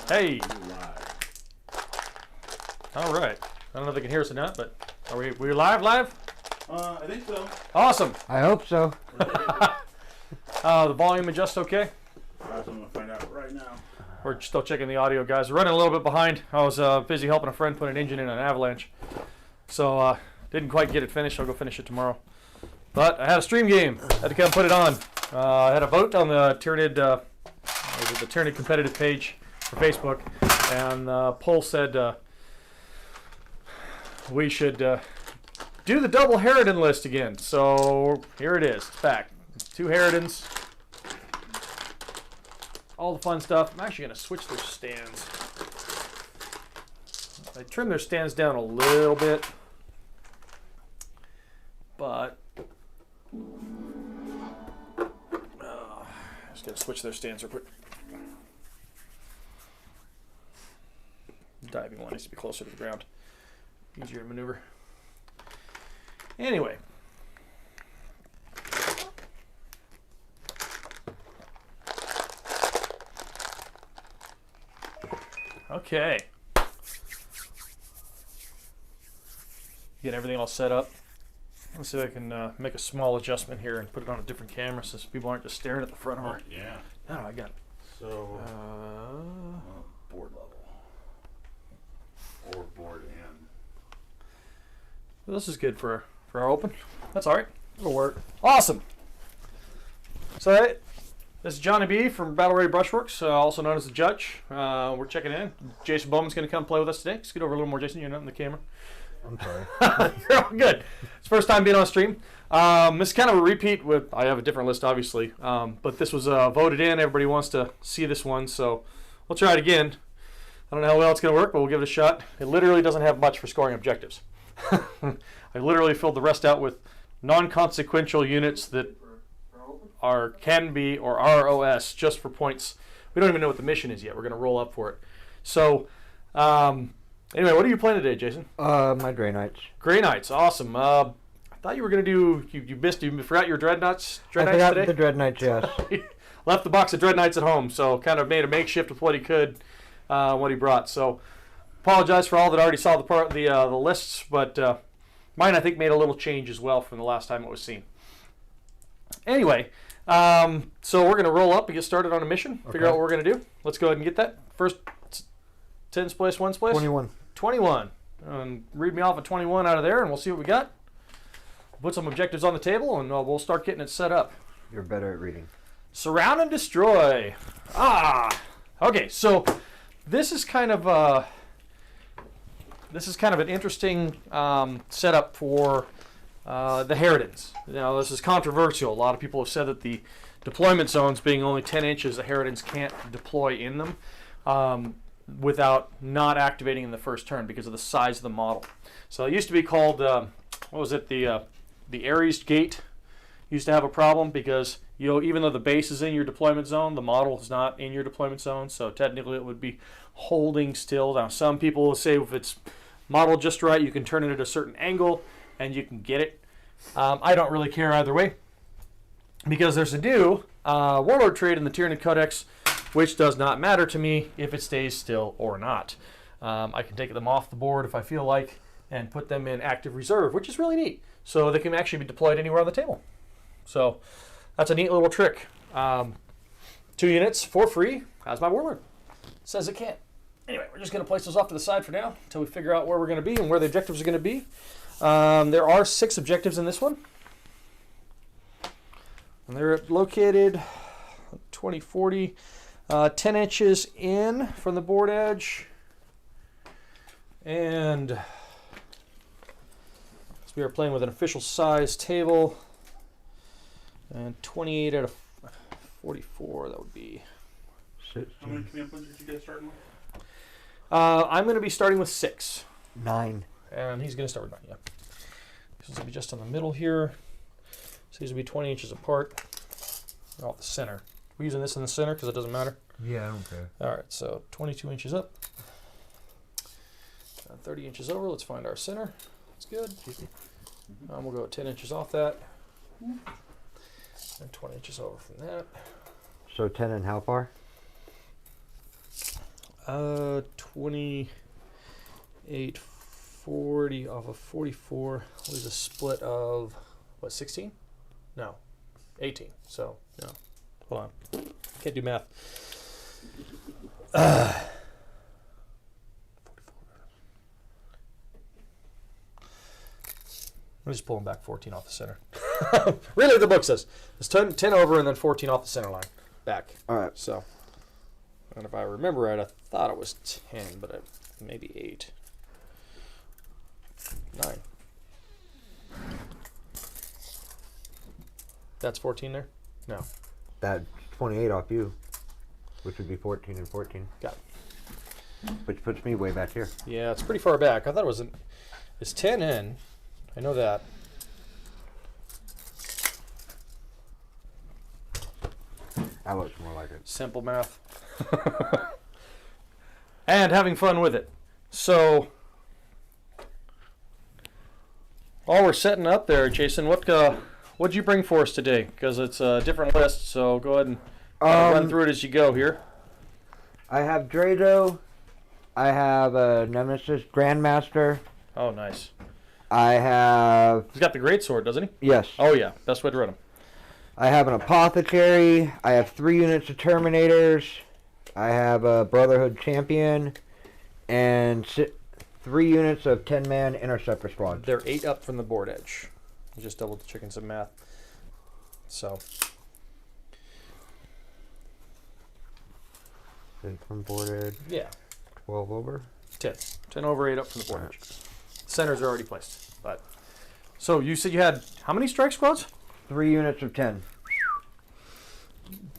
Hey. Live. All right. I don't know if they can hear us or not, but are we live? I think so. Awesome. I hope so. The volume adjust okay? That's what I'm gonna find out right now. We're still checking the audio, guys. We're running a little bit behind. I was busy helping a friend put an engine in an Avalanche, so didn't quite get it finished. I'll go finish it tomorrow. But I had a stream game. Had to come put it on. I had a vote on the Tyranid, the Tyranid competitive page for Facebook, and the poll said we should do the double Harridan list again. So here it is. It's back. It's 2 Harridans. All the fun stuff. I'm actually going to switch their stands. I trimmed their stands down a little bit, but just going to switch their stands real quick. Diving one needs to be closer to the ground. Easier to maneuver. Anyway. Okay. Get everything all set up. Let's see if I can make a small adjustment here and put it on a different camera so people aren't just staring at the front of it. Yeah. No, I got it. So, board level. Or board end. Well, this is good for our open. That's all right. It'll work. Awesome. So this is Johnny B from Battle Ready Brushworks, also known as the Judge. We're checking in. Jason Bowman's going to come play with us today. Scoot over a little more, Jason. You're not in the camera. I'm sorry. You're all good. It's first time being on stream. This is kind of a repeat with, I have a different list, obviously, but this was voted in. Everybody wants to see this one, so we'll try it again. I don't know how well it's going to work, but we'll give it a shot. It literally doesn't have much for scoring objectives. I literally filled the rest out with non-consequential units that can be or are OS just for points. We don't even know what the mission is yet. We're going to roll up for it. So, anyway, what are you playing today, Jason? My Grey Knights. Grey Knights, awesome. I thought you were going to do. You forgot your Dreadnoughts. I forgot today. the Dreadnoughts, yes. Left the box of Dreadnoughts at home, so kind of made a makeshift with what he could, what he brought. So, apologize for all that already saw the lists, but mine I think made a little change as well from the last time it was seen. Anyway, so we're going to roll up and get started on a mission. Figure out what we're going to do. Let's go ahead and get that. First, 10 splice, 1 splice? 21. 21. Read me off a 21 out of there, and we'll see what we got. Put some objectives on the table, and we'll start getting it set up. You're better at reading. Surround and destroy. Okay, so this is kind of an interesting setup for the Harridans. Now, this is controversial. A lot of people have said that the deployment zones being only 10 inches, the Harridans can't deploy in them without not activating in the first turn because of the size of the model. So it used to be called, what was it, the Ares Gate used to have a problem because even though the base is in your deployment zone, the model is not in your deployment zone, so technically it would be holding still. Now, some people will say if it's modeled just right, you can turn it at a certain angle and you can get it. I don't really care either way because there's a new Warlord trait in the Tyranid Codex, which does not matter to me if it stays still or not. I can take them off the board if I feel like and put them in active reserve, which is really neat. So they can actually be deployed anywhere on the table. So that's a neat little trick. 2 units for free. How's my Warlord? Says it can't. Anyway, we're just going to place those off to the side for now until we figure out where we're going to be and where the objectives are going to be. There are 6 objectives in this one. And they're located 20, 40, 10 inches in from the board edge. And so we are playing with an official size table. And 28 out of 44, that would be. How many command points did you guys starting with? I'm going to be starting with 6. 9. And he's going to start with 9, yeah. This is going to be just on the middle here. So these will be 20 inches apart. Off the center. We're using this in the center because it doesn't matter. Yeah, I don't care. All right, so 22 inches up. 30 inches over. Let's find our center. That's good. We'll go 10 inches off that. And 20 inches over from that. So 10 and how far? 28, 40 off of 44 was a split of, what, 16? No, 18. So, no. Hold on. Can't do math. 44. I'm just pulling back 14 off the center. Really, the book says it's 10 over and then 14 off the center line. Back. All right. So, and if I remember right, I thought it was 10, but maybe 8. 9. That's 14 there? No. That's 28 off you, which would be 14 and 14. Got it. Which puts me way back here. Yeah, it's pretty far back. I thought it was it's 10 in. I know that. That looks more like it. Simple math. And having fun with it. So, while we're setting up there, Jason, what'd you bring for us today? Because it's a different list, so go ahead and run through it as you go here. I have Drado. I have a Nemesis Grandmaster. Oh, nice. I have... He's got the great sword, doesn't he? Yes. Oh, yeah. Best way to run him. I have an Apothecary. I have 3 units of Terminators. I have a Brotherhood Champion. And 3 units of 10-man Interceptor Squad. They're 8 up from the board edge. I'm just double checking some math. So. 8 from board edge. Yeah. 12 over. 10. 10 over, 8 up from the board edge. Centers are already placed. But so you said you had how many strike squads? 3 units of 10.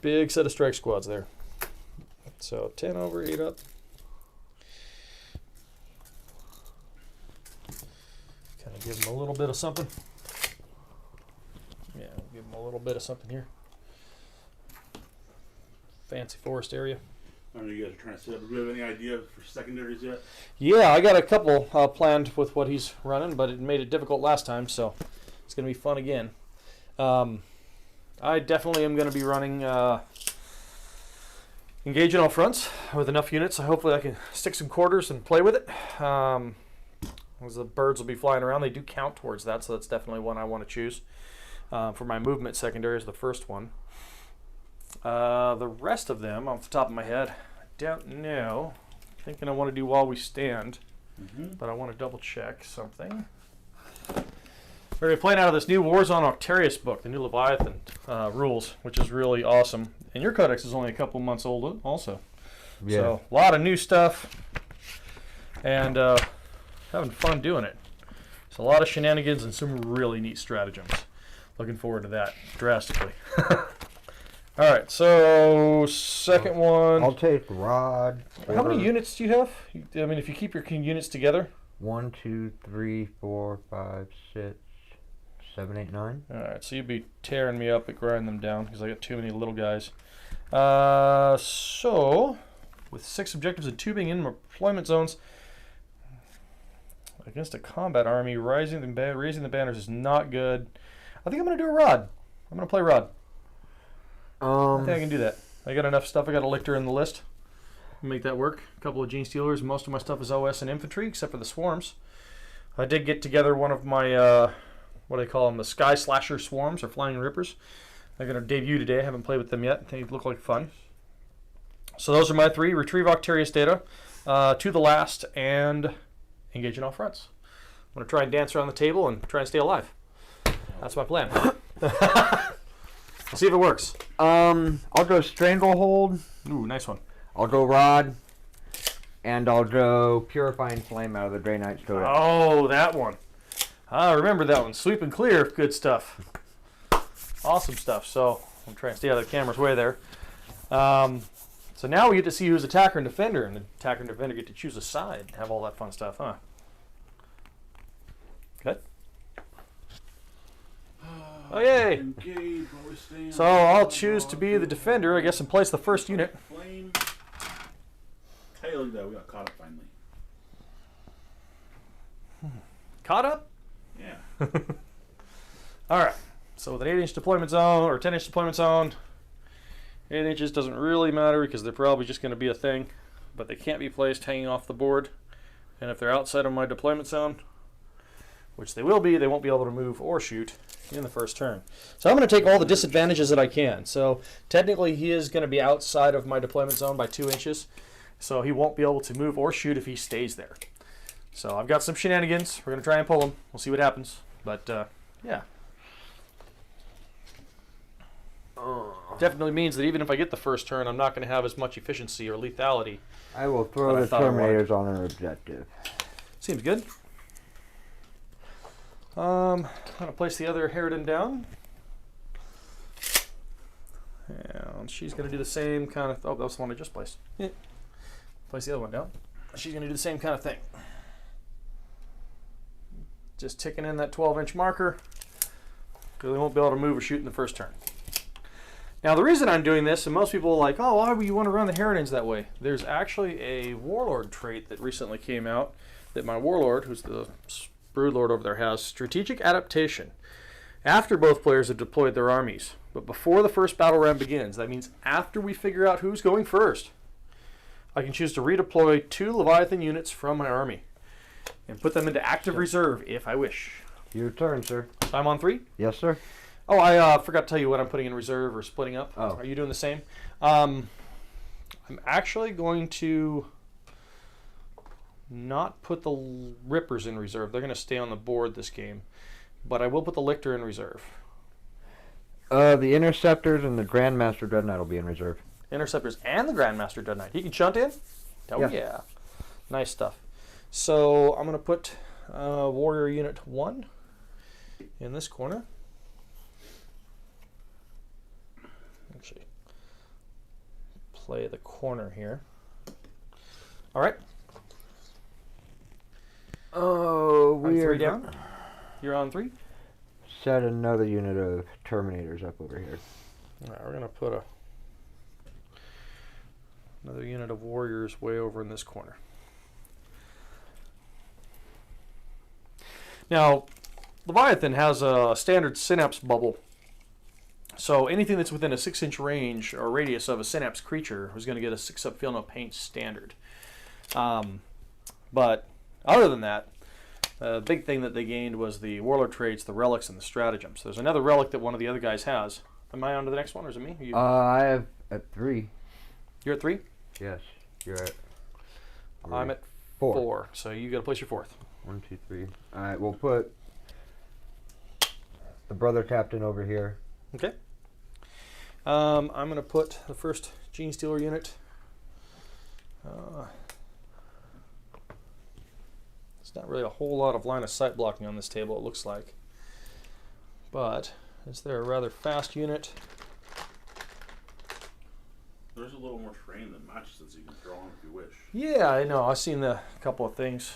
Big set of strike squads there. So 10 over, 8 up. Kind of give them a little bit of something. Yeah, give them a little bit of something here. Fancy forest area. I know you guys are trying to set up. Do we have any idea for secondaries yet? Yeah, I got a couple planned with what he's running, but it made it difficult last time, so it's going to be fun again. I definitely am going to be running engaging all fronts with enough units. So hopefully I can stick some quarters and play with it. As the birds will be flying around, they do count towards that, so that's definitely one I want to choose. For my movement secondary is the first one. The rest of them, off the top of my head, I don't know. Thinking I want to do While We Stand, but I want to double check something. We're going to be playing out of this new Wars on Octarius book, the new Leviathan rules, which is really awesome. And your codex is only a couple months old also. Yeah. So a lot of new stuff and having fun doing it. So a lot of shenanigans and some really neat stratagems. Looking forward to that drastically. All right, so second one. I'll take Rod. How many units do you have? I mean, if you keep your units together. 1, 2, 3, 4, 5, 6, 7, 8, 9. All right, so you'd be tearing me up at grinding them down because I got too many little guys. So, with 6 objectives and 2 being in deployment zones, against a combat army, raising the banners is not good. I think I'm going to do a Rod. I'm going to play Rod. I think I can do that. I got enough stuff. I got a Lictor in the list. Make that work. A couple of Gene Stealers. Most of my stuff is OS and infantry, except for the swarms. I did get together one of my, what do they call them, the Sky Slasher swarms, or Flying Rippers. They're going to debut today. I haven't played with them yet. They look like fun. So those are my 3. Retrieve Octarius data, To the Last, and Engage in All Fronts. I'm going to try and dance around the table and try and stay alive. That's my plan. See if it works. I'll go Stranglehold. Ooh, nice one. I'll go Rod. And I'll go Purifying Flame out of the Grey Knight's Codex. Oh, that one. I remember that one. Sweep and clear. Good stuff. Awesome stuff. So I'm trying to stay out of the camera's way there. So now we get to see who's attacker and defender. And the attacker and defender get to choose a side and have all that fun stuff, huh? Good. Oh, yay. Engage, While We Stand. So I'll choose to be the defender, I guess, and place the first unit. Flame. Hey, look at that. We got caught up finally. Caught up? Yeah. All right. So with an 8-inch deployment zone, or 10-inch deployment zone, 8 inches doesn't really matter because they're probably just going to be a thing. but they can't be placed hanging off the board. And if they're outside of my deployment zone, which they will be, they won't be able to move or shoot in the first turn. So I'm going to take all the disadvantages that I can. So technically he is going to be outside of my deployment zone by 2 inches. So he won't be able to move or shoot if he stays there. So I've got some shenanigans. We're going to try and pull him. We'll see what happens. But yeah. Definitely means that even if I get the first turn, I'm not going to have as much efficiency or lethality. I will throw the Terminators on an objective. Seems good. I'm going to place the other Harridan down. And she's going to do the same kind of... Oh, that was the one I just placed. Yeah. Place the other one down. She's going to do the same kind of thing. Just ticking in that 12-inch marker. Because they won't be able to move or shoot in the first turn. Now, the reason I'm doing this, and most people are like, oh, why would you want to run the Harridans that way? There's actually a Warlord trait that recently came out that my Warlord, who's the Broodlord over there, has strategic adaptation after both players have deployed their armies, but before the first battle round begins. That means after we figure out who's going first, I can choose to redeploy 2 Leviathan units from my army and put them into active reserve if I wish. Your turn, sir. So I'm on 3? Yes, sir. Oh, I forgot to tell you what I'm putting in reserve or splitting up. Oh. Are you doing the same? I'm actually going to not put the Rippers in reserve. They're going to stay on the board this game. But I will put the Lictor in reserve. The Interceptors and the Grandmaster Dreadnought will be in reserve. Interceptors and the Grandmaster Dreadnought. He can chunt in? Oh, Yeah. yeah. Nice stuff. So I'm going to put Warrior Unit 1 in this corner. Actually, play the corner here. All right. Oh, I'm we are 3 down. You're on 3. Set another unit of Terminators up over here. All right, we're gonna put another unit of Warriors way over in this corner. Now, Leviathan has a standard synapse bubble. So anything that's within a 6-inch range or radius of a synapse creature is going to get a 6-up feel no paint standard. But other than that, the big thing that they gained was the Warlord traits, the relics, and the stratagems. There's another relic that one of the other guys has. Am I on to the next one, or is it me? You? I have at 3. You're at 3? Yes, you're at. I'm at 4. 4. So you got to place your 4th. 1, 2, 3. All right, we'll put the Brother Captain over here. Okay. I'm going to put the first Gene Stealer unit. There's not really a whole lot of line of sight blocking on this table, it looks like. But is there a rather fast unit? There's a little more terrain than matches that you can throw on if you wish. Yeah, I know. I've seen a couple of things.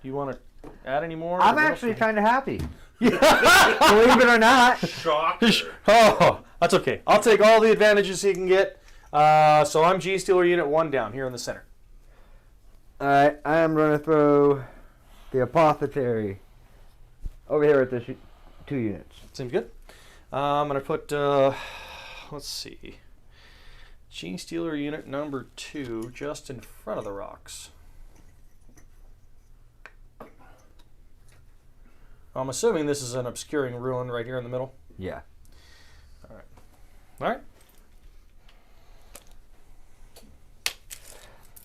Do you want to add any more? I'm actually kind of happy. Believe it or not. Shocker. Oh, that's okay. I'll take all the advantages he can get. So I'm Gene Stealer Unit 1 down here in the center. Alright, I am going to throw the Apothecary over here at the 2 units. Seems good. I'm going to put, let's see, Gene Stealer Unit number 2 just in front of the rocks. I'm assuming this is an obscuring ruin right here in the middle. Yeah. All right.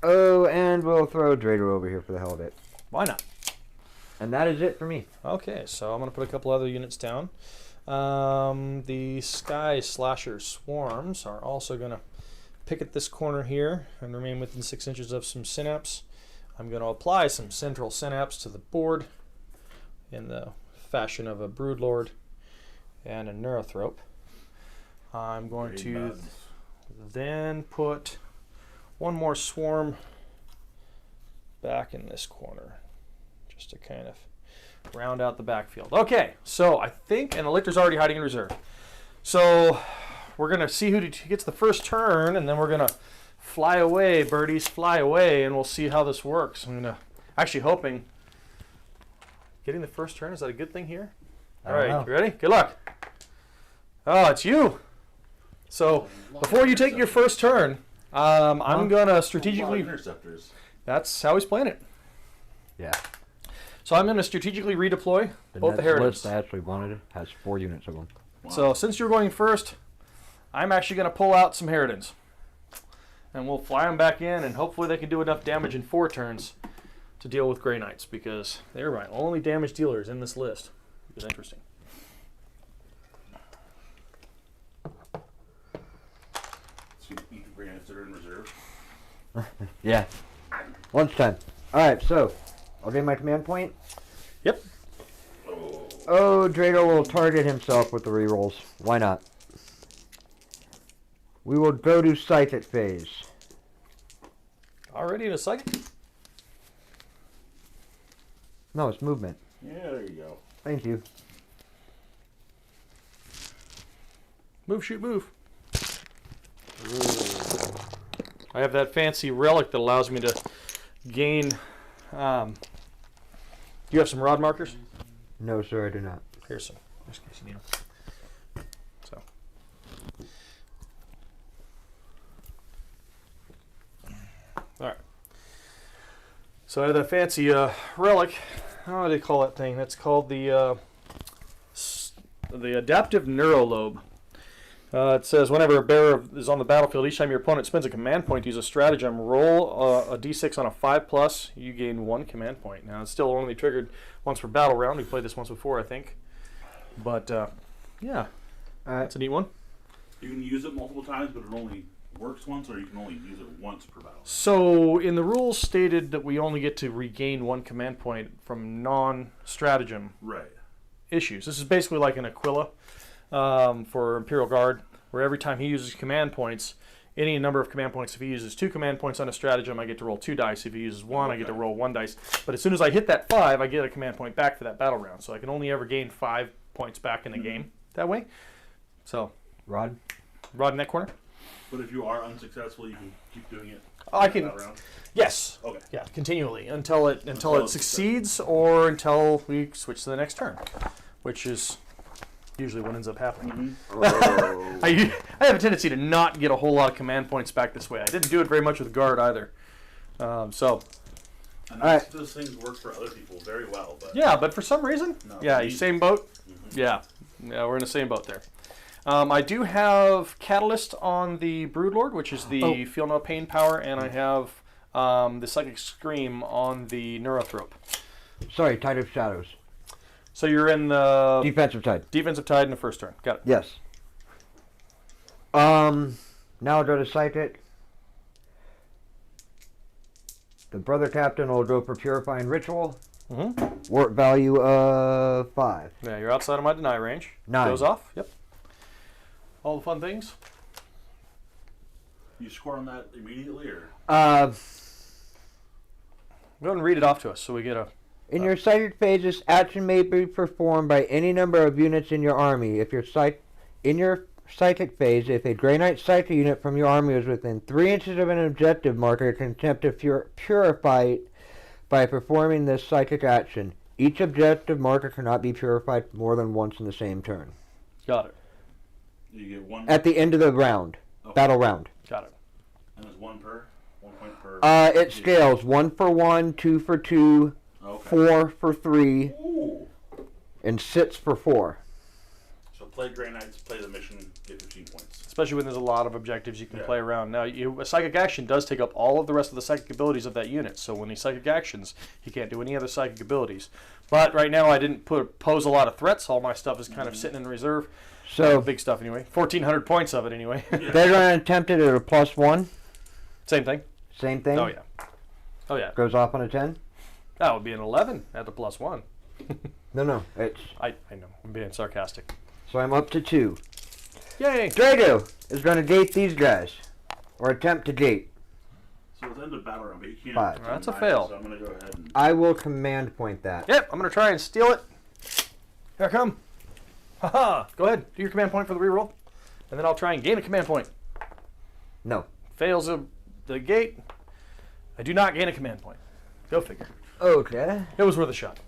Oh, and we'll throw Drader over here for the hell of it. Why not? And that is it for me. Okay, so I'm going to put a couple other units down. The Sky Slasher Swarms are also going to pick at this corner here and remain within 6 inches of some synapse. I'm going to apply some central synapse to the board in the fashion of a Broodlord and a Neurothrope. I'm going to then put one more swarm back in this corner just to kind of round out the backfield. Okay, so I think, and the Lictor's already hiding in reserve. So we're going to see who gets the first turn, and then we're going to fly away, birdies, fly away, and we'll see how this works. I'm going to, actually hoping, getting the first turn, is that a good thing here? All right, you ready? Good luck. Oh, it's you. So before you take your first turn, I'm gonna A lot strategically. of interceptors. That's how he's playing it. Yeah. So I'm gonna strategically redeploy both the next list Heritons. I actually wanted has 4 units of them. Wow. So since you're going first, I'm actually gonna pull out some Heritons, and we'll fly them back in, and hopefully they can do enough damage in 4 turns to deal with Grey Knights, because they're my only damage dealers in this list. It's interesting. So each brands that are in reserve. Yeah. Lunchtime. Alright, so I'll do my command point. Yep. Oh, Drago will target himself with the rerolls. Why not? We will go to psychic phase. Already in a psychic. No, it's movement. Yeah, there you go. Thank you. Move, shoot, move. I have that fancy relic that allows me to gain. Do you have some rod markers? No, sir, I do not. Here's some, just in case you need them. So. All right. So I have that fancy relic. How do they call that thing? That's called the adaptive neurolobe. It says whenever a bearer is on the battlefield, each time your opponent spends a command point to use a stratagem, roll a d6 on a 5+, you gain 1 command point. Now, it's still only triggered once per battle round. We played this once before, I think. But, yeah, that's a neat one. You can use it multiple times, but it only works once, or you can only use it once per battle. So, in the rules stated that we only get to regain 1 command point from non-stratagem Right. issues. This is basically like an Aquila. For Imperial Guard, where every time he uses command points, any number of command points, if he uses 2 command points on a stratagem, I get to roll 2 dice. If he uses 1, I get to roll 1 dice. But as soon as I hit that 5, I get a command point back for that battle round. So I can only ever gain 5 points back in the game that way. So, Rod? rod in that corner? But if you are unsuccessful, you can keep doing it. I can, that round. yes. Okay. Yeah, continually until it Until it's succeeds or until we switch to the next turn, which is usually what ends up happening. Mm-hmm. I have a tendency to not get a whole lot of command points back this way. I didn't do it very much with Guard either. So, And Alright. those things work for other people very well. But yeah, but for some reason, No, yeah, me- same boat. Mhm. Yeah, we're in the same boat there. I do have Catalyst on the Broodlord, which is the Feel No Pain power, and I have the Psychic Scream on the Neurothrope. Sorry, Tide of Shadows. So you're in the Defensive Tide. defensive tide in the first turn. Got it. Yes. Now I'll go to Psychic. The Brother Captain will go for Purifying Ritual. Mm-hmm. Warp value of 5. Yeah, you're outside of my deny range. 9. Goes off. Yep. All the fun things. you score on that immediately, or Go ahead and read it off to us so we get a. In your psychic phases, action may be performed by any number of units in your army. If in your psychic phase, if a Grey Knight psychic unit from your army is within 3 inches of an objective marker, it can attempt to purify it by performing this psychic action. Each objective marker cannot be purified more than once in the same turn. Got it. you get one. At the end of the round, Okay. battle round. Got it. And there's 1 point per. It scales 1 for 1, 2 for 2, Okay. 4 for 3, Ooh. and 6 for 4. So play Grey Knights, play the mission, get 15 points. Especially when there's a lot of objectives you can Yeah. play around. Now, a psychic action does take up all of the rest of the psychic abilities of that unit. So when he psychic actions, he can't do any other psychic abilities. But right now, I didn't pose a lot of threats. All my stuff is kind of sitting in reserve. So Big stuff anyway. 1,400 points of it anyway. they're going to attempt it at a +1. Same thing. Same thing. Oh yeah. Oh yeah. Goes off on a 10. That would be an 11 at the +1. No, it's I know. I'm being sarcastic. so I'm up to 2. Yay! Drago is going to gate these guys, or attempt to gate. So it's end of battle round, but you can't. 5. That's a deny it, fail. So I'm going to go ahead and. I will command point that. Yep, I'm going to try and steal it. Here I come. Haha. Go ahead. Do your command point for the reroll. And then I'll try and gain a command point. No. Fails the gate. I do not gain a command point. Go figure. Okay. It was worth a shot.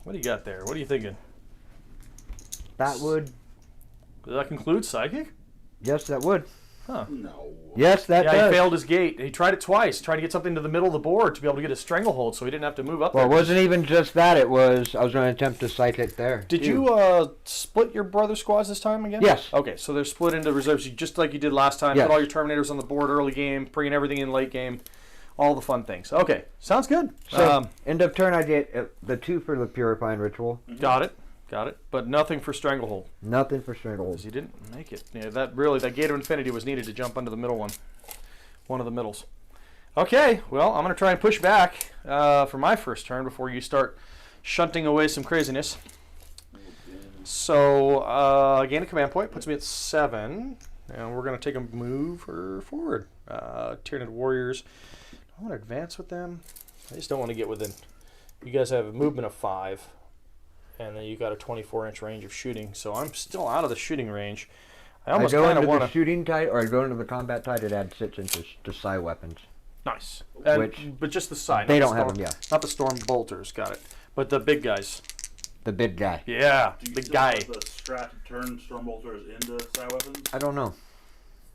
What do you got there? What are you thinking? That would. Does that conclude Psychic? Yes, that would. Huh. No. Yes, that Yeah, does. he failed his gate. He tried it twice. Tried to get something to the middle of the board to be able to get a stranglehold so he didn't have to move up Well, it there. wasn't even just that. It was I was going to attempt to psychic there. Did too. you split your brother squads this time again? Yes. Okay, so they're split into reserves just like you did last time. Yes. Put all your Terminators on the board early game, bringing everything in late game. All the fun things. Okay, sounds good. So end of turn, I get the 2 for the Purifying Ritual. Got it. Got it. But nothing for Stranglehold. Nothing for Stranglehold. Because he didn't make it. Yeah, that Gate of Infinity was needed to jump under the middle one. One of the middles. Okay, well, I'm going to try and push back for my first turn before you start shunting away some craziness. So, gain a command point, puts me at 7. And we're going to take a move forward. Tyranid Warriors. I want to advance with them. I just don't want to get within. You guys have a movement of 5. And then you got a 24-inch range of shooting. So I'm still out of the shooting range. I almost go kind into of want the to. shooting tide, or I go into the combat tide. It adds 6 inches to psi weapons. Nice. But just the side. They not don't the have storm, them, yeah. Not the storm bolters. Got it. But the big guys. The big guy. Yeah, Do you big still guy. have the strat to turn storm bolters into psi weapons? I don't know.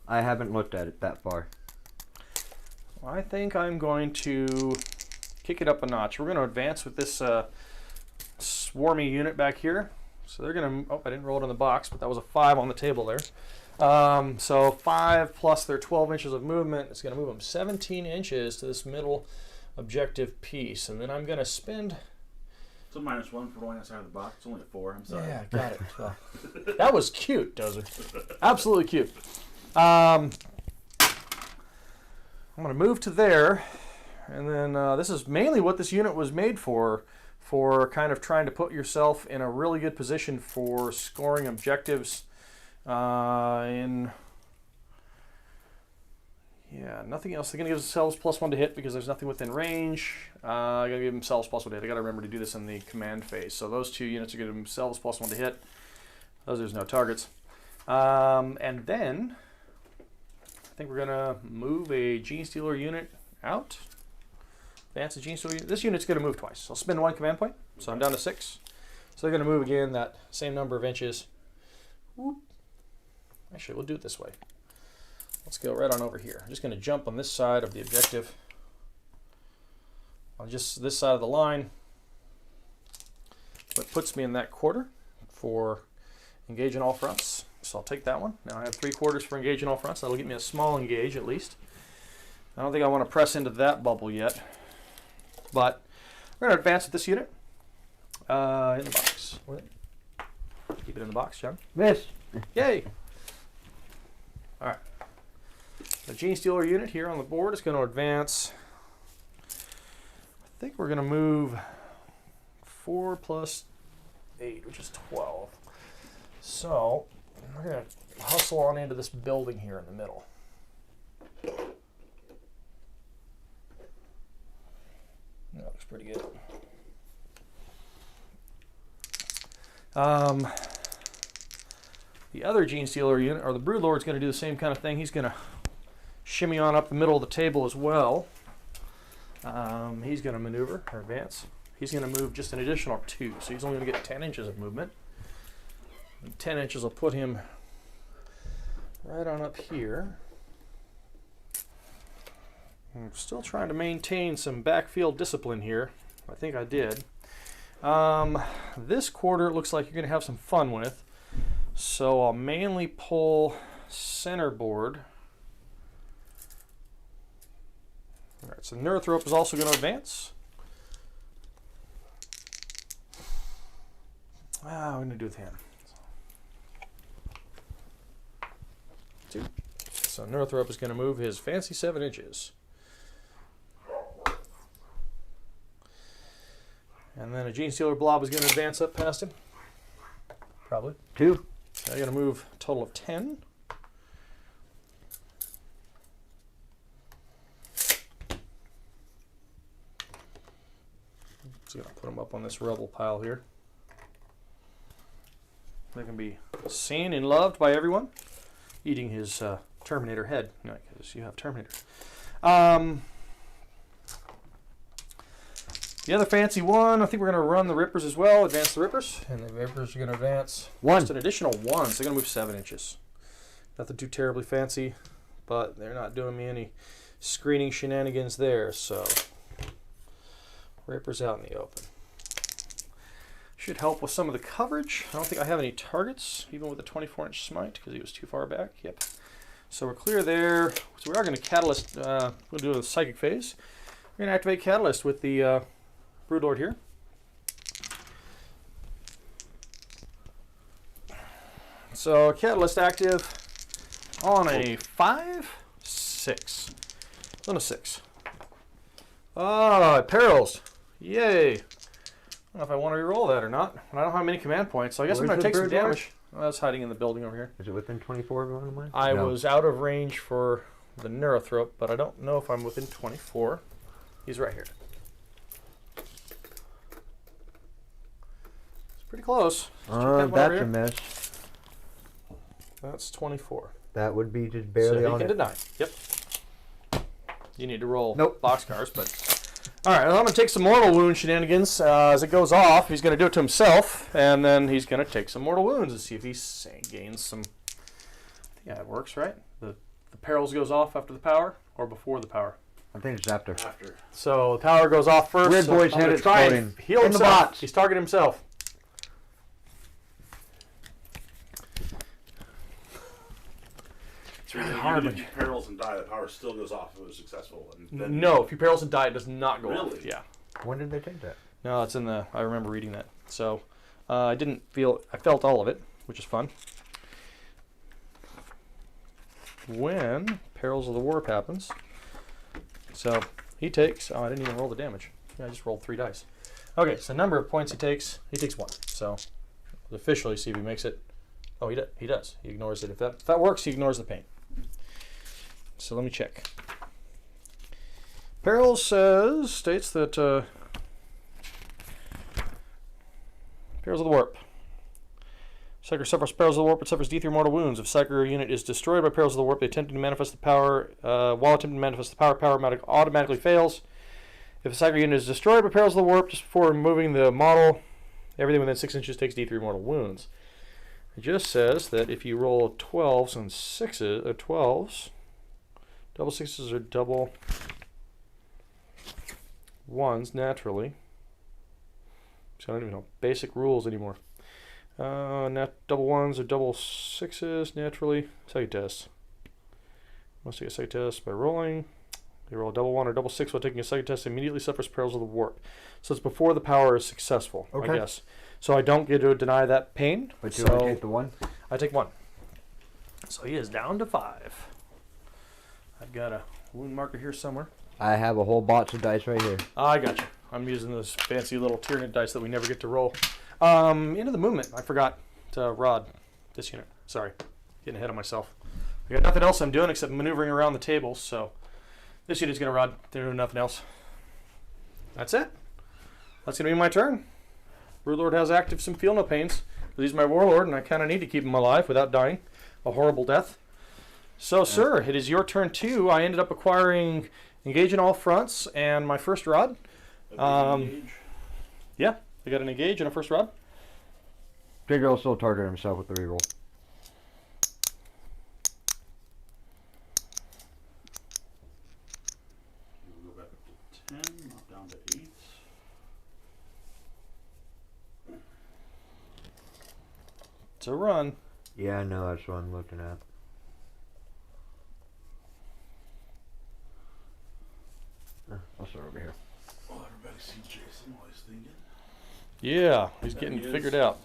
I haven't looked at it that far. I think I'm going to kick it up a notch. We're going to advance with this swarmy unit back here. So they're going to... Oh, I didn't roll it in the box, but that was a 5 on the table there. So 5 plus their 12 inches of movement. It's going to move them 17 inches to this middle objective piece. And then I'm going to spend... It's a -1 for rolling outside of the box. It's only a 4. I'm sorry. Yeah, got it. Well, that was cute, Dozer. Absolutely cute. I'm going to move to there, and then this is mainly what this unit was made for kind of trying to put yourself in a really good position for scoring objectives Yeah, nothing else. They're going to give themselves +1 to hit because there's nothing within range. Got to give themselves +1 to hit. I got to remember to do this in the command phase. So those 2 units are going to give themselves +1 to hit. There's no targets. And then I think we're going to move a Gene Stealer unit out. Advance a Gene Stealer unit. This unit's going to move twice. I'll spend 1 command point. So I'm down to 6. So they're going to move again that same number of inches. Whoop. Actually, we'll do it this way. Let's go right on over here. I'm just going to jump on this side of the objective. On just this side of the line. That puts me in that quarter for engaging all fronts. So I'll take that one. Now I have 3 quarters for engaging all fronts. That'll get me a small engage at least. I don't think I want to press into that bubble yet. But we're going to advance with this unit. In the box. Keep it in the box, John. Miss. Yay! Alright. The Gene Stealer unit here on the board is going to advance. I think we're going to move 4 plus 8, which is 12. So, we're going to hustle on into this building here in the middle. That looks pretty good. The other Gene Stealer unit, or the Broodlord, is going to do the same kind of thing. He's going to shimmy on up the middle of the table as well. He's going to maneuver or advance. He's going to move just an additional 2, so he's only going to get 10 inches of movement. And 10 inches will put him right on up here. I'm still trying to maintain some backfield discipline here. I think I did. This quarter it looks like you're going to have some fun with. So I'll mainly pull centerboard. Alright, so Neurthrope is also going to advance. What am I going to do with him? 2. So Neurthrope is going to move his fancy 7 inches. And then a Gene Stealer blob is going to advance up past him. Probably. 2. I'm going to move a total of 10. Just going to put them up on this rebel pile here. They can be seen and loved by everyone. Eating his Terminator head, because you have Terminator. The other fancy one, I think we're going to run the Rippers as well, advance the Rippers, and the Rippers are going to advance just an additional 1, so they're going to move 7 inches. Nothing too terribly fancy, but they're not doing me any screening shenanigans there, so Rippers out in the open. Should help with some of the coverage. I don't think I have any targets, even with a 24-inch smite, because he was too far back. Yep. So we're clear there. So we are going to Catalyst, we'll do a Psychic Phase. We're going to activate Catalyst with the Broodlord here. So Catalyst active on a 5, 6. On a 6. Ah, Perils. Yay. I don't know if I want to reroll that or not. I don't have many command points, so I guess I'm going to take some damage. Oh, that's hiding in the building over here. Is it within 24 of one of mine? I was out of range for the Neurothrope, but I don't know if I'm within 24. He's right here. It's pretty close. That's a miss. That's 24. That would be just barely so on he can it. deny. Yep. You need to roll Nope. boxcars, but... Alright, I'm going to take some Mortal Wound shenanigans. As it goes off, he's going to do it to himself, and then he's going to take some Mortal Wounds and see if he gains some... Yeah, it works, right? The Perils goes off after the power, or before the power? I think it's after. After. So the power goes off first. Weird so Boy's I'm head gonna is try and exploding. heal In the himself. box. He's targeting himself. It's really hard if you perils and die. The power still goes off if it was successful. And then No, if you Perils and die, it does not go off. Really? Yeah. When did they change that? No, it's in the... I remember reading that. So I didn't feel... I felt all of it, which is fun. When Perils of the Warp happens... So he takes... Oh, I didn't even roll the damage. Yeah, I just rolled 3 dice. Okay, so number of points he takes 1. So officially see if he makes it. Oh, he does. He ignores it. If that works, he ignores the pain. So let me check. Perils states that Perils of the Warp. Psyker suffers Perils of the Warp, but suffers D3 mortal wounds. If Psyker unit is destroyed by Perils of the Warp, they attempting to manifest the power. While attempting to manifest the power automatically fails. If a Psyker unit is destroyed by Perils of the Warp just before removing the model, everything within 6 inches takes D3 mortal wounds. It just says that if you roll 12s and 6s, 12s, double 6s are double 1s naturally. So I don't even know basic rules anymore. Double 1s or double 6s naturally. Second test. Must take a second test by rolling. You roll a double 1 or double 6 while taking a second test, immediately suffers Perils of the Warp. So it's before the power is successful, Okay. I guess. So I don't get to deny that pain. But you so only take the 1? I take 1. So he is down to 5. I've got a wound marker here somewhere. I have a whole box of dice right here. I got you. I'm using this fancy little Tyranid dice that we never get to roll. Into the movement. I forgot to rod this unit. Sorry. Getting ahead of myself. I got nothing else I'm doing except maneuvering around the table, so this unit's going to rod. They're doing nothing else. That's it. That's going to be my turn. Broodlord has active some feel no pains. He's my warlord, and I kind of need to keep him alive without dying a horrible death. So, sir, it is your turn too. I ended up acquiring Engage in all fronts and my first rod. Yeah, I got an Engage and a first rod. Big Girl still targeted himself with the reroll. We'll go back up to 10, not down to 8. It's a run. Yeah, I know. That's what I'm looking at. I'll start over here. Well, everybody sees Jason while he's thinking. Yeah, he's There getting he is. figured out.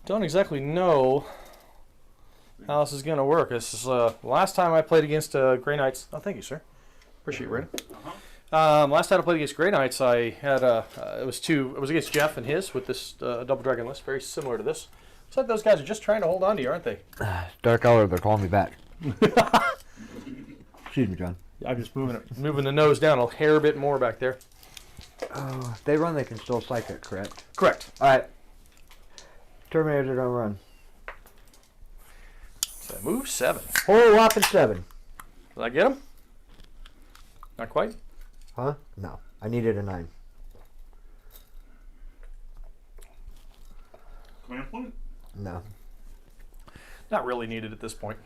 Don't exactly know how this is going to work. This is last time I played against Grey Knights. Oh, thank you, sir. Appreciate it, Brandon. Last time I played against Grey Knights, I had it was against Jeff and his with this Double Dragon list, very similar to this. Looks like those guys are just trying to hold on to you, aren't they? Dark Hour, they're calling me back. Excuse me, John. I'm just moving the nose down a hair bit more back there. Oh, if they run, they can still psychic, correct? Correct. All right. Terminator don't run. So move 7. Whole whopping 7. Did I get him? Not quite. Huh? No. I needed a 9. Command point? No. Not really needed at this point.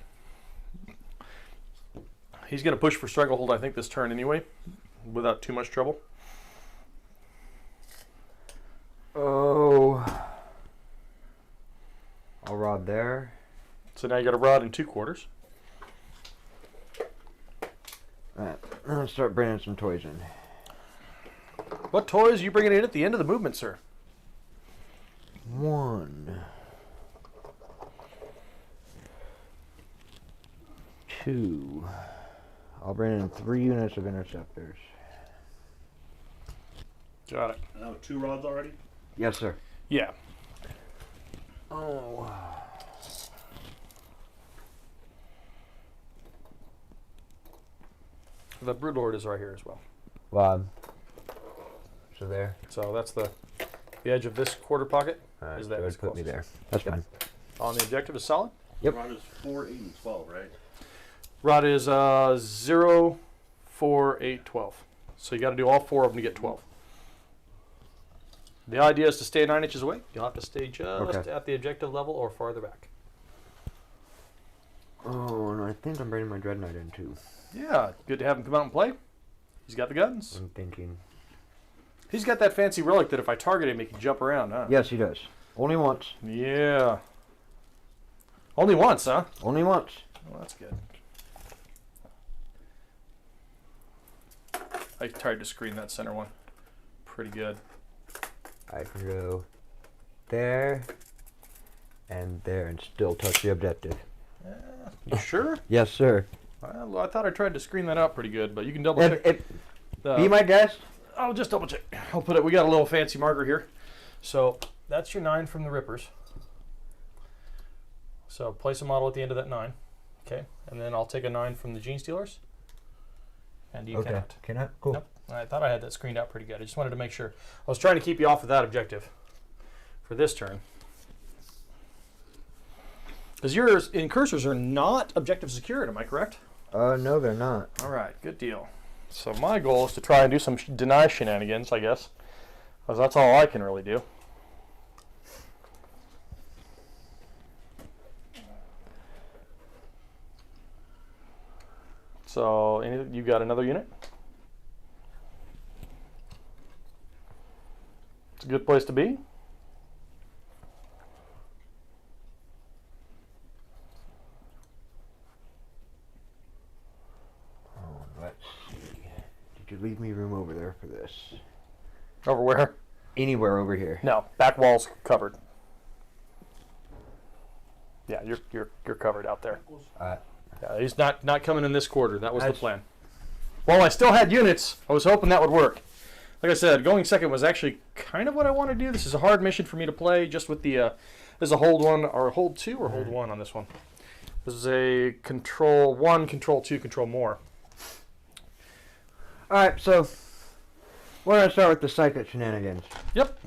He's going to push for Stranglehold, I think, this turn anyway, without too much trouble. Oh. I'll rod there. So now you got a rod and 2 quarters. Alright. Let's start bringing some toys in. What toys are you bringing in at the end of the movement, sir? 1. 2. I'll bring in 3 units of interceptors. Got it. I have 2 rods already. Yes, sir. Yeah. Oh. The Broodlord is right here as well. Bob. So there. So that's the edge of this quarter pocket. Alright, Is that so as put me close as- there. That's fine. On the objective is solid. Yep. Rod is 4, 8, and 12, right? Rod is 0, 4, 8, 12. So you got to do all 4 of them to get 12. The idea is to stay 9 inches away. You'll have to stay just Okay. at the objective level or farther back. Oh, and I think I'm bringing my Dreadnought in too. Yeah, good to have him come out and play. He's got the guns. I'm thinking. He's got that fancy relic that if I target him, he can jump around, huh? Yes, he does. Only once. Yeah. Only once, huh? Only once. Well, that's good. I tried to screen that center one. Pretty good. I can go there and there and still touch the objective. You sure? Yes, sir. Well, I thought I tried to screen that out pretty good, but you can double check. Be my guest. I'll just double check. I'll put it. We got a little fancy marker here. So that's your 9 from the Rippers. So place a model at the end of that 9. Okay. And then I'll take a 9 from the Gene Stealers. And you cannot. Cannot? Cool. Nope. I thought I had that screened out pretty good. I just wanted to make sure. I was trying to keep you off of that objective for this turn. Because your incursors are not objective secured, am I correct? No, they're not. All right, good deal. So my goal is to try and do some deny shenanigans, I guess. Because that's all I can really do. So, you got another unit? It's a good place to be. Let's see. Did you leave me room over there for this? Over where? Anywhere over here. No, back wall's covered. Yeah, you're covered out there. Yeah, he's not coming in this quarter. That was the plan. While I still had units, I was hoping that would work. Like I said, going second was actually kind of what I want to do. This is a hard mission for me to play, just with the this is a hold 1 or hold 2 or hold 1 on this one. This is a control 1, control 2, control more. Alright, so we're going to start with the Psychic Shenanigans. Yep.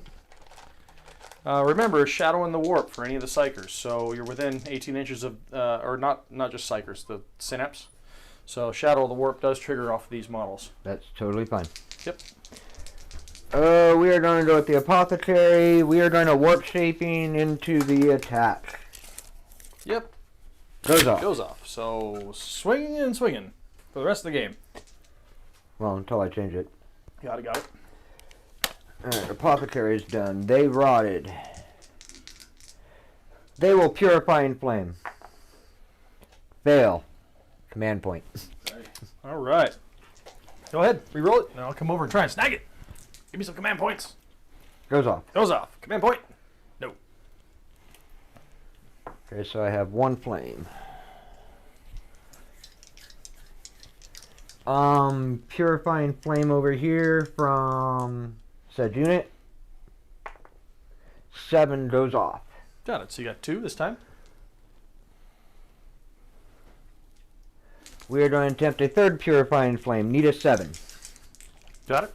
Remember, Shadow in the Warp for any of the Psychers. So you're within 18 inches of, or not just Psychers, the Synapse. So Shadow of the Warp does trigger off of these models. That's totally fine. Yep. We are going to go with the Apothecary. We are going to warp shaping into the attack. Yep. Goes off. Goes off. So swinging and swinging for the rest of the game. Well, until I change it. Got it. Alright, Apothecary is done. They rotted. They will purify and flame. Fail. Command point. All right. Go ahead. Reroll it. Now I'll come over and try and snag it. Give me some command points. Goes off. Goes off. Command point. No. Okay, so I have 1 flame. Purifying flame over here from said unit. 7 goes off. Got it. So you got 2 this time. We are going to attempt a 3rd purifying flame. Need a 7. Got it.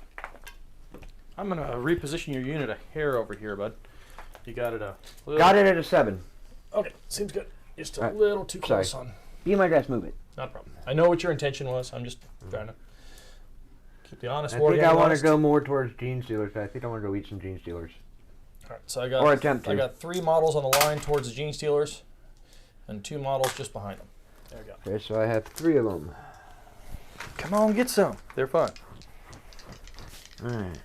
I'm going to reposition your unit a hair over here, bud. You got it. Got it at a 7. Okay. Seems good. Just a All right. little too close Sorry. on. Be my guest, move it. Not a problem. I know what your intention was. I'm just trying to Keep the honest I war think game I want to honest. go more towards Gene Stealers. I think I want to go eat some Gene Stealers. All right, so I got Or attempt to. I got 3 models on the line towards the Gene Stealers, and 2 models just behind them. There we go. Okay, so I have 3 of them. Come on, get some. They're fun. All right.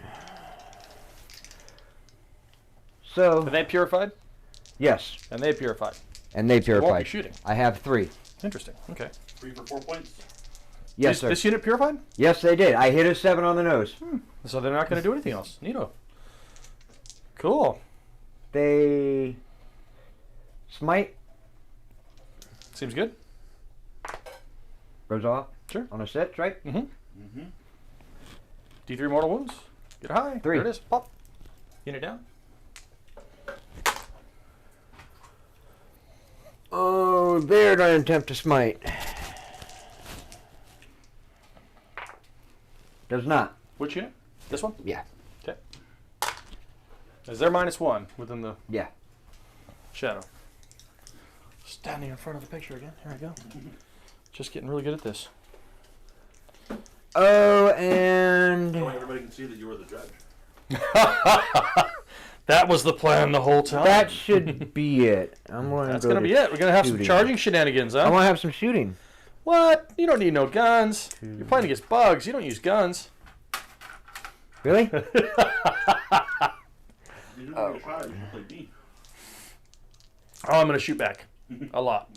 So Are they purified? yes, And they purified. and they Won't be purified. shooting. I have 3. Interesting. Okay. 3 for 4 points. Yes, this, sir. This unit purified? Yes, they did. I hit a 7 on the nose. So they're not going to do anything else. Neato. Cool. They smite Seems good. goes off. Sure. On a 6, right? Mm-hmm. Mm-hmm. D3 mortal wounds. Get high. 3. There it is. Pop. Unit down. Oh, they're going to attempt to smite. Does not. Which unit? This one? Yeah. Okay. Is there -1 within the Yeah. shadow? Standing in front of the picture again. Here I go. Just getting really good at this. Oh, and That way everybody can see that you were the judge. That was the plan the whole time. that should be it. I'm going That's to going to be it. We're going to have some shooting. charging shenanigans, I huh? want to have some shooting. What? You don't need no guns. You're playing against bugs. You don't use guns. Really? You didn't take a shot. You should play D. Oh, I'm going to shoot back. A lot.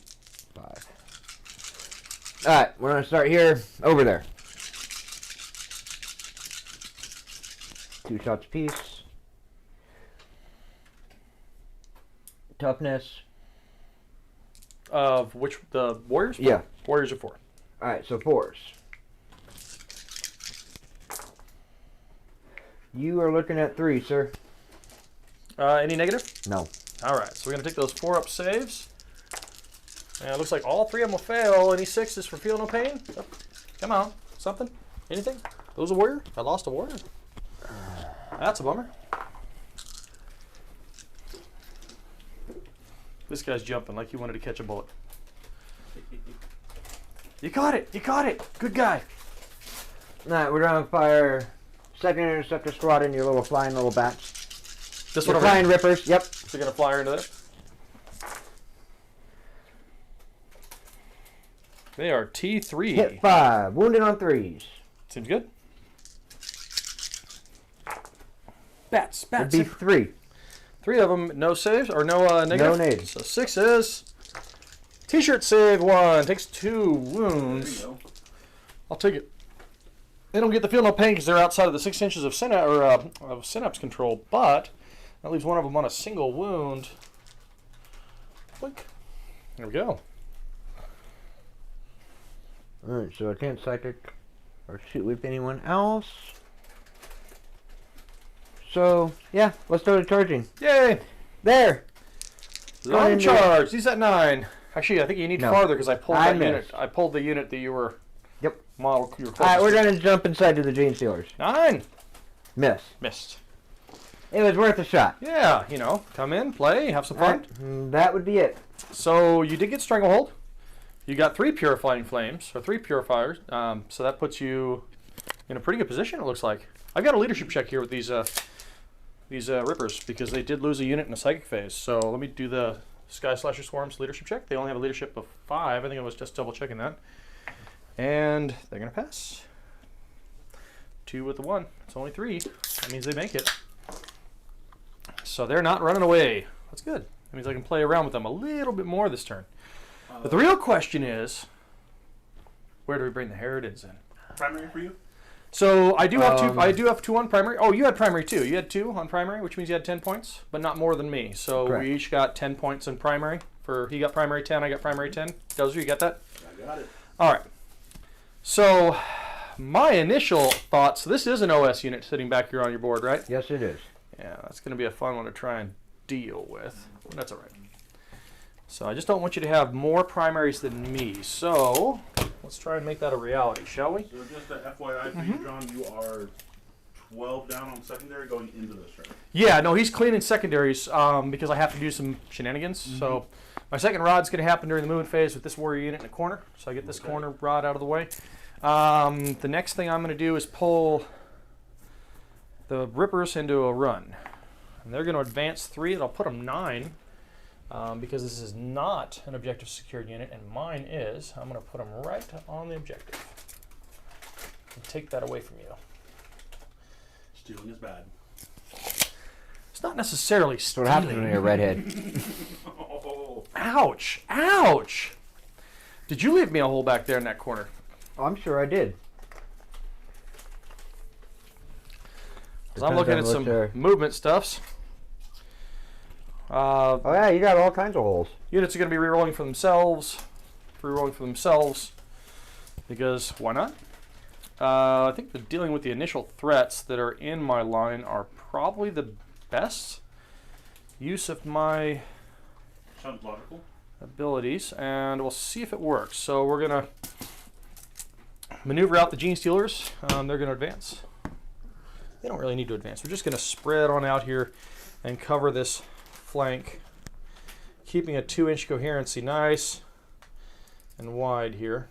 5. All right, we're going to start here, over there. 2 shots apiece. Toughness. Of which? The warriors? 4? Yeah. Warriors are 4. All right, so 4s. You are looking at 3, sir. Any negative? No. All right, so we're going to take those 4-up saves. And it looks like all 3 of them will fail. Any 6s for feel no pain? Oh, come on. Something? Anything? Lose a warrior? I lost a warrior. That's a bummer. This guy's jumping like he wanted to catch a bullet. You caught it! You caught it! Good guy. All right, we're going to fire second interceptor squad in your little flying little bats. This Your one flying over rippers, yep. So you're going to fly her into there? They are T3. Hit 5, wounded on 3s. Seems good. Bats, Would bats. be 3. 3 of them, no saves or no negative. No nades. So 6 is T-shirt save 1 takes 2 There you wounds. go. I'll take it. They don't get the feel no pain because they're outside of the 6 inches of of synapse control, but that leaves one of them on a single wound. Blink. There we go. Alright, so I can't psychic or shoot with anyone else. So, yeah, let's go to charging. Yay! There! Long into charge. He's at 9. Actually, I think you need No. farther because I pulled I that unit. missed. I pulled the unit that you were Yep. model. You were Alright, we're closest going to jump inside to the Gene Stealers. to. 9. Miss. Missed. It was worth a shot. Yeah, you know, come in, play, have some fun. Alright, that would be it. So you did get Stranglehold. You got 3 Purifying Flames, or 3 Purifiers. So that puts you in a pretty good position, it looks like. I've got a leadership check here with these Rippers, because they did lose a unit in the Psychic phase. So let me do the Sky Slasher Swarm's leadership check. They only have a leadership of 5. I think I was just double checking that. And they're going to pass. 2 with the 1. It's only 3. That means they make it. So they're not running away. That's good. That means I can play around with them a little bit more this turn. But the real question is, where do we bring the Tyranids in? Primary for you? So I do have 2. I do have 2 on primary. Oh, you had primary too. You had 2 on primary, which means you had 10 points, but not more than me. So Correct. we each got 10 points in primary. He got primary 10. I got primary 10. Dozer, you got that? I got it. All right. So my initial thoughts. This is an OS unit sitting back here on your board, right? Yes, it is. Yeah, that's going to be a fun one to try and deal with. That's all right. So I just don't want you to have more primaries than me. So let's try and make that a reality, shall we? So just a FYI for you, John, you are 12 down on secondary going into this, right? Yeah, no, he's cleaning secondaries because I have to do some shenanigans. So my second rod's going to happen during the movement phase with this warrior unit in the corner. So I get this corner rod out of the way. The next thing I'm going to do is pull the Rippers into a run. And they're going to advance 3, and I'll put them 9 because this is not an objective secured unit, and mine is. I'm going to put them right on the objective and take that away from you. Stealing is bad. It's not necessarily That's stealing. what happens when you're a redhead. Oh. Ouch! Ouch! Did you leave me a hole back there in that corner? Oh, I'm sure I did. So I'm looking at some movement stuffs. Oh yeah, you got all kinds of holes. Units are going to be rerolling for themselves. Because why not? I think the dealing with the initial threats that are in my line are probably the best use of my Sounds logical. abilities, and we'll see if it works. So we're going to maneuver out the Gene Stealers. They're going to advance. They don't really need to advance. We're just going to spread on out here and cover this flank, keeping a 2-inch coherency nice and wide here,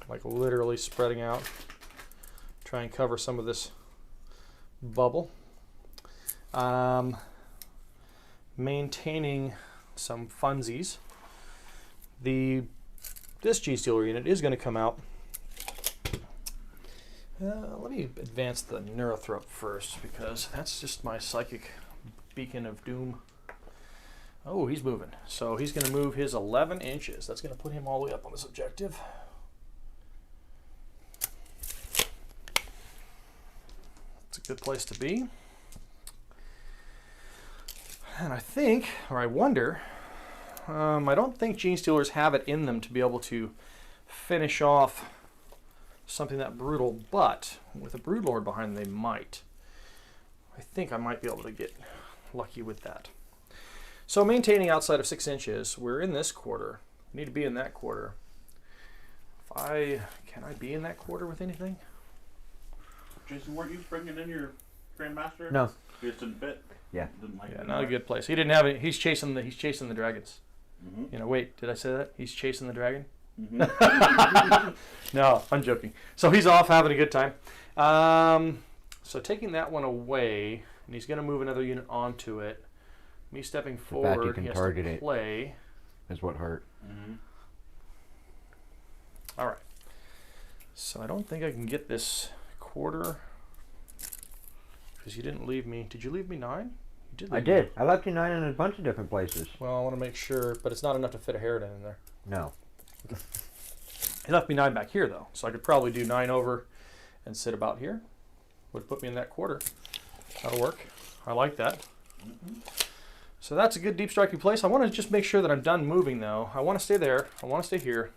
like literally spreading out. Try and cover some of this bubble. Maintaining some funsies. This G-Stealer unit is going to come out. Let me advance the Neurothrope first, because that's just my psychic beacon of doom. Oh, he's moving. So he's going to move his 11 inches. That's going to put him all the way up on this objective. It's a good place to be. And I think, or I wonder, I don't think Gene Stealers have it in them to be able to finish off something that brutal, but with a Broodlord behind them, they might. I think I might be able to get lucky with that. So maintaining outside of 6 inches, we're in this quarter. We need to be in that quarter. Can I be in that quarter with anything? Jason, weren't you bringing in your Grandmaster? No. He just didn't fit. Yeah. Didn't like Yeah, it. not a good place. He didn't have it. He's chasing the dragons. Mm-hmm. You know, wait, did I say that? He's chasing the dragon? Mm-hmm. No, I'm joking. So he's off having a good time. So taking that one away, and he's going to move another unit onto it. Me stepping fact forward, you can he has target to it. play. Is what hurt. Mm-hmm. All right. So I don't think I can get this quarter because you didn't leave me. Did you leave me 9? You did. I Leave did. Me. I left you 9 in a bunch of different places. Well, I want to make sure, but it's not enough to fit a Harridan in there. No. He left me 9 back here though, so I could probably do 9 over and sit about here. Would put me in that quarter. That'll work. I like that. Mm-hmm. So that's a good deep striking place. I want to just make sure that I'm done moving though. I want to stay there. I want to stay here.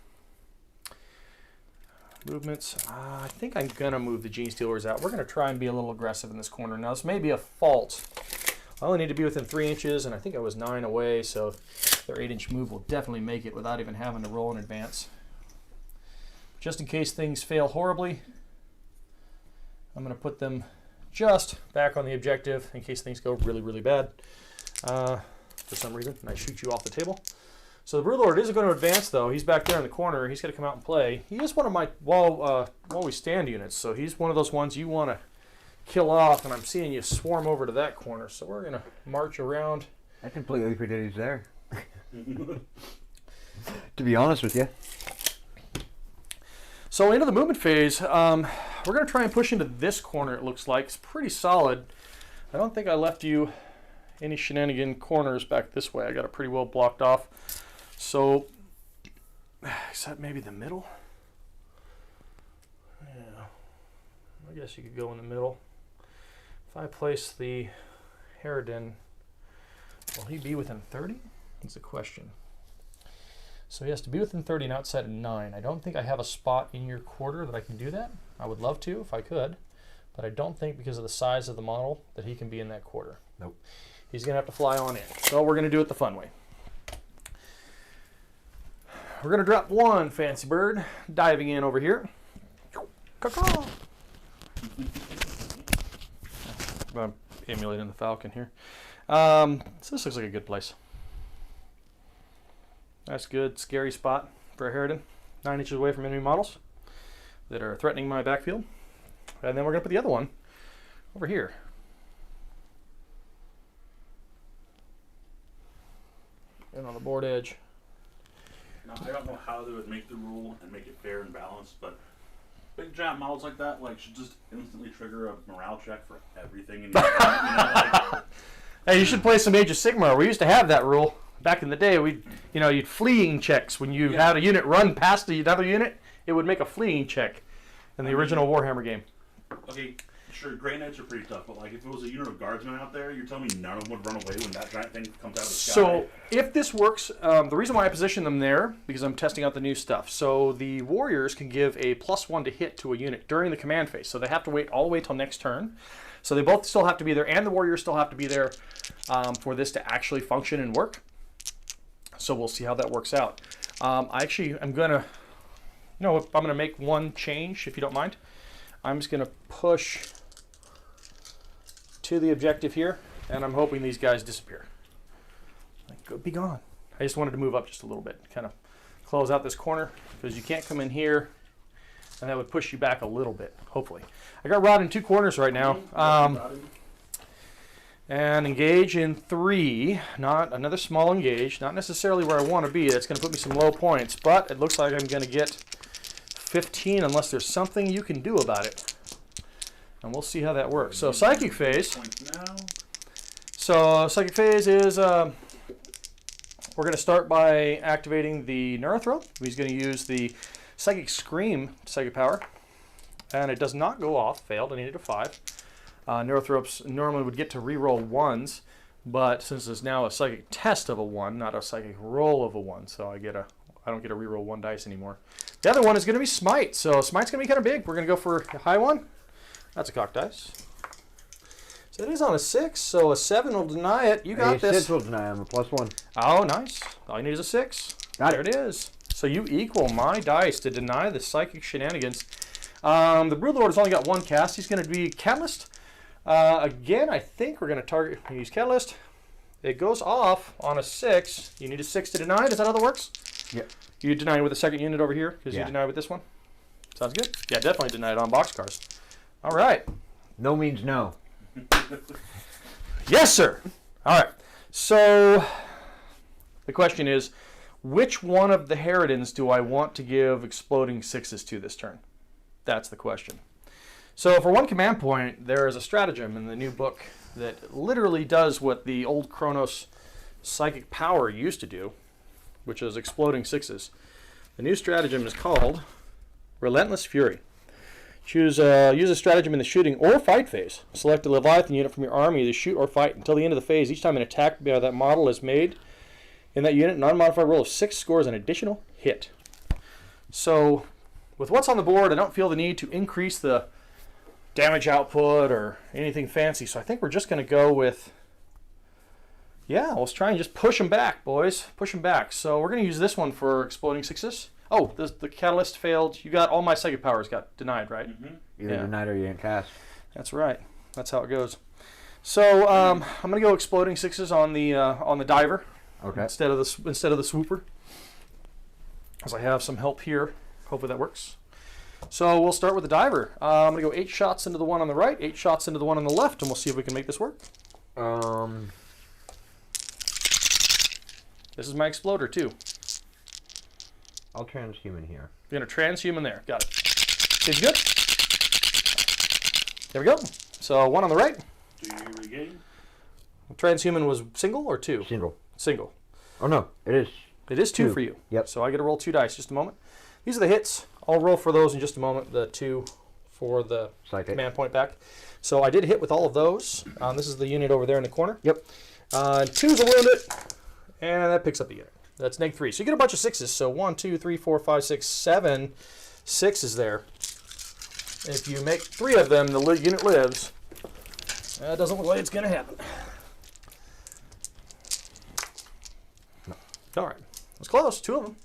Movements. I think I'm going to move the Gene Stealers out. We're going to try and be a little aggressive in this corner. Now this may be a fault. I only need to be within 3 inches, and I think I was 9 away, so their 8-inch move will definitely make it without even having to roll in advance. Just in case things fail horribly, I'm going to put them just back on the objective in case things go really, really bad for some reason, and I shoot you off the table. So the Broodlord isn't going to advance, though. He's back there in the corner. He's going to come out and play. He is one of my while we stand units, so he's one of those ones you want to kill off, and I'm seeing you swarm over to that corner. So we're going to march around. I completely forget he's there. To be honest with you. So into the movement phase, we're going to try and push into this corner, it looks like. It's pretty solid. I don't think I left you any shenanigan corners back this way. I got it pretty well blocked off. So, is that maybe the middle? Yeah, I guess you could go in the middle. If I place the Harridan, will he be within 30? That's the question. So he has to be within 30 and outside of 9. I don't think I have a spot in your quarter that I can do that. I would love to if I could, but I don't think because of the size of the model that he can be in that quarter. Nope. He's going to have to fly on in. So we're going to do it the fun way. We're going to drop one fancy bird diving in over here. Caw-caw. I'm emulating the falcon here. So this looks like a good place. That's good. Scary spot for a Harridan. 9 inches away from enemy models. that are threatening my backfield. And then we're going to put the other one over here. And on the board edge. Now, I don't know how they would make the rule and make it fair and balanced, but big giant models like that should just instantly trigger a morale check for everything. In your Hey, you should play some Age of Sigmar. We used to have that rule back in the day. You'd fleeing checks when you had a unit run past another unit. It would make a fleeing check in the original Warhammer game. Okay, sure, Grey Knights are pretty tough, but like if it was a unit of guardsmen out there, you're telling me none of them would run away when that giant thing comes out of the sky? So if this works, the reason why I position them there, because I'm testing out the new stuff. So the warriors can give a +1 to hit to a unit during the command phase. So they have to wait all the way till next turn. So they both still have to be there, and the warriors still have to be there for this to actually function and work. So we'll see how that works out. I'm gonna make one change, if you don't mind. I'm just gonna push to the objective here, and I'm hoping these guys disappear. Be gone. I just wanted to move up just a little bit, kind of close out this corner, because you can't come in here, and that would push you back a little bit, hopefully. I got Rod in 2 corners right now. And engage in 3, not another small engage, not necessarily where I want to be. That's going to put me some low points, but it looks like I'm going to get 15 unless there's something you can do about it. And we'll see how that works. So Psychic Phase. So Psychic Phase is, we're going to start by activating the Neurothrope. He's going to use the Psychic Scream Psychic Power. And it does not go off, failed, I needed a 5. Neurothropes normally would get to reroll 1s, but since it's now a Psychic Test of a 1, not a Psychic Roll of a 1, so I don't get to reroll 1 dice anymore. The other one is going to be Smite, so Smite's going to be kind of big. We're going to go for a high one. That's a cock dice. So it is on a 6, so a 7 will deny it. You got this. 6 will deny him, a +1. Oh, nice. All you need is a 6. Got there it is. So you equal my dice to deny the Psychic Shenanigans. The Broodlord has only got 1 cast. He's going to be Catalyst. Again, I think we're going to use Catalyst. It goes off on a 6. You need a 6 to deny. Is that how that works? Yep. You deny with the second unit over here because you deny with this one? Sounds good. Yeah, definitely deny it on boxcars. All right. No means no. Yes, sir. All right. So the question is, which one of the Harridans do I want to give exploding 6s to this turn? That's the question. So for 1 command point, there is a stratagem in the new book that literally does what the old Chronos Psychic Power used to do, which is exploding 6s. The new stratagem is called Relentless Fury. Use a stratagem in the shooting or fight phase. Select a Leviathan unit from your army to shoot or fight until the end of the phase. Each time an attack by that model is made in that unit, non-modified roll of 6 scores an additional hit. So with what's on the board, I don't feel the need to increase the damage output or anything fancy. So I think we're just going to go with, let's try and just push them back, boys. Push them back. So we're going to use this one for exploding 6s. Oh, the Catalyst failed. You got all my Psychic Powers got denied, right? Mm-hmm. Either denied or you didn't cast. That's right. That's how it goes. So I'm going to go exploding 6s on the Diver. Okay. Instead of the Swooper. As I have some help here. Hopefully that works. So we'll start with the Diver. I'm going to go 8 shots into the one on the right, 8 shots into the one on the left, and we'll see if we can make this work. This is my Exploder, too. I'll transhuman here. You're going to transhuman there. Got it. Seems good. There we go. So 1 on the right. Do you regain? Transhuman was single or 2? Single. Single. Oh, no. It is. It is 2 2. for you. Yep. So I get to roll 2 dice. Just a moment. These are the hits. I'll roll for those in just a moment. The 2 for the Psychic. command point back. So I did hit with all of those. This is the unit over there in the corner. Yep. 2's a wounded, and that picks up the unit. That's -3. So you get a bunch of 6s. So 1, 2, 3, 4, 5, 6, 7 6s there. If you make 3 of them, the unit lives. That doesn't look like it's going to happen. No. All right. It's close. 2 of them.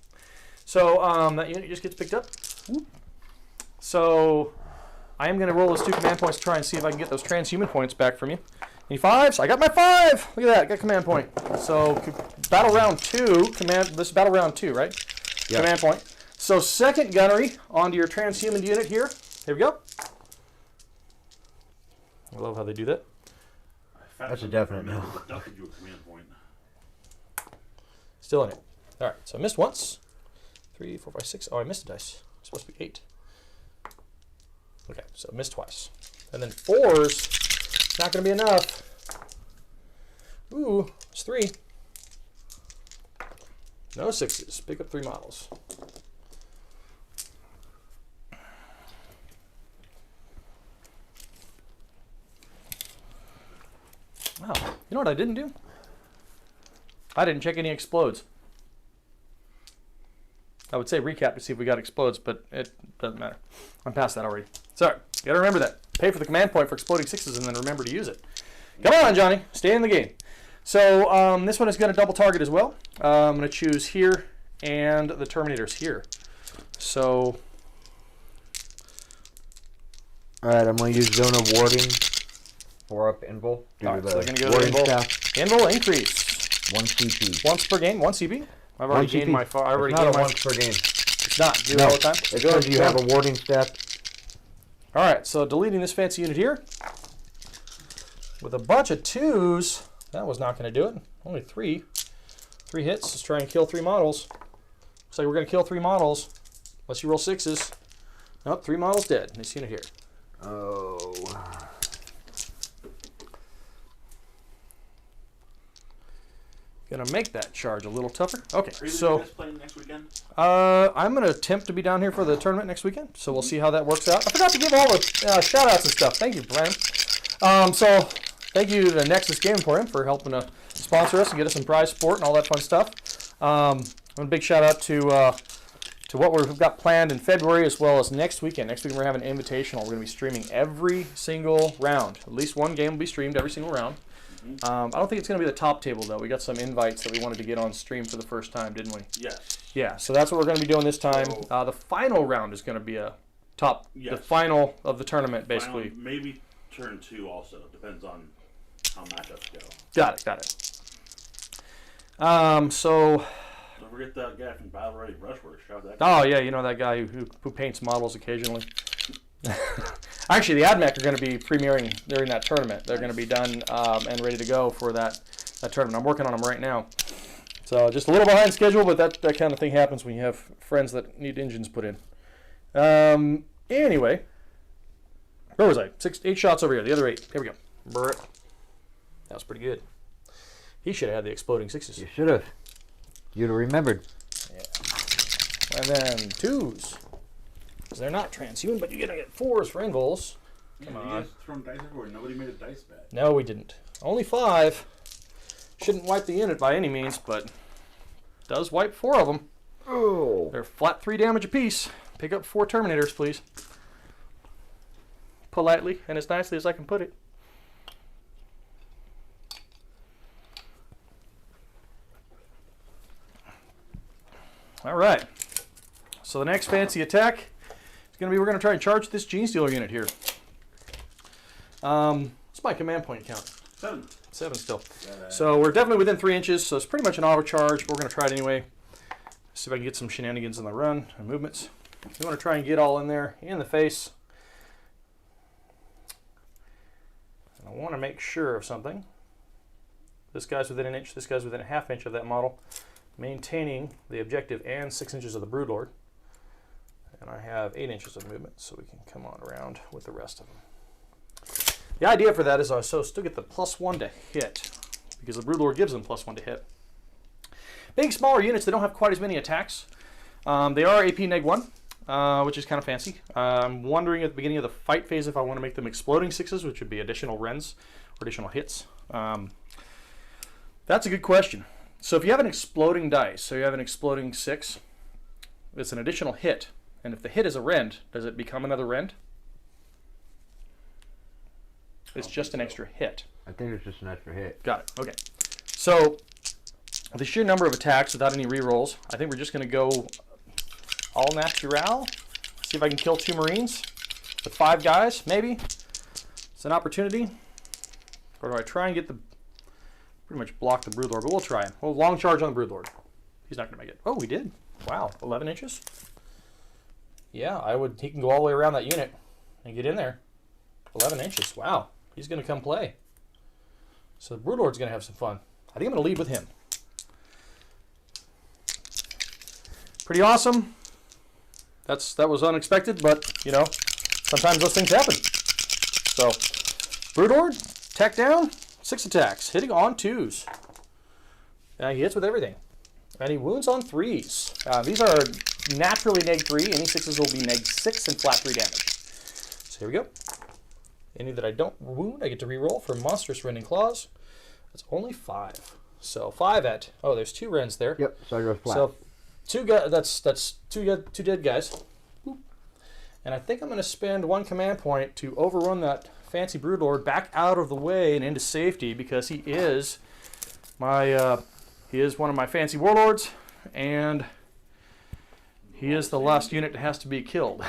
So that unit just gets picked up. So I am going to roll those 2 command points to try and see if I can get those transhuman points back from you. Any 5s? I got my 5! Look at that. I got command point. So battle round 2. This is battle round 2, right? Yep. Command point. So second gunnery onto your transhuman unit here. Here we go. I love how they do that. That's a definite no. Deducted you a command point. Still in it. All right, so I missed once. 3, 4, 5, 6. Oh, I missed a dice. It's supposed to be 8. Okay, so missed twice. And then 4s, not going to be enough. Ooh, it's 3. No 6s. Pick up 3 models. Wow. You know what I didn't do? I didn't check any explodes. I would say recap to see if we got explodes, but it doesn't matter. I'm past that already. Sorry. You gotta remember that. Pay for the command point for exploding 6s and then remember to use it. Come on, Johnny. Stay in the game. So this one is going to double target as well. I'm going to choose here and the Terminators here. So... Alright, I'm going to use Zone of Warding. 4 up Invul. Alright, so they're going to go to Invul. Invul increase. 1 CP. Once per game? 1 CP? I've already gained my... I already it's not gained a my... once per game. It's not. Do it all the time? It's because you have a warding step. Alright, so deleting this fancy unit here. With a bunch of 2s, that was not going to do it. Only 3. 3 hits. Let's try and kill 3 models. Looks like we're going to kill 3 models. Unless you roll 6s. Nope, 3 models dead. This unit here. Oh. Gonna make that charge a little tougher. Okay, Are you so guys playing next weekend? I'm gonna attempt to be down here for the tournament next weekend. So we'll see how that works out. I forgot to give all the shout outs and stuff. Thank you, Brian. So thank you to Nexus Game Emporium for helping to sponsor us and get us some prize support and all that fun stuff. A big shout out to what we've got planned in February as well as next weekend. Next weekend we're having an invitational. We're gonna be streaming every single round. At least one game will be streamed every single round. I don't think it's going to be the top table, though. We got some invites that we wanted to get on stream for the first time, didn't we? Yes. Yeah, so that's what we're going to be doing this time. The final round is going to be a top, the final of the tournament, basically. Final, maybe turn 2 also. Depends on how matchups go. Got it. So... Don't forget that guy from Battle Ready Brushworks. Shout out that guy. Oh, yeah, you know that guy who paints models occasionally. Actually, the AdMech are going to be premiering during that tournament. They're going to be done and ready to go for that tournament. I'm working on them right now. So just a little behind schedule, but that kind of thing happens when you have friends that need engines put in. Anyway, where was I? 8 shots over here. The other 8. Here we go. Brr. That was pretty good. He should have had the exploding 6s. You should have. You'd have remembered. Yeah. And then 2s. They're not transhuman, but you're going to get 4s for invuls. Come on. You guys throwing dice everywhere. Nobody made a dice bet. No, we didn't. Only 5. Shouldn't wipe the unit by any means, but does wipe 4 of them. Oh. They're flat 3 damage apiece. Pick up 4 Terminators, please. Politely and as nicely as I can put it. All right. So the next fancy attack is going to be, we're going to try and charge this Gene Stealer unit here. What's my command point count? 7 still. So we're definitely within 3 inches, so it's pretty much an auto charge, but we're going to try it anyway. See if I can get some shenanigans in the run and movements. We want to try and get all in there, in the face. And I want to make sure of something. This guy's within an inch, this guy's within a ½ inch of that model. Maintaining the objective and 6 inches of the Broodlord. And I have 8 inches of movement, so we can come on around with the rest of them. The idea for that is I still get the +1 to hit, because the Broodlord gives them +1 to hit. Being smaller units, they don't have quite as many attacks. They are AP -1, which is kind of fancy. I'm wondering at the beginning of the fight phase if I want to make them exploding 6s, which would be additional rends or additional hits. That's a good question. So if you have an exploding dice, so you have an exploding 6, it's an additional hit. And if the hit is a rend, does it become another rend? It's just an extra hit. I think it's just an extra hit. Got it. Okay. So the sheer number of attacks without any rerolls, I think we're just going to go all natural. See if I can kill 2 Marines with 5 guys, maybe. It's an opportunity. Or do I try and get the... Pretty much block the Broodlord, but we'll try. Well, long charge on the Broodlord. He's not going to make it. Oh, we did. Wow, 11 inches. Yeah, I would. He can go all the way around that unit and get in there. 11 inches. Wow. He's going to come play. So the Broodlord's going to have some fun. I think I'm going to lead with him. Pretty awesome. That was unexpected, but, you know, sometimes those things happen. So, Broodlord, attack down, 6 attacks, hitting on 2s. He hits with everything. And he wounds on 3s. These are naturally -3. Any 6s will be -6 and flat 3 damage. So here we go. Any that I don't wound, I get to reroll for monstrous rending claws. That's only 5. So 5 at, oh, there's 2 rends there. Yep, so I go flat. So 2 guys, that's two dead guys. Boop. And I think I'm going to spend 1 command point to overrun that fancy Broodlord back out of the way and into safety, because he is my he is one of my fancy warlords, and he is the last unit that has to be killed.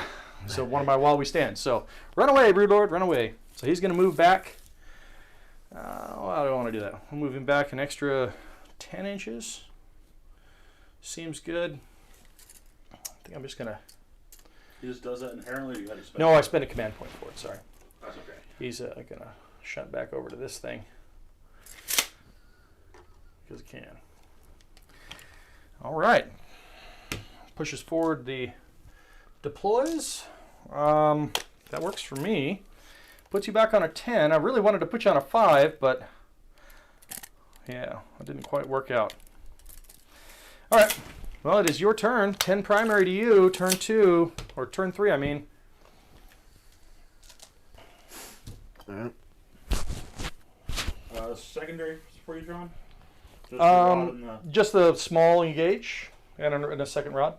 So one of my while we stand. So run away, Broodlord, run away. So he's going to move back. I don't want to do that. I'm moving back an extra 10 inches. Seems good. I think I'm just going to... He just does that inherently, or you got to spend... No, I spent a command point for it, sorry. That's okay. He's going to shunt back over to this thing. Because he can. All right. Pushes forward the deploys. That works for me. Puts you back on a 10. I really wanted to put you on a 5, but yeah, it didn't quite work out. All right. Well, it is your turn. 10 primary to you. Turn 2, or turn 3, I mean. Secondary for you, John? Just the rod and the... Just the small engage and a second rod.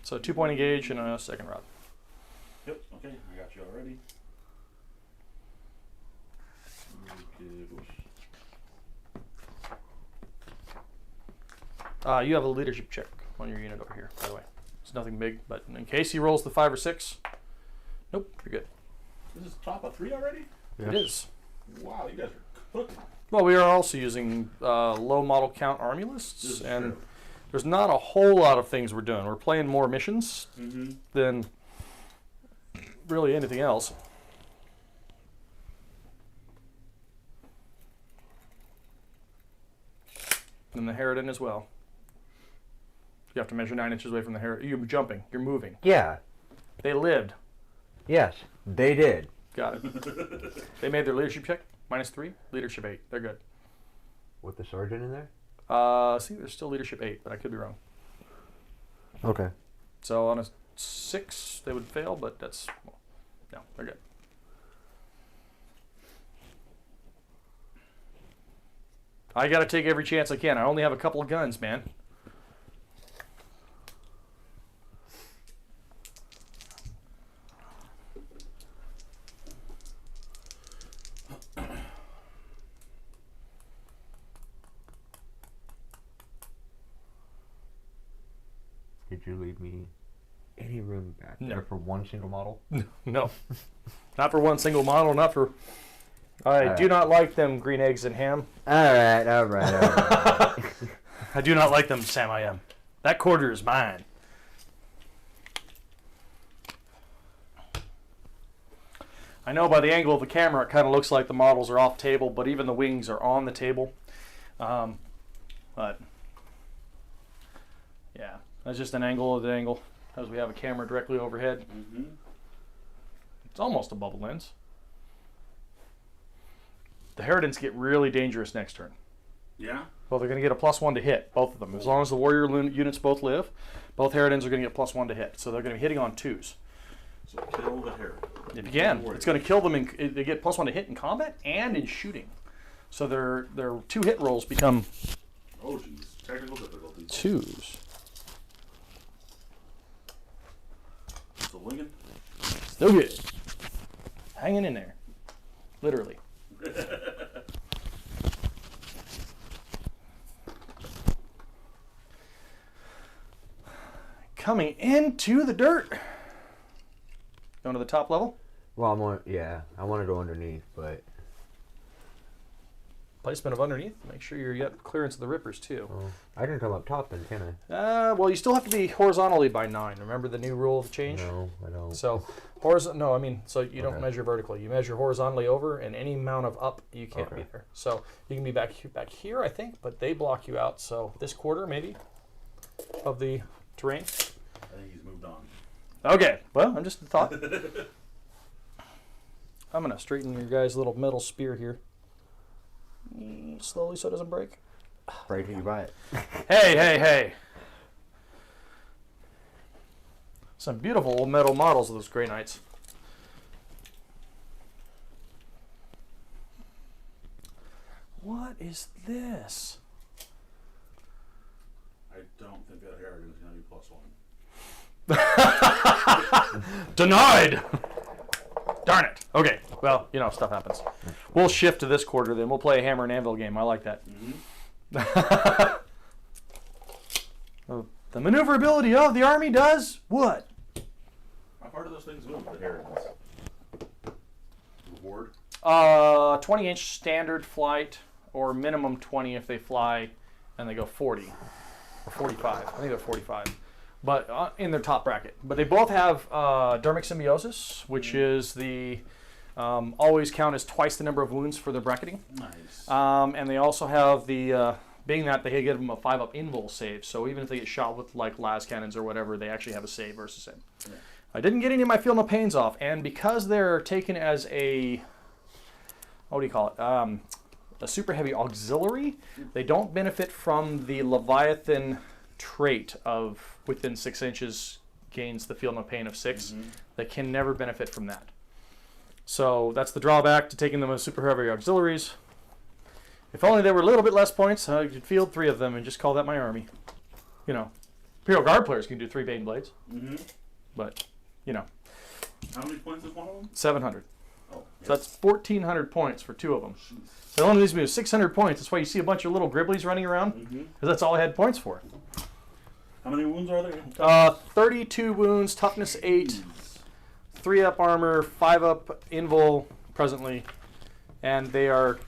So 2-point engage and a second rod. Yep, okay, I got you already. You have a leadership check on your unit over here, by the way. It's nothing big, but in case he rolls the 5 or 6, nope, you're good. This is top of 3 already? Yeah. It is. Wow, you guys are cooking. Well, we are also using low model count army lists, This is and true. there's not a whole lot of things we're doing. We're playing more missions than really anything else. And the Harridan as well. You have to measure 9 inches away from the Harridan. You're jumping. You're moving. Yeah. They lived. Yes, they did. Got it. They made their leadership check. -3. Leadership 8. They're good. With the sergeant in there? See, there's still leadership 8, but I could be wrong. Okay. So on a 6, they would fail, but that's... Well, no, they're good. I got to take every chance I can. I only have a couple of guns, man. Did you leave me any room back No. there for one single model? No. Not for one single model, not for... I do not like them green eggs and ham. Alright. I do not like them, Sam I am. That quarter is mine. I know by the angle of the camera it kind of looks like the models are off table, but even the wings are on the table. But yeah, that's just an angle of the angle, as we have a camera directly overhead. It's almost a bubble lens. The Harridans get really dangerous next turn. Yeah? Well, they're going to get a +1 to hit, both of them. As long as the warrior units both live, both Harridans are going to get +1 to hit. So they're going to be hitting on 2s. So kill the Harridan. If you can, it's going to kill them. They get +1 to hit in combat and in shooting. So their 2 hit rolls become Oh, jeez. Technical difficulties. 2s. So Lincoln? Still good. Hanging in there. Literally. Coming into the dirt. Going to the top level? Well, I want to go underneath, but placement of underneath. Make sure you got clearance of the rippers too. Oh, I can come up top then, can Well, you still have to be horizontally by 9. Remember the new rule of change? No, I don't. So, so you don't Okay. measure vertically. You measure horizontally over, and any amount of up, you can't Okay. be there. So you can be back here, I think, but they block you out. So this quarter, maybe, of the terrain. I think he's moved on. Okay, well, I'm just a thought. I'm going to straighten your guy's little metal spear here. Slowly so it doesn't break. Right till you buy it. Hey. Some beautiful old metal models of those Grey Knights. What is this? I don't think that Harrigan is going to be +1. Denied! Darn it. Okay, well, stuff happens. We'll shift to this quarter then. We'll play a hammer and anvil game. I like that. Oh, the maneuverability of the army does what? How far do those things move, the Harrigan's? Reward? 20-inch standard flight, or minimum 20 if they fly, and they go 40 or 45. I think they're 45, but in their top bracket. But they both have dermic symbiosis, which is the always count as twice the number of wounds for their bracketing. Nice. And they also have the being that they give them a 5-up invul save, so even if they get shot with like las cannons or whatever, they actually have a save versus him. Yeah. I didn't get any of my feel no pains off, and because they're taken as a what do you call it? A super heavy auxiliary, they don't benefit from the Leviathan trait of within 6 inches gains the feel no pain of 6. They can never benefit from that. So that's the drawback to taking them as super heavy auxiliaries. If only there were a little bit less points, I could field 3 of them and just call that my army. Imperial Guard players can do 3 Bane Blades, but How many points is one of them? 700. Oh, So that's 1,400 points for 2 of them. Jeez. So one of these moves 600 points. That's why you see a bunch of little Gribblies running around, because that's all I had points for. How many wounds are there? 32 wounds, toughness 8, 3-up armor, 5-up invul presently, and they are,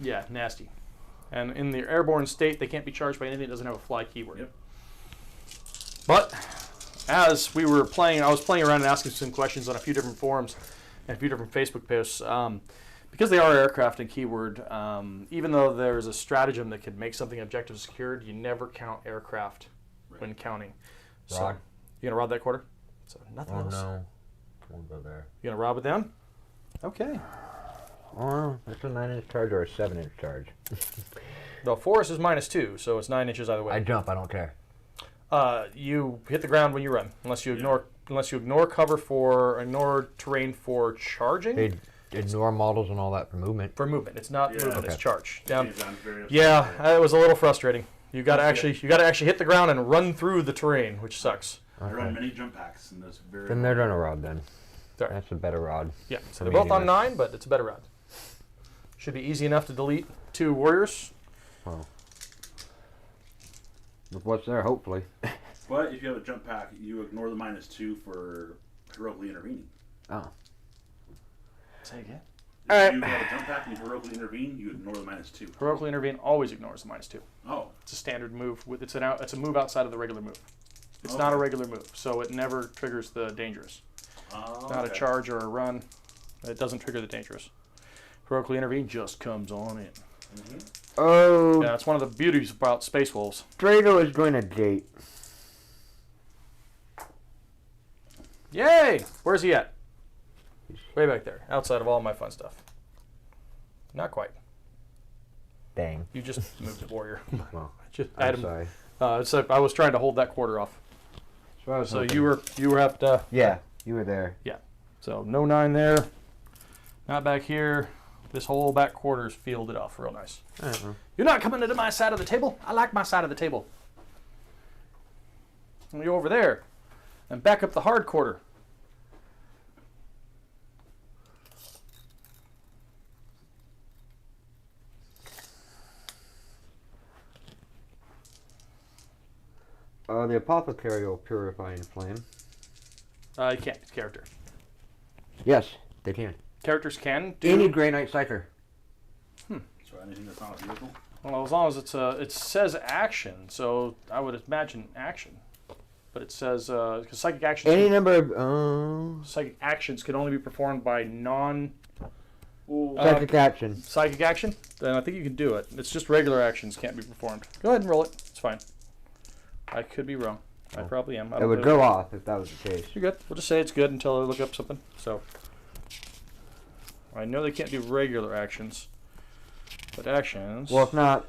nasty. And in the airborne state, they can't be charged by anything that doesn't have a fly keyword. Yep. But as we were playing, I was playing around and asking some questions on a few different forums and a few different Facebook posts. Because they are aircraft and keyword, even though there's a stratagem that could make something objective secured, you never count aircraft when counting. So, Rod. you gonna rod that quarter? So nothing else. No. Won't go there. You gonna rob it down? Okay. Oh, that's a 9-inch charge or a 7-inch charge. The force is -2, so it's 9 inches either way. I jump. I don't care. You hit the ground when you run, unless you ignore terrain for charging. They ignore models and all that for movement. For movement, it's not movement; Okay. it's charge. Down. James, I'm very upset. Yeah, it was a little frustrating. You got to actually hit the ground and run through the terrain, which sucks. I run many jump packs in this very. Then they're gonna rod then. Sorry. That's a better rod. Yeah, so For they're both on easiness. 9, but it's a better rod. Should be easy enough to delete 2 warriors. Well, with what's there, hopefully. But if you have a jump pack, you ignore the -2 for heroically intervening. Oh. Say again. If Alright. you have a jump pack and you heroically intervene, you ignore the -2. Heroically intervene always ignores the -2. Oh. It's a standard move. It's a move outside of the regular move. It's not a regular move, so it never triggers the dangerous. Oh, Not a charge or a run. It doesn't trigger the dangerous. Heroically intervene just comes on in. Oh, Yeah, it's one of the beauties about Space Wolves. Drago is going to date. Yay! Where's he at? Way back there, outside of all my fun stuff. Not quite. Dang. You just moved the warrior. Well, I had I'm him. sorry. So I was trying to hold that quarter off. So you were up to Yeah, you were there. so no 9 there. Not back here. This whole back quarter is fielded off real nice. You're not coming into my side of the table. I like my side of the table. And you over there, and back up the hard quarter. The apothecary will purify and flame. You can't. It's character. Yes, they can. Characters can do. Any Grey Knight Scyther. That's right. anything that's not a vehicle? Well, as long as it says action, so I would imagine action. But it says because psychic actions. Any number of Psychic actions can only be performed by psychic action. psychic action. Then I think you can do it. It's just regular actions can't be performed. Go ahead and roll it. It's fine. I could be wrong. I probably am. It would go off if that was the case. You're good. We'll just say it's good until I look up something. So I know they can't do regular actions, but actions. Well, if not,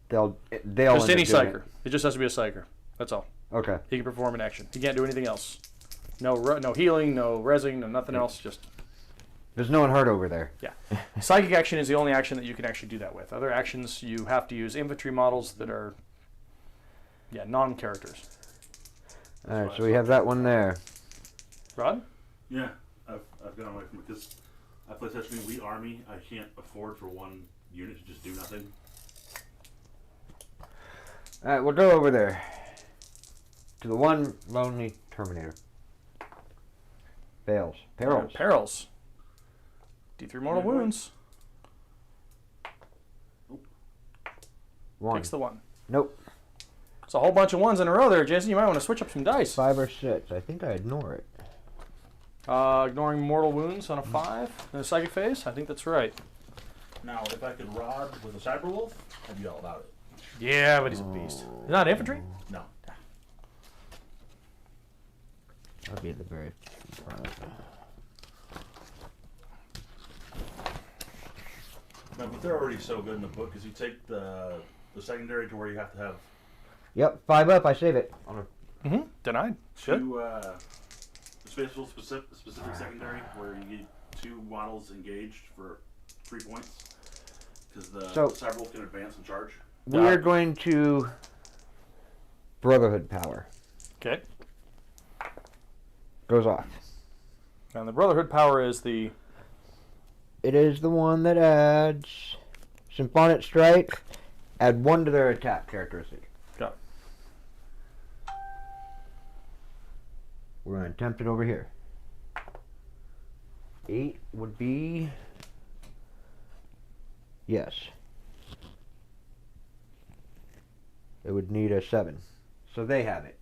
they'll just end any up doing psyker. It just has to be a psyker. That's all. Okay. He can perform an action. He can't do anything else. No healing, no resing, no nothing else. Just There's no one hurt over there. yeah. Psychic action is the only action that you can actually do that with. Other actions you have to use infantry models that are non-characters. All right, so we have that one there. Rod? Yeah, I've gone away from it because I play such an elite army. I can't afford for one unit to just do nothing. All right, we'll go over there to the one lonely Terminator. Perils. Perils. D3 mortal wounds. One. Takes the one. Nope. It's a whole bunch of ones in a row there, Jason. You might want to switch up some dice. 5 or 6. I think I ignore it. Ignoring mortal wounds on a 5 in the psychic phase. I think that's right. Now, if I could rod with a Cyberwolf, I'd be all about it. Yeah, but he's a beast. He's not infantry? No. I'll be at the very front. No, but they're already so good in the book because you take the secondary to where you have to have Yep, 5 up. I save it. Denied. Good. two spatial specific secondary where you need 2 models engaged for 3 points because the Cyberwolf can advance and charge. We are going to Brotherhood power. Okay. Goes off. And the Brotherhood power is the... It is the one that adds Symphonic Strike. Add 1 to their attack characteristic. Got it. We're going to attempt it over here. 8 would be... Yes. It would need a 7. So they have it.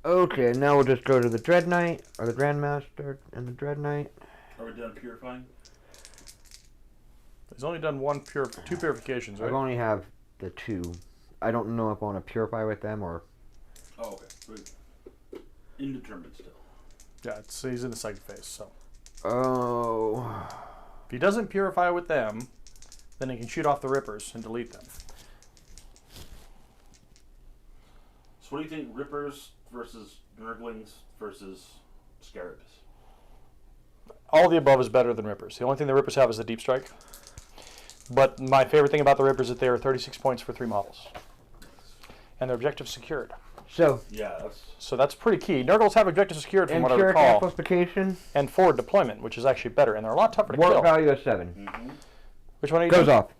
Okay, now we'll just go to the Dread Knight, or the Grandmaster and the Dread Knight. Are we done purifying? He's only done 2 purifications, right? I only have the 2. I don't know if I want to purify with them or... Oh, okay. Sweet. Indeterminate still. Yeah, he's in the psychic phase, so... Oh... If he doesn't purify with them, then he can shoot off the Rippers and delete them. So what do you think Rippers versus Nurglings versus Scarabs? All the above is better than Rippers. The only thing the Rippers have is the Deep Strike. But my favorite thing about the Rippers is that they are 36 points for 3 models. And their objective secured. So... Yeah, that's pretty key. Nurgles have objective secured from what I Empiric recall. amplification. And forward deployment, which is actually better. And they're a lot tougher to Warp kill. value of 7. Mm-hmm. Which one are you Goes doing? off.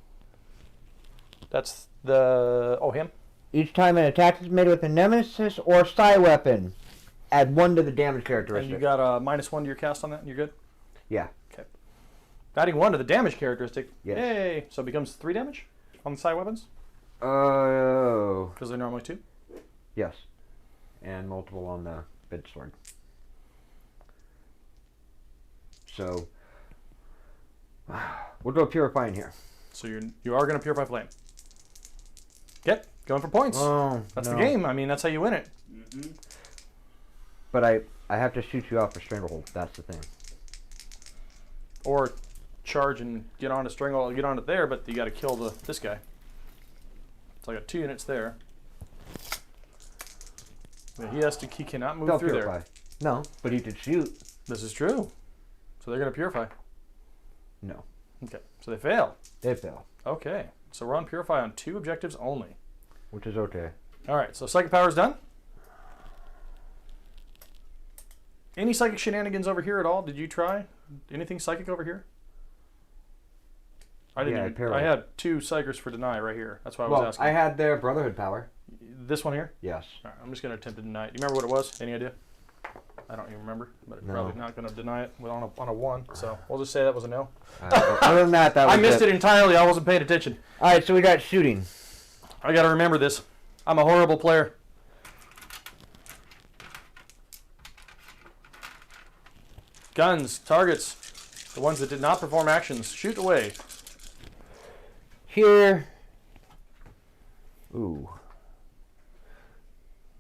That's the... Oh, him? Each time an attack is made with a nemesis or psi weapon, add 1 to the damage And characteristic. you got a -1 to your cast on that, and you're good? Yeah. Okay. Adding 1 to the damage characteristic. Yes. Yay! So it becomes 3 damage on the psi weapons? Oh. Because they're normally 2? Yes. And multiple on the bid sword. So, we'll go purifying here. So you are going to purify flame. Yep, going for points. Oh, That's no. the game. I mean, that's how you win it. Mm-hmm. But I have to shoot you off for stranglehold. That's the thing. Or charge and get on it there, but you got to kill this guy. So I got 2 units there. But he cannot move They'll through purify. there. No, but he did shoot. This is true. So they're going to purify. No. Okay, so they fail. They fail. Okay, so we're on purify on 2 objectives only. Which is okay. All right, so psychic power is done. Any psychic shenanigans over here at all? Did you try anything psychic over here? I didn't. Yeah, I had 2 psychers for deny right here. That's why I was Well, asking. I had their Brotherhood power. This one here? Yes. All right, I'm just going to attempt to deny it. Do you remember what it was? Any idea? I don't even remember, but No. probably not going to deny it on a 1. So we'll just say that was a no. Other than that, that was I missed it entirely. I wasn't paying attention. All right, so we got shooting. I got to remember this. I'm a horrible player. Guns, targets, the ones that did not perform actions, shoot away. Here. Ooh.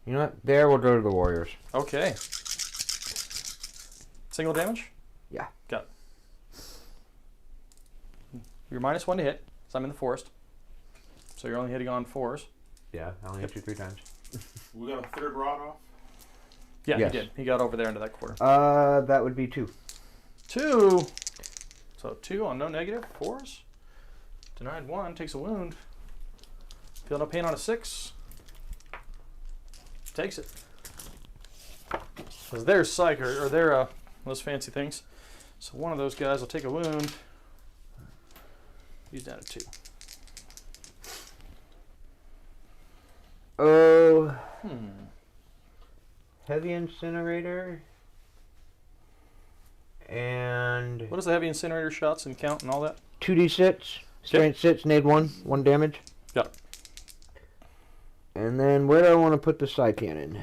You know what? There, we'll go to the Warriors. Okay. Single damage? Yeah. Got it. You're -1 to hit, so I'm in the forest. So you're only hitting on 4s. Yeah, I only hit you 3 times. We got a third rod off. Yeah, Yes. he did. He got over there into that quarter. That would be 2. 2. So 2 on no negative. 4s. Denied 1. Takes a wound. Feel no pain on a 6. Takes it. Because they're psych or they're those fancy things. So one of those guys will take a wound. He's down to 2. Oh. Heavy Incinerator. And What is the heavy incinerator shots and count and all that? 2d6. Strength 6, nade 1 damage. Got it. And then where do I want to put the side cannon?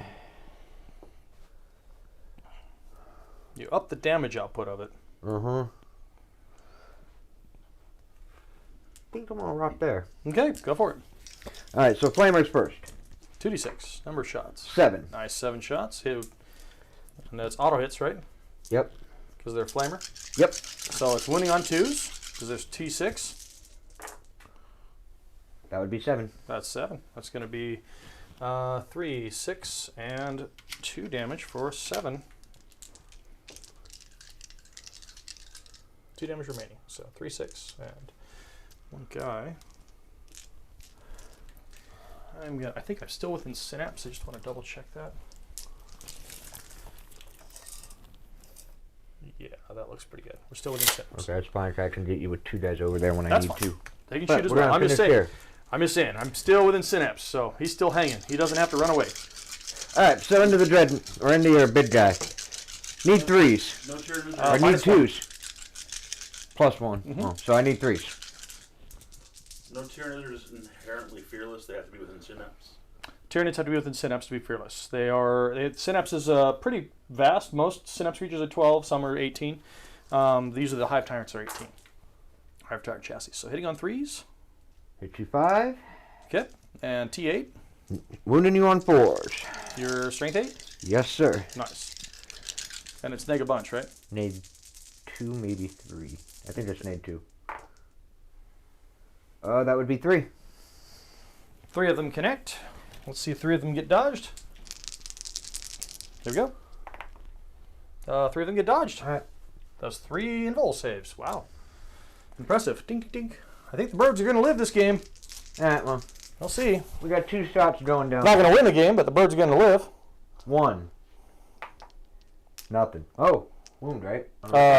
You up the damage output of it. I think I'm gonna rock there. Okay, go for it. All right, so flamers first. 2d6. Number of shots. 7. Nice, 7 shots. Hit. And that's auto hits, right? Yep. Because they're flamer. Yep. So it's winning on 2s. Because there's T6. That would be 7. That's 7. That's going to be 3, 6, and 2 damage for 7. 2 damage remaining. So 3, 6, and 1 guy. I think I'm still within synapse. I just want to double check that. Yeah, that looks pretty good. We're still within synapse. Okay, that's fine. I can get you with 2 guys over there when I That's need fine. to. They can But shoot as we're well. gonna I'm just finish saying. here. I'm still within synapse, so he's still hanging. He doesn't have to run away. All right, so into the dread or into your big guy. Need 3s. No Tyranids. I need minus 2s. +1. Mhm. Oh, so I need 3s. No Tyranids are just inherently fearless. They have to be within synapse. Tyranids have to be within synapse to be fearless. Synapse is pretty vast. Most synapse creatures are 12, some are 18. These are the hive tyrants are 18. Hive tyrant chassis. So hitting on 3s. Hit you 5. Okay. And T8. Wounding you on 4s. Your strength 8. Yes, sir. Nice. And it's neg a bunch, right? Need 2, maybe 3. I think it's need 2. That would be 3. 3 of them connect. Let's see if 3 of them get dodged. There we go. 3 of them get dodged. All right. Those 3 invul saves. Wow. Impressive. Dink, dink. I think the birds are going to live this game. All right, well, We'll see. we got 2 shots going down. Not going to win the game, but the birds are going to live. 1. Nothing. Oh, wound, right?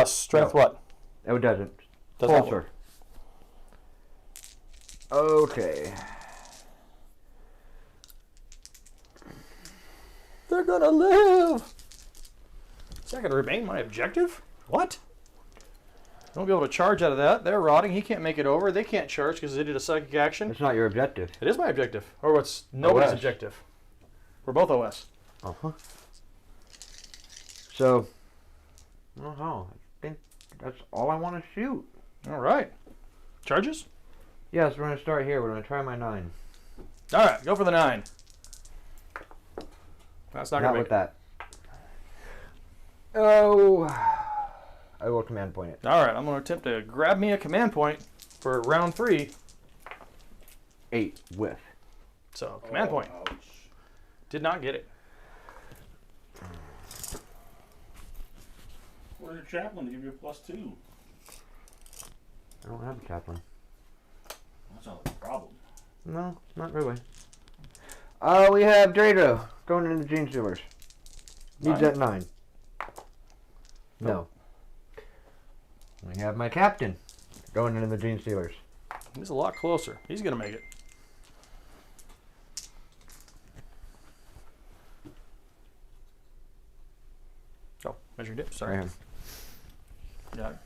Strength No. what? Oh, it doesn't. Does not Pulsar. Okay. They're going to live. Is that going to remain my objective? What? I won't be able to charge out of that. They're rotting. He can't make it over. They can't charge because they did a psychic action. It's not your objective. It is my objective. Or what's nobody's OS. objective. We're both OS. Uh-huh. So, I think that's all I want to shoot. All right. Charges? Yes, we're going to start here. We're going to try my 9. All right. Go for the 9. That's not Not going to with make it. that. Oh, I will command point it. All right. I'm going to attempt to grab me a command point for round 3. 8 whiff. So, command point. Ouch. Did not get it. Where's your chaplain to give you a +2? I don't have a chaplain. That's not a problem. No, not really. We have Drado going into Gene Stealers. Needs 9? at 9. No. We have my captain going into the Gene Stealers. He's a lot closer. He's going to make it. Measuring dip, sorry. Right here. Got it.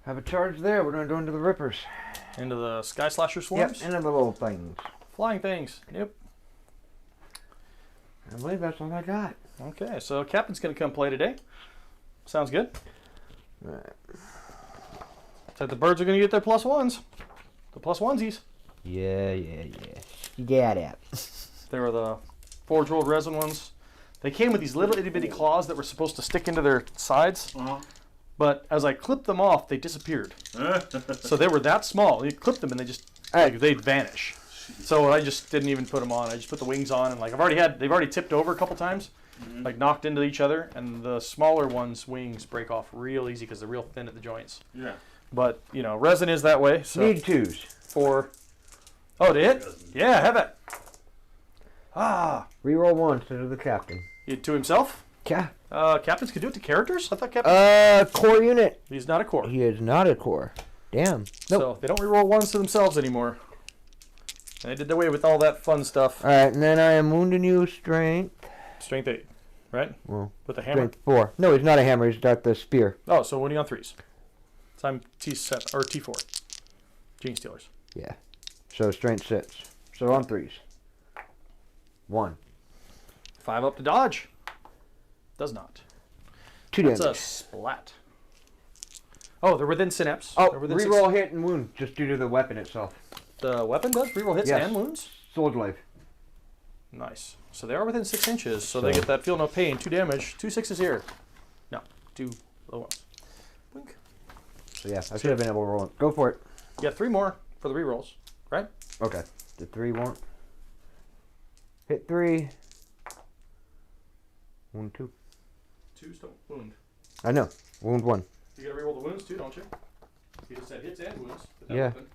Have a charge there. We're gonna go into the rippers. Into the Sky Slasher swarms? Yep, into the little things. Flying things. Yep. I believe that's all I got. Okay, so Captain's going to come play today. Sounds good. Right. So the birds are going to get their +1s. The +1sies. Yeah. You got it. They were the Forge World resin ones. They came with these little itty bitty claws that were supposed to stick into their sides. But as I clipped them off, they disappeared. So they were that small. You clip them and they just, like, they'd vanish. So I just didn't even put them on. I just put the wings on, and like they've already tipped over a couple times, like knocked into each other, and the smaller ones' wings break off real easy because they're real thin at the joints. Yeah. But you know, resin is that way. So Need 2s. for, oh, did it? Yeah, have it. Ah, Reroll 1 to the captain. to himself. Yeah. Captains can do it to characters. I thought captains. Core unit. He's not a core, He is not a core. Damn. Nope. so they don't reroll ones to themselves anymore. They did away with all that fun stuff. Alright, and then I am wounding you strength. Strength 8, right? Well, With the hammer. strength 4. No, he's not a hammer. He's got the spear. Oh, so when are you on 3s? So I'm T7 or T4. Gene Stealers. Yeah. So strength 6. So on 3s. 1. 5 up to dodge. Does not. 2 That's damage. a splat. Oh, they're within synapse. Oh, They're within reroll hit and wound just due to the weapon itself. The weapon does reroll hits Yes. and wounds. Sword life. Nice. So they are within 6 inches, so they get that feel no pain. 2 damage. 2 6s here. No, 2 low ones. Blink. So yeah, I should have been able to roll it. Go for it. Yeah, 3 more for the rerolls, right? Okay. The 3 won't. Hit 3. Wound 2. 2s don't wound. I know. Wound 1. You gotta reroll the wounds too, don't you? You just said hits and wounds. With that Yeah. weapon.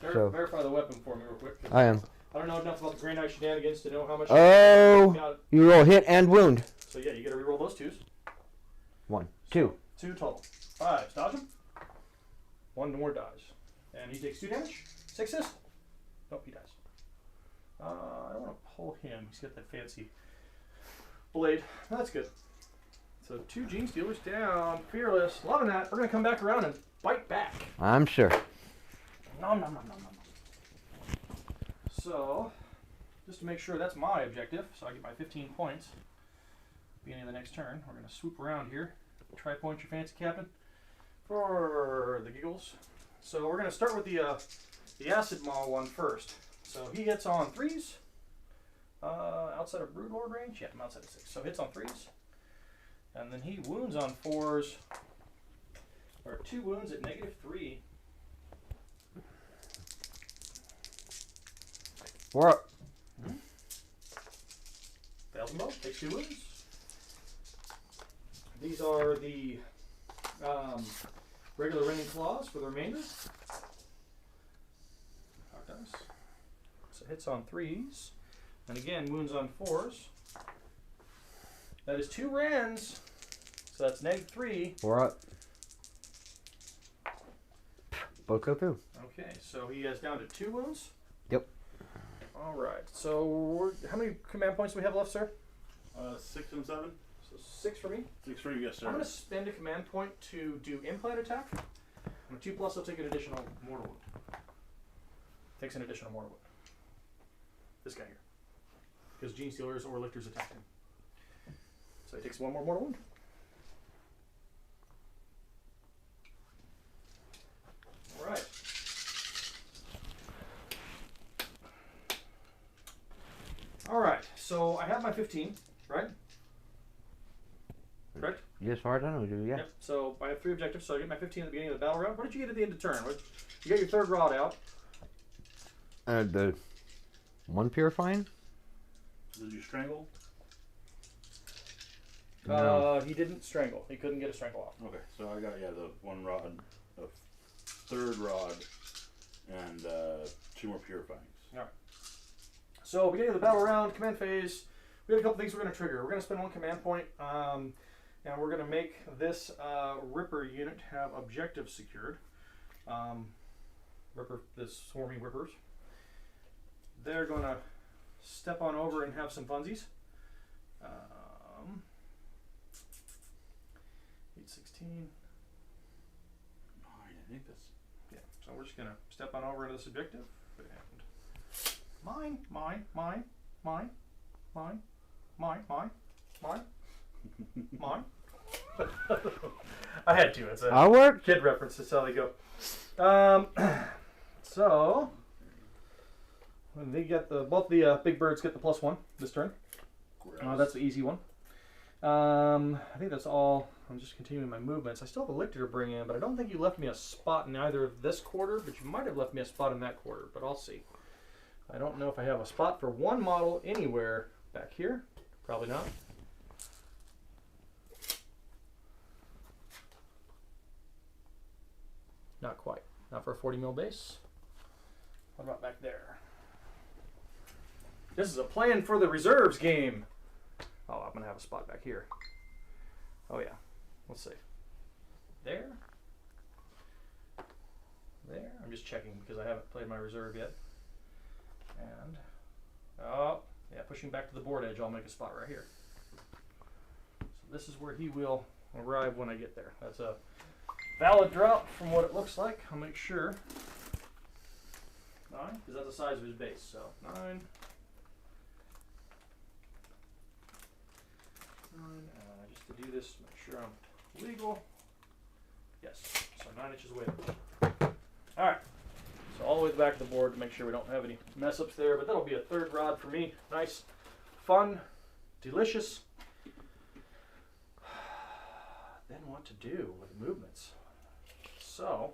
So- Verify the weapon for me real quick. 'Cause I am. I don't know enough about the Grey Knight Shenanigans to know how much. Oh! Got it. You roll hit and wound. So yeah, you gotta reroll those 2s. 1. 2. 2 total. 5. Dodge him. 1 more dodge. And he takes 2 damage. 6s. Nope, he dies. I don't want to pull him. He's got that fancy blade. That's good. So 2 Gene Stealers down. Fearless. Loving that. We're going to come back around and bite back. I'm sure. Nom, nom, nom, nom, nom. So, just to make sure that's my objective, so I get my 15 points. Beginning of the next turn, we're going to swoop around here. Try point your fancy captain for the giggles. So we're going to start with the Acid Maw one first. So he hits on 3s. Outside of Broodlord range? Yeah, I'm outside of 6. So hits on 3s. And then he wounds on 4s. Or 2 wounds at -3. We're up. Fails them both. Takes 2 wounds. These are the regular rending claws for the remainder. Hot dice. So hits on 3s. And again, wounds on 4s. That is 2 rends. So that's -3. We're up. Both go through. Okay, so he has down to 2 wounds. Yep. All right. So how many command points do we have left, sir? 6 and 7. So 6 for me. 6 for you, yes, sir. I'm going to spend a command point to do implant attack. On a 2+, I'll take an additional mortal wound. Takes an additional mortal wound. This guy here. Because Gene Stealers or Lictors attacked him. So he takes 1 more mortal wound. Alright. Alright, so I have my 15, right? Correct? As far as I know, dude, yeah. Yep. So I have 3 objectives. So I get my 15 at the beginning of the battle round. What did you get at the end of the turn? You got your 3rd rod out. The 1 purifying? Did you strangle? No. He didn't strangle. He couldn't get a strangle off. Okay, so I got, the 1 rod, the 3rd rod, and 2 more purifyings. All right. So beginning of the battle round, command phase. We have a couple things we're going to trigger. We're going to spend 1 command point, and we're going to make this Ripper unit have objectives secured. Ripper, this swarming Rippers. they're going to step on over and have some funsies. 816. I think that's. Yeah, so we're just going to step on over into this objective. And mine. I had to. It's a I'll work. kid reference. That's how they go. So when they get both the big birds get the +1 this turn. That's the easy one. I think that's all. I'm just continuing my movements. I still have a lictor to bring in, but I don't think you left me a spot in either of this quarter, but you might have left me a spot in that quarter, but I'll see. I don't know if I have a spot for one model anywhere back here. Probably not. Not quite. Not for a 40 mil base. What about back there? This is a plan for the reserves game. Oh, I'm going to have a spot back here. Oh, yeah. Let's see. There. There. I'm just checking because I haven't played my reserve yet. And, oh, yeah, pushing back to the board edge, I'll make a spot right here. So this is where he will arrive when I get there. That's a valid drop from what it looks like. I'll make sure. 9, because that's the size of his base. So 9. 9. Just to do this, make sure I'm legal. Yes. So 9 inches away. All right. So all the way to the back of the board to make sure we don't have any mess ups there. But that'll be a third rod for me. Nice, fun, delicious. Then what to do with movements? So,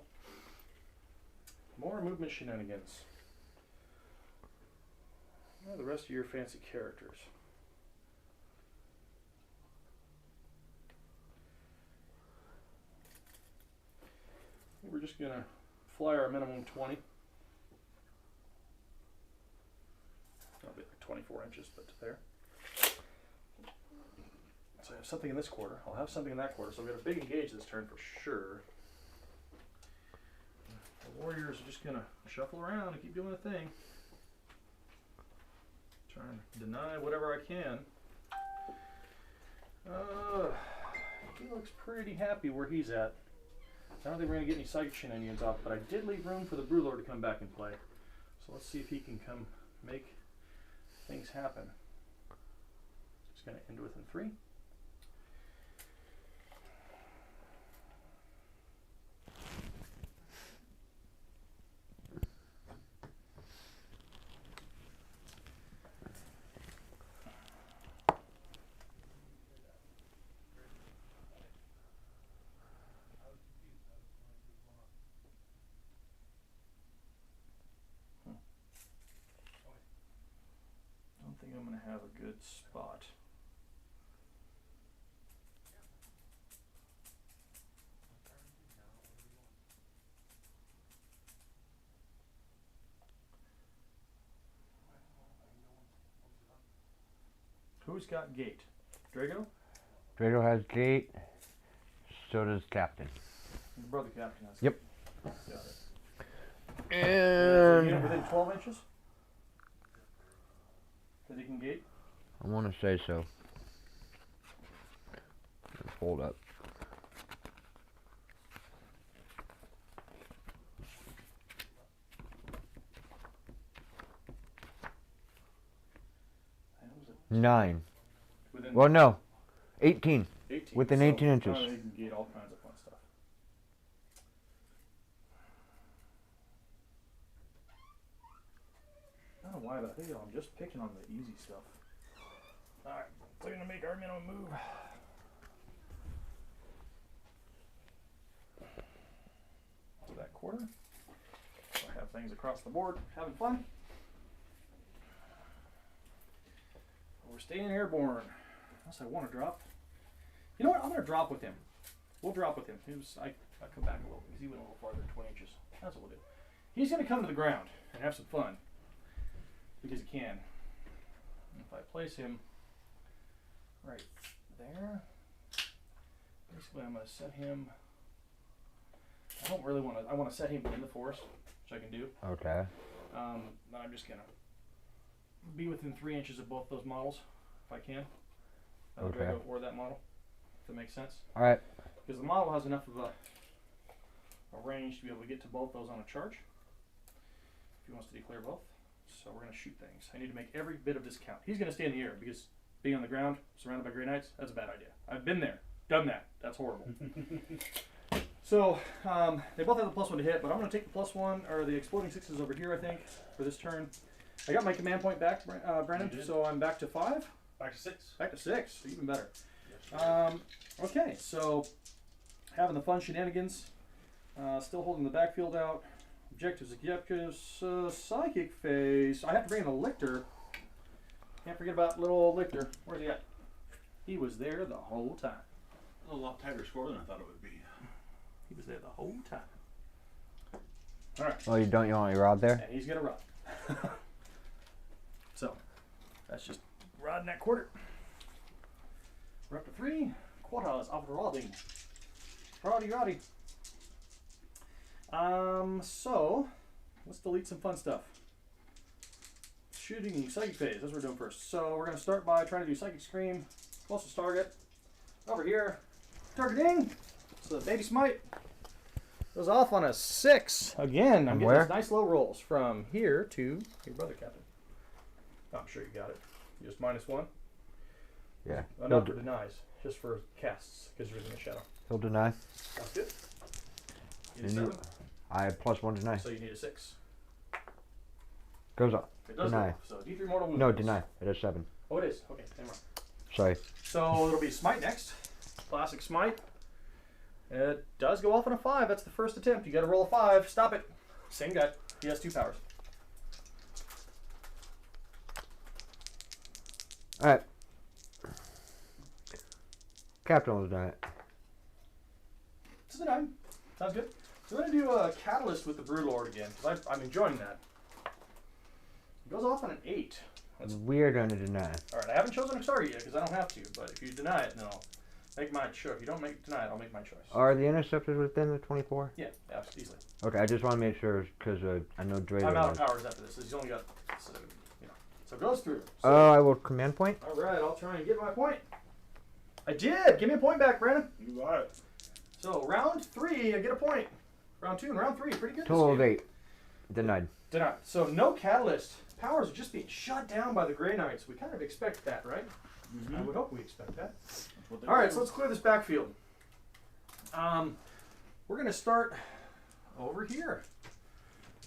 more movement shenanigans. Well, the rest of your fancy characters. We're just going to fly our minimum 20. That'll be like 24 inches, but there. So I have something in this quarter. I'll have something in that quarter. So I've got a big engage this turn for sure. The Warriors are just going to shuffle around and keep doing the thing. Trying to deny whatever I can. He looks pretty happy where he's at. I don't think we're going to get any psychic shenanigans off, but I did leave room for the Brewlord to come back and play. So let's see if he can come make things happen. It's going to end within 3. I think I'm going to have a good spot. Who's got gate? Drago? Drago has gate. So does Captain. His brother Captain has Yep. Got it. And Within 12 inches? That he can gate? I want to say so. Hold up. And was it 9. within Well, no. 18. 18? within 18 inches. He can gate all kinds of fun stuff. I don't know why, but I think I'm just picking on the easy stuff. Alright, we're going to make our minimum move. To that quarter. So I have things across the board, having fun. We're staying airborne. Unless I want to drop. You know what? I'm going to drop with him. We'll drop with him. I come back a little because he went a little farther than 20 inches. That's what we'll do. He's going to come to the ground and have some fun. Because he can. If I place him right there, basically I'm going to set him. I don't really want to. I want to set him in the forest, which I can do. Okay. I'm just going to be within 3 inches of both those models, if I can. Okay. Drago or that model, if that makes sense. All right. Because the model has enough of a range to be able to get to both those on a charge. If he wants to declare both. So we're going to shoot things. I need to make every bit of this count. He's going to stay in the air because being on the ground, surrounded by Grey Knights, that's a bad idea. I've been there, done that. That's horrible. So they both have the +1 to hit, but I'm going to take the +1 or the exploding 6s over here, I think, for this turn. I got my command point back, Brandon, so I'm back to 5. Back to 6. Back to 6, even better. Yes, Okay, so having the fun shenanigans, still holding the backfield out. Objectives, psychic phase. I have to bring in a lictor. Can't forget about little old lictor. Where's he at? He was there the whole time. a lot tighter score than I thought it would be. He was there the whole time. All right. Oh, you want your rod there? And he's gonna rod. So that's just rodding that quarter. We're up to 3 quarters of rodding. Roddy. So let's delete some fun stuff. Shooting psychic phase, that's what we're doing first. So we're gonna start by trying to do psychic scream, closest target. Over here, targeting. So the baby smite goes off on a 6. Again, I'm getting Where? these nice low rolls from here to your brother, Captain. I'm sure you got it. Just -1. Yeah. Not for denies, just for casts, because you're in the shadow. He'll deny. That's good. You need a And you- 7, I have +1 deny. so you need a 6. Goes up. It does Deny. go. So D3 mortal wounds. No, deny. It is 7. Oh, it is. Okay, never mind. Sorry. So it'll be smite next. Classic smite. It does go off on a 5. That's the first attempt. You got to roll a 5. Stop it. Same guy. He has 2 powers. All right. Captain will deny it. This is a 9. Sounds good. So we're going to do a catalyst with the Brewlord again, because I'm enjoying that. It goes off on an 8. That's Weird on a deny. all right. I haven't chosen a target yet because I don't have to. But if you deny it, then I'll make my choice. If you don't deny it, I'll make my choice. Are the interceptors within the 24? Yeah, absolutely. Easily. Okay, I just want to make sure because I know Drader I'm out was. of powers after this. He's only got, so, you know. So it goes through. So, Oh, I will command point. all right, I'll try and get my point. I did. Give me a point back, Brandon. You got it. So round 3, I get a point. Round 2 and round 3, pretty good. Total of this game. 8. Denied. Denied. So no catalyst. Powers are just being shut down by the Grey Knights. We kind of expect that, right? Mm-hmm. I would hope we expect that. What they All right, do. so let's clear this backfield. We're going to start over here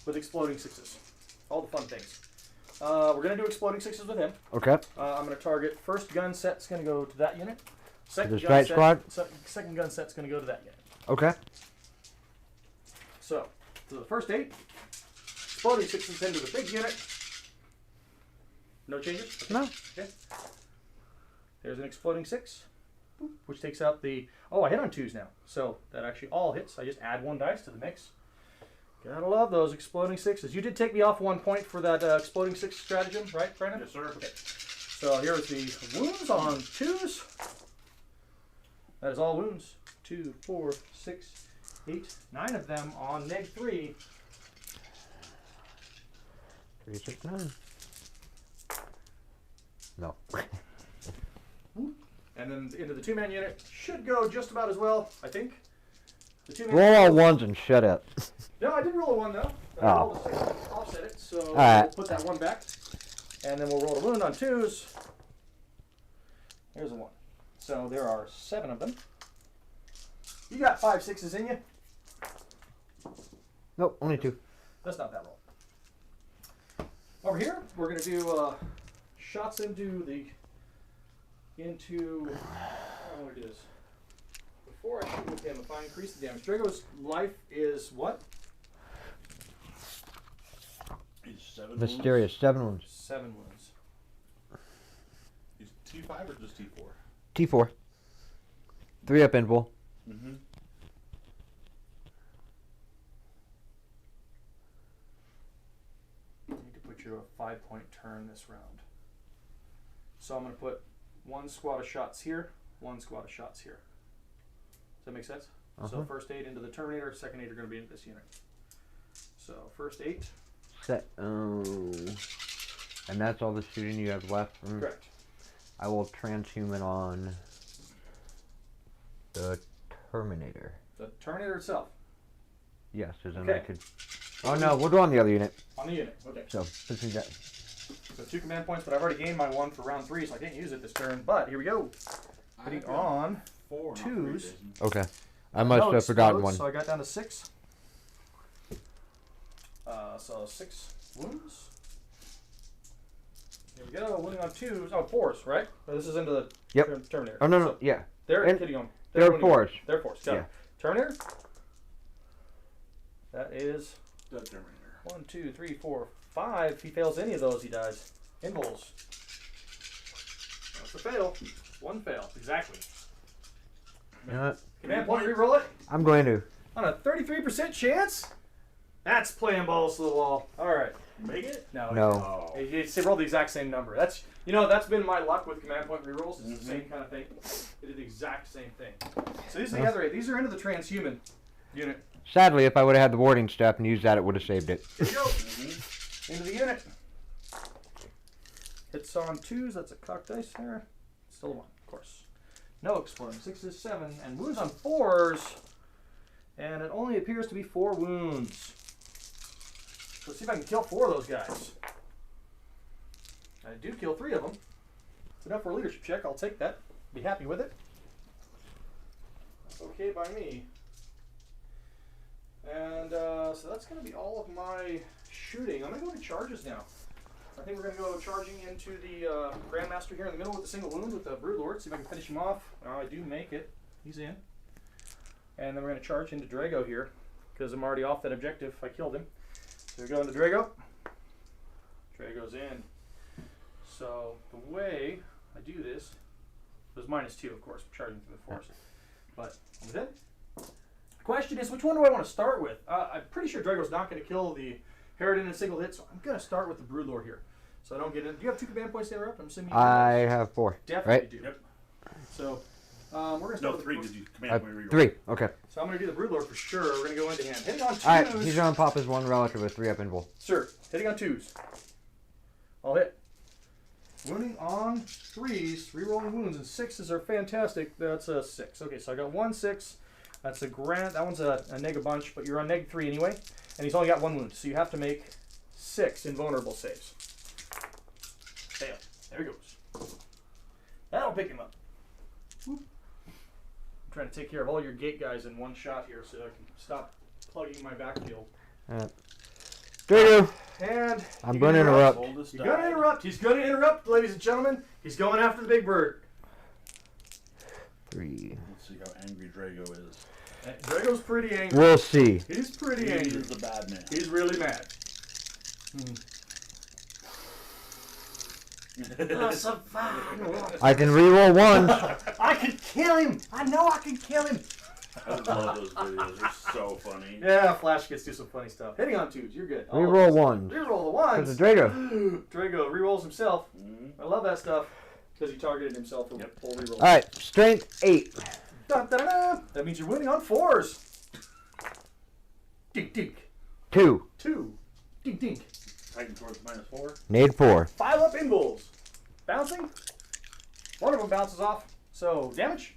with exploding 6s. All the fun things. We're going to do exploding 6s with him. Okay. I'm going to target first gun set's going to go to that unit. Second the gun strike squad? Second gun set's going to go to that unit. Okay. So the first 8, exploding 6s into the big unit. No changes? No. Okay. There's an exploding 6, which takes out the... Oh, I hit on 2s now. So that actually all hits. I just add 1 dice to the mix. Gotta love those exploding 6s. You did take me off 1 point for that exploding 6 stratagem, right, Brandon? Yes, sir. Okay. So here's the wounds on 2s. That is all wounds. 2, 4, 6, 8, 9 of them on neg 3. 3, 6, 9. No. And then into the 2-man unit. Should go just about as well, I think. The 2-man Roll all ones and shut up. No, I did roll a 1 though. I Oh. rolled a 6 to offset it, so right. we'll put that 1 back. And then we'll roll a wound on 2s. There's a 1. So there are 7 of them. You got 5 6s in you. Nope, only 2. That's not that roll. Over here, we're going to do shots into the... I want to do this. Before I shoot with him, if I increase the damage, Drago's life is what? He's 7 Mysterious. 7 wounds. 7 wounds. He's T5 or just T4? T4. 3 up invul. Mm-hmm. I need to put you a 5-point turn this round. So I'm going to put 1 squad of shots here, 1 squad of shots here. Does that make sense? So Uh-huh. first 8 into the Terminator, second 8 are going to be into this unit. So first 8. Set. Oh. And that's all the shooting you have left from... Correct. I will transhuman on the Terminator. The Terminator itself. Yes, because then I Okay. could... Oh no, we'll do on the other unit. On the unit. Okay. So, since we got... So 2 command points, but I've already gained my 1 for round 3, so I can't use it this turn. But here we go. Putting on 4, not 3, 2s. Jason. Okay. I must No have forgotten explodes, one. So I got down to 6. So 6 wounds. Here we go. Wounding on 2s. Oh, 4s, right? Oh, this is into the Yep. Terminator. Oh, no, no, So yeah. they're And hitting on. they're wounding 4s. They're 4s. Got Yeah. it. Terminator. That is Dead Terminator. 1, 2, 3, 4, 5. If he fails any of those, he dies. Invols. That's a fail. 1 fail. Exactly. You know what? Command point, reroll it. I'm going to. On a 33% chance? That's playing balls to the wall. All right. Make it? No. No. Oh. They rolled the exact same number. That's that's been my luck with command point rerolls. It's the same kind of thing. They did the exact same thing. So these are the other 8. These are into the transhuman unit. Sadly, if I would have had the warding step and used that, it would have saved it. Here we go. Into the unit. Hits on 2s. That's a cocked dice there. Still a 1, of course. No exploding. 6s, 7, and wounds on 4s. And it only appears to be 4 wounds. Let's see if I can kill 4 of those guys. I do kill 3 of them. It's enough for a leadership check. I'll take that. Be happy with it. That's okay by me. And so that's going to be all of my shooting. I'm going to go into charges now. I think we're going to go charging into the Grandmaster here in the middle with a single wound with the Broodlord. See if I can finish him off. I do make it. He's in. And then we're going to charge into Drago here because I'm already off that objective. I killed him. So we go into Drago. Drago's in. So the way I do this was -2, of course, charging through the force. But I'm within. The question is, which one do I want to start with? I'm pretty sure Drago's not going to kill the Harridan in a single hit, so I'm going to start with the Broodlord here. So I don't get in. Do you have 2 command points to interrupt? I'm assuming you I have 4. definitely Right? do. Yep. So we're going to start No, with 3 the because you command point reroll. 3. Okay. So I'm going to do the Broodlord for sure. We're going to go into hand. Hitting on 2s. Alright, he's going to pop his 1 relative with 3 up invul. Sir, hitting on 2s. I'll hit. Wounding on 3s, rerolling wounds, and 6s are fantastic. That's a 6. Okay, so I got 1 6. That's a grand. That one's a neg a bunch, but you're on -3 anyway. And he's only got 1 wound, so you have to make 6 invulnerable saves. Fail. There he goes. That'll pick him up. Whoop. I'm trying to take care of all your gate guys in one shot here so I can stop plugging my backfield. Drago! And I'm you going to can interrupt. Oldest He's going to died. interrupt. He's going to interrupt, ladies and gentlemen. He's going after the big bird. 3. Let's see how angry Drago is. Drago's pretty angry. We'll see. He's pretty He angry. is a bad man. He's really mad. I can reroll 1. I can kill him. I know I can kill him. I love those videos. They're so funny. Yeah, Flash gets to do some funny stuff. Hitting on 2s. You're good. Reroll 1. Reroll the 1s. Because of Drago. Drago rerolls himself. Mhm. I love that stuff because he targeted himself with Yep. full reroll. Alright, strength 8. Dun, dun, dun, dun. That means you're winning on 4s. Dink, dink. 2. 2. Dink, dink. Titan towards -4. Nade 4. 5 up invuls. Bouncing. One of them bounces off. So, damage?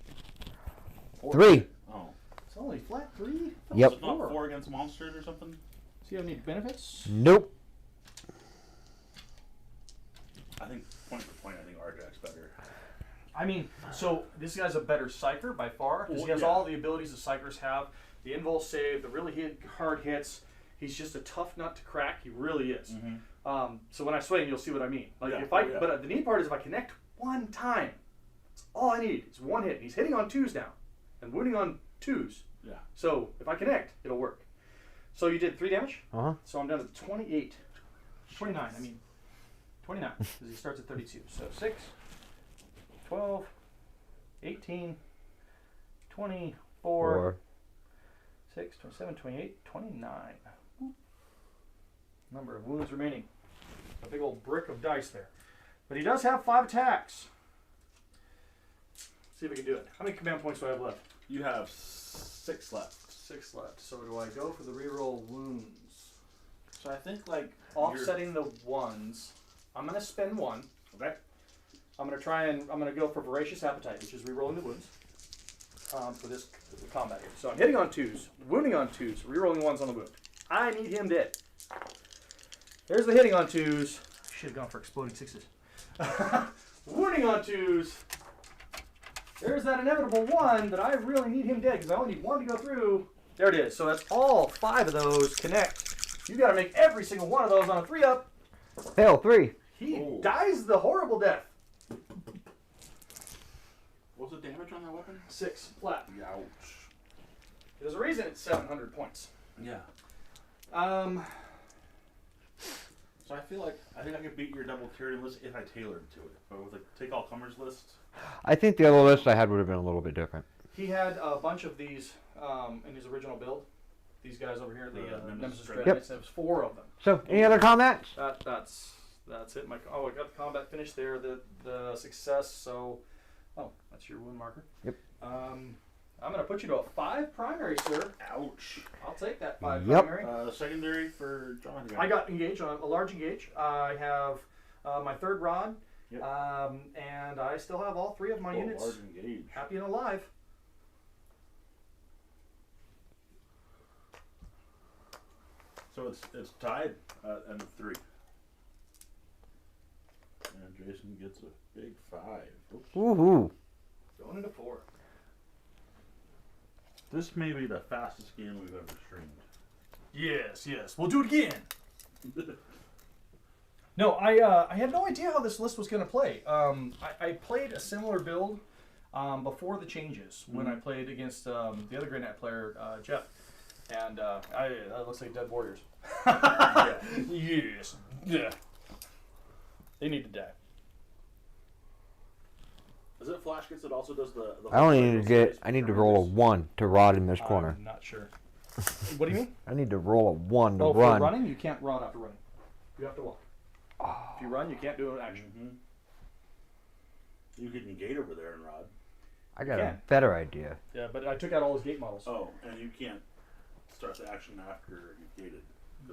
4. 3. Oh. It's only flat 3? Yep. Is it not 4 against monsters or something? Do you have any benefits? Nope. I think point for point, I think Arjak's better. I mean, so this guy's a better psyker by far because he has Yeah. all the abilities that psychers have. The invul save, the really hard hits. He's just a tough nut to crack. He really is. So when I swing, you'll see what I mean. Like Yeah. if I, Yeah. but the neat part is if I connect one time, that's all I need. It's 1 hit. He's hitting on 2s now, and wounding on 2s. Yeah. So if I connect, it'll work. So you did 3 damage. Uh-huh. So I'm down to 28. 29, I mean. 29, because he starts at 32. So 6, 12, 18, 24, 4. 6, 27, 28, 29. Number of wounds remaining. A big old brick of dice there. But he does have 5 attacks. See if we can do it. How many command points do I have left? You have 6 left. 6 left. So do I go for the reroll wounds? So I think like Offsetting the 1s, I'm going to spend 1. Okay. I'm going to go for Voracious Appetite, which is rerolling the wounds for this combat here. So I'm hitting on 2s, wounding on 2s, rerolling 1s on the wound. I need him dead. There's the hitting on 2s. Should have gone for exploding 6s. Wounding on 2s. There's that inevitable 1 that I really need him dead because I only need 1 to go through. There it is. So that's all 5 of those connect. You got to make every single one of those on a 3-up. Fail 3. He dies the horrible death. What's the damage on that weapon? 6 flat. Ouch. There's a reason it's 700 points. Yeah. So I think I could beat your double Tyranid list if I tailored to it. But with a take all comers list. I think the other list I had would have been a little bit different. He had a bunch of these in his original build. These guys over here, the Nemesis Dreadnoughts. Yep. There was 4 of them. So, any other comments? That's it. I got the combat finished there. The success. So, that's your wound marker. Yep. I'm going to put you to a 5 primary, sir. Ouch. I'll take that 5 Yep. primary. Secondary for John. I got engaged on a large engage. I have my 3rd rod. Yep. And I still have all 3 of my units large engage. happy and alive. So it's tied at end of 3. And Jason gets a big 5. Oops. Woohoo. Going into 4. This may be the fastest game we've ever streamed. Yes. We'll do it again. No, I had no idea how this list was going to play. I played a similar build before the changes when I played against the other Grey Knight player, Jeff. And that looks like Dead Warriors. Yes. Yeah. They need to die. Is it Flash Gets it also does the I only need to get. I need to roll a 1 to rod in this corner. I'm not sure. What do you mean? I need to roll a 1 to For run. running, you can't run after running. You have to walk. If you run, you can't do an action. Mm-hmm. You can gate over there and rod. I got a better idea. Yeah, but I took out all his gate models. Oh, and you can't start the action after you've gated.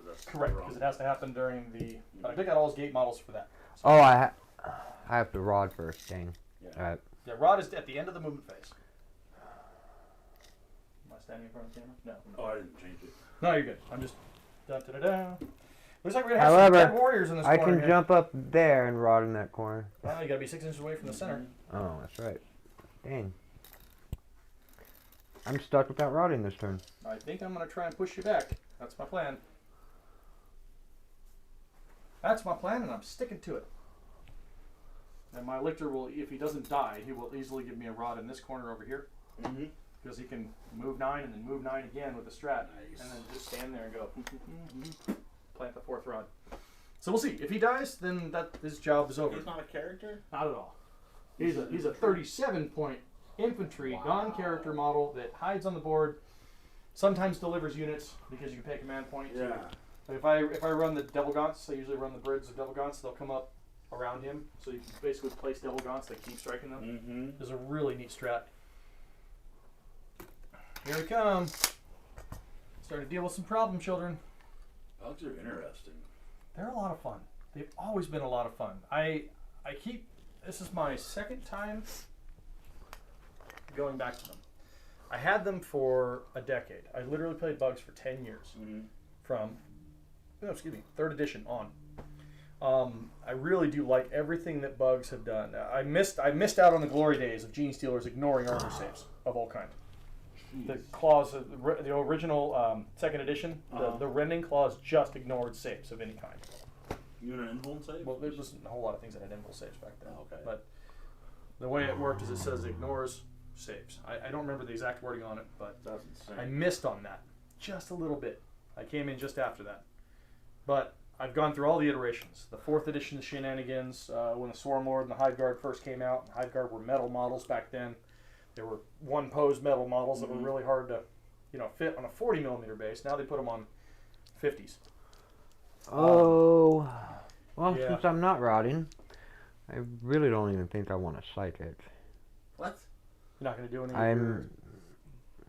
That's Correct, because it has to happen during the... But I took out all his gate models for that. So, Oh, I have to rod first. Dang. Yeah. All right. yeah, rod is at the end of the movement phase. Am I standing in front of the camera? No. Oh, I didn't change it. No, you're good. I'm just... Da-da-da-da. Looks like we're going to have However, some Dead Warriors in this I corner can here. jump up there and rod in that corner. Well, you got to be 6 inches away from the center. Oh, that's right. Dang. I'm stuck without rodding this turn. I think I'm going to try and push you back. That's my plan. That's my plan, and I'm sticking to it. And my lictor will, if he doesn't die, he will easily give me a rod in this corner over here. Mm-hmm. Because he can move 9 and then move 9 again with the strat. Nice. And then just stand there and go, plant the 4th rod. So we'll see. If he dies, then his job is over. He's not a character? Not at all. He's a 37-point infantry non-character model that hides on the board. Sometimes delivers units because you can pay command point. Yeah. But if I run the Devil Gaunts, I usually run the Birds of Devil Gaunts. They'll come up around him, so you can basically place Devil Gaunts that keep striking them. Mm-hmm. There's a really neat strat. Here we come. Starting to deal with some problem children. Bugs are interesting. They're a lot of fun. They've always been a lot of fun. This is my 2nd time going back to them. I had them for a decade. I literally played Bugs for 10 years. Mm-hmm. From, 3rd edition on. I really do like everything that Bugs have done. I missed out on the glory days of Gene Stealers ignoring armor saves of all kind. The clause, the original 2nd edition, the rending clause just ignored saves of any kind. You and an invuln save? Well, there wasn't a whole lot of things that had invul saves back then. Oh, okay. But the way it worked is it says it ignores saves. I don't remember the exact wording on it, but That's insane. I missed on that just a little bit. I came in just after that. But I've gone through all the iterations. The 4th edition of Shenanigans, when the Swarm Lord and the Hide Guard first came out. Hide Guard were metal models back then. There were one-pose metal models that were really hard to, fit on a 40mm base. Now they put them on 50s. Oh. Well, yeah. since I'm not rodding, I really don't even think I want to sight it. What? You're not going to do any of your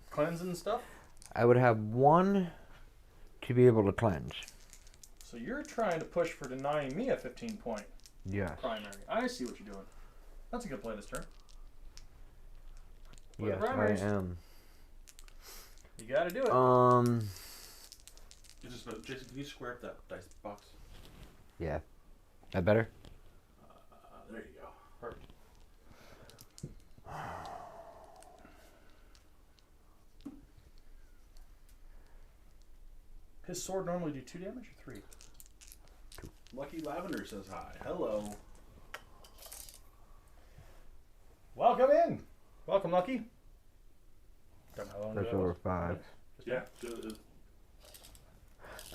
cleansing stuff? I would have 1 to be able to cleanse. So you're trying to push for denying me a 15-point Yes. primary. I see what you're doing. That's a good play this turn. Play the Yes, I primaries. am. You got to do it. Jason, can you square up that dice box? Yeah. That better? There you go. Perfect. His sword normally do 2 damage or 3? Lucky Lavender says hi. Hello. Welcome in. Welcome, Lucky. Don't know how long That's ago that over was. 5. Yeah.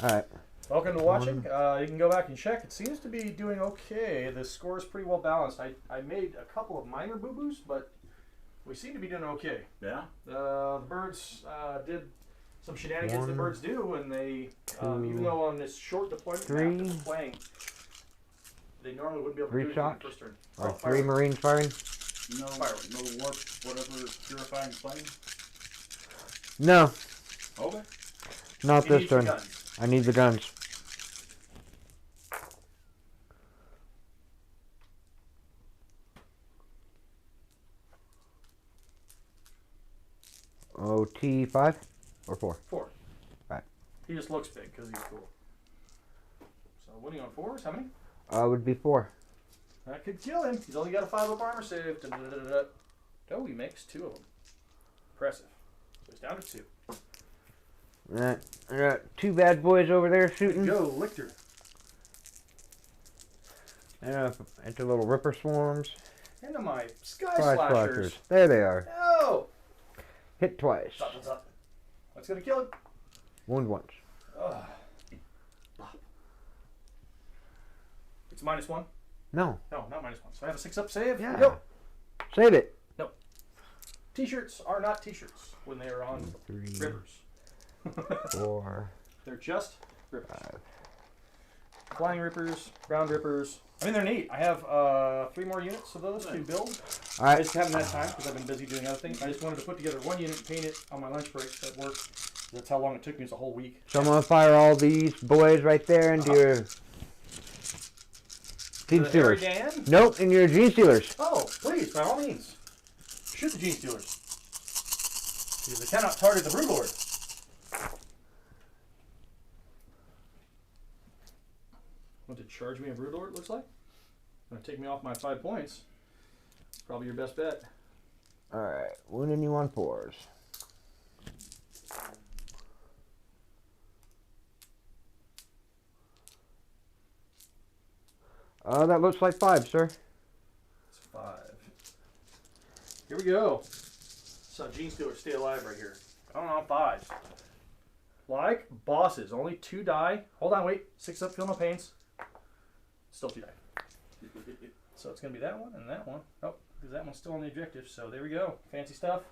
Alright. Welcome to watching. You can go back and check. It seems to be doing okay. The score is pretty well balanced. I made a couple of minor boo-boos, but we seem to be doing okay. Yeah. The birds did some shenanigans that 1, birds do, and they, 2, even though on this short deployment 3, map that's playing, they normally wouldn't be able to 3 do anything in shots, the first turn. or Oh, 3 Marines firing? No warp, whatever purifying flame. No, Okay. not He this needs the turn. guns. I need the guns. OT 5 or 4? 4. Right. He just looks big because he's cool. So winning on 4s, how many? Would be 4. That could kill him. He's only got a 5-up armor save. Oh, he makes 2 of them. Impressive. So he's down to 2. Alright, I got 2 bad boys over there shooting. Go, Lichter. And into little ripper swarms. Into my sky Fly slashers. splashers. There they are. No! Hit twice. Stop, stop, stop. What's gonna kill him? Wound once. Ugh. It's -1? No. No, not -1. So I have a 6-up save? Yeah. Go. Save it. No. T-shirts are not T-shirts when they are on 3, rippers. 4, They're just rippers. 5. Flying rippers, ground rippers. I mean, they're neat. I have 3 more units of those to build. I Alright. just haven't had time because I've been busy doing other things. I just wanted to put together 1 unit and paint it on my lunch breaks at work. That's how long it took me. It's a whole week. So I'm gonna fire all these boys right there into your Gene The Harry Stealers. Dan? Nope, in your Gene Stealers. Oh, please, by all means. Shoot the Gene Stealers. Because they cannot target the Broodlord. Want to charge me a Broodlord, it looks like? Gonna take me off my 5 points. Probably your best bet. Alright, wounding you on 4s. That looks like 5, sir. It's 5. Here we go. So Gene Stealers stay alive right here. I don't know, 5s. Like bosses, only 2 die. Hold on, wait. 6-up, feel no pains. Still 2 die. So it's going to be that one and that one. Oh, because that one's still on the objective. So there we go. Fancy stuff.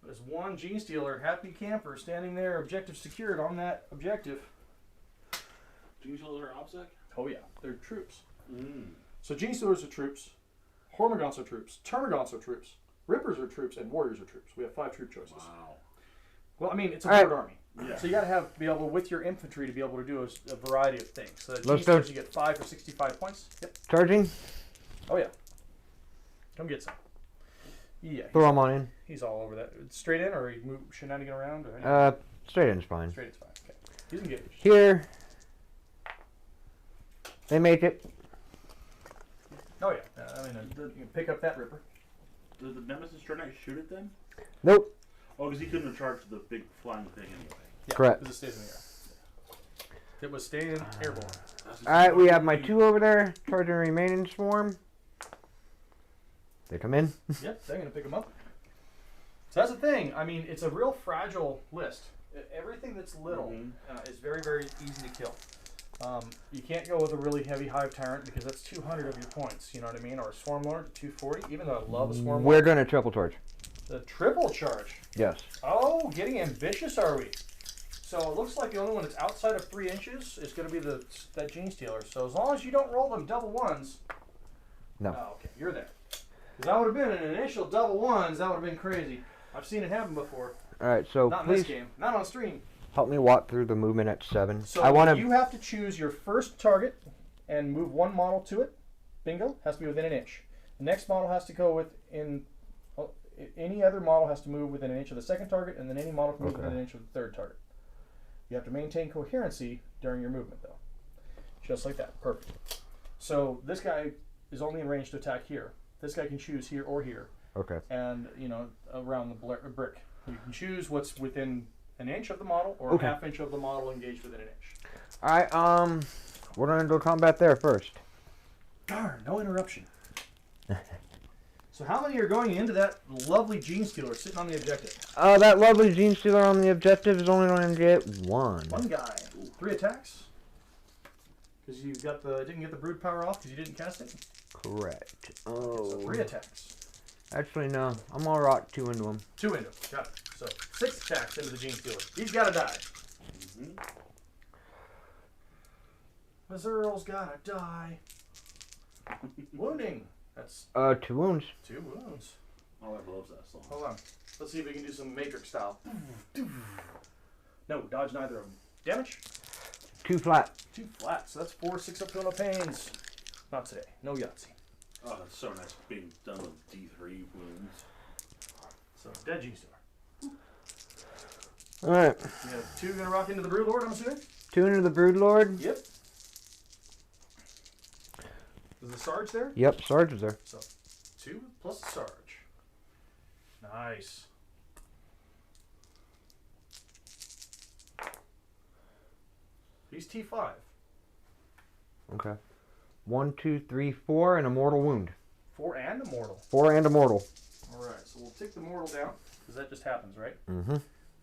There's 1 Gene Stealer, happy camper, standing there, objective secured on that objective. Gene Stealers are OPSEC? Oh yeah, they're troops. Mm. So Gene Stealers are troops, Hormagaunts are troops, Termagants are troops, Rippers are troops, and Warriors are troops. We have 5 troop choices. Wow. Well, I mean, it's a All bird army. Yeah. So you got to be able, with your infantry, to be able to do a variety of things. So that Gene Let's Stealers, go. you get 5 for 65 points. Yep. Charging. Oh yeah. Come get some. Yeah. Throw them on in. He's all over that. Straight in, or he move shenanigan around, or anything? Straight in's fine. Straight in's fine. Okay. He's engaged. Here. They make it. Oh yeah. I mean, you can pick up that Ripper. Did the Nemesis Tyranids shoot at them? Nope. Oh, because he couldn't have charged the big flying thing anyway. Yeah, Correct. because it stays in the air. It was staying airborne. Alright, we have my 2 over there. Charging remaining swarm. They come in. Yep, they're going to pick them up. So that's the thing. I mean, it's a real fragile list. Everything that's little is very, very easy to kill. You can't go with a really heavy Hive Tyrant because that's 200 of your points, you know what I mean? Or a Swarm Lord, 240, even though I love a Swarm Lord. We're gonna triple charge. The triple charge. Yes. Oh, getting ambitious are we? So it looks like the only one that's outside of 3 inches is going to be that Gene Stealer. So as long as you don't roll them double 1s. No. Oh, okay, you're there. Because that would have been an initial double 1s. That would have been crazy. I've seen it happen before. Alright, so Not in please this game. Not on stream. Help me walk through the movement at 7. So I want to. you have to choose your first target and move one model to it. Bingo. Has to be within an inch. The next model has to go within. Any other model has to move within an inch of the second target, and then any model can move within an inch of the third target. You have to maintain coherency during your movement, though. Just like that. Perfect. So this guy is only in range to attack here. This guy can choose here or here. Okay. And, around the brick. You can choose what's within an inch of the model or a half inch of the model engaged within an inch. All right. We're gonna do combat there first. Darn, no interruption. So how many are going into that lovely gene stealer sitting on the objective? That lovely gene stealer on the objective is only going to get 1. One guy. 3 attacks. Because you didn't get the brood power off because you didn't cast it. Correct. So 3 attacks. Actually, no. I'm gonna rock 2 into him. 2 into him. Got it. So 6 attacks into the gene stealer. He's got to die. Mazurl's got to die. Wounding. That's 2 wounds. 2 wounds. Oh, I love that song. Hold on. Let's see if we can do some Matrix style. No, dodge neither of them. Damage? 2 flat. 2 flat. So that's 4 6 up no pains. Not today. No Yahtzee. Oh, that's so nice being done with D3 wounds. So dead G star. All right. You have 2 gonna rock into the Brood Lord, I'm assuming? 2 into the Brood Lord. Yep. Is the Sarge there? Yep, Sarge is there. So 2 plus the Sarge. Nice. He's T5. Okay. 1, 2, 3, 4, and a mortal wound. 4 and a mortal. 4 and a mortal. Alright, so we'll take the mortal down, because that just happens, right? Mm-hmm.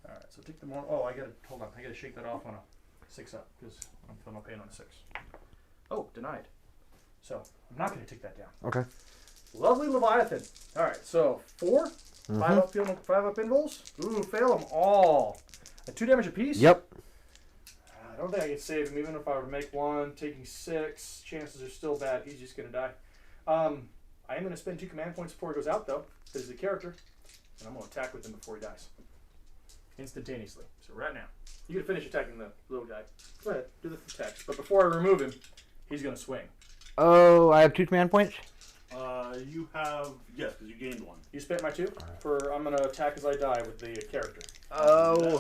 Alright, so take the mortal. Oh, hold on. I gotta shake that off on a 6 up, because I'm feeling no pain on a 6. Oh, denied. So, I'm not gonna take that down. Okay. Lovely Leviathan. Alright, so 4, 5 up invols. Ooh, fail them all. At 2 damage apiece? Yep. I don't think I can save him, even if I were to make 1. Taking 6, chances are still bad. He's just gonna die. I am gonna spend 2 command points before he goes out, though, because he's a character. And I'm gonna attack with him before he dies. Instantaneously. So right now. You can finish attacking the little guy. Go ahead, do the attacks. But before I remove him, he's gonna swing. Oh, I have 2 command points? You have, yes, because you gained 1. You spent my 2? I'm gonna attack as I die with the character. Oh.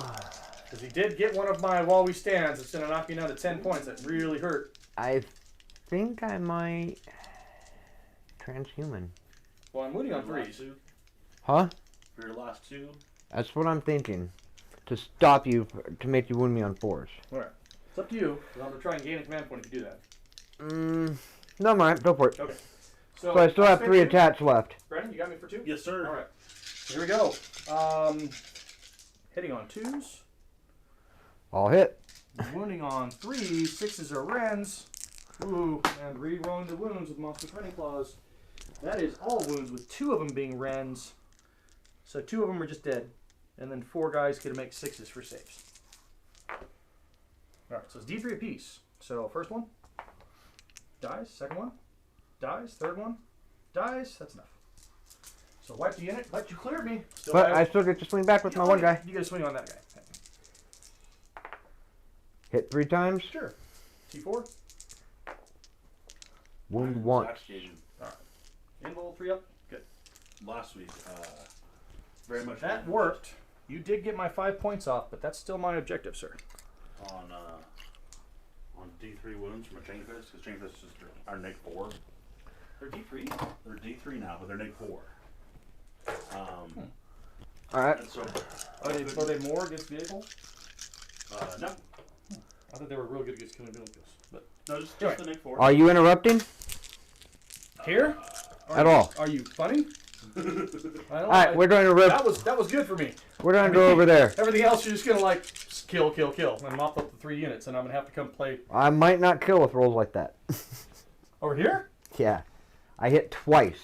Because he did get one of my while we stands. It's gonna knock me down to 10 points. That really hurt. I think I might transhuman. Well, I'm wounding on 3s. Huh? For your last 2? That's what I'm thinking. To stop you, to make you wound me on 4s. Alright. It's up to you. I'm gonna try and gain a command point if you do that. No, mind. Go for it. Okay. So I still have 3 attacks left. Brandon, you got me for 2? Yes, sir. Alright. Here we go. Hitting on 2s. All hit. Wounding on 3s. 6s are rends. Ooh. And re-rolling the wounds with Monster 20 Claws. That is all wounds, with 2 of them being rends. So 2 of them are just dead. And then 4 guys get to make 6s for saves. Alright, so it's D3 apiece. So first one. Dies. Second one. Dies. Third one. Dies. That's enough. So wipe the unit. But you cleared me. Still But I still get to swing back with my 1 guy. You get a swing on that guy. Hit 3 times. Sure. T4. Wound once. Alright. Invul 3 up. Good. Last week, very much. That worked. You did get my 5 points off, but that's still my objective, sir. On D3 wounds from a chain fist, because chain fists are neg 4. They're D3? They're D3 now, but they're neg 4. Alright. And so, Are they more against vehicles? no. I thought they were real good against killing vehicles. But No, just Anyway. the neg 4. Are you interrupting? here? At all. Are you funny? Alright, we're going to rip. That was good for me. We're going to go over there. Everything else you're just gonna like kill, and mop up the 3 units, and I'm gonna have to come play I might not kill with rolls like that. over here. Yeah. I hit twice.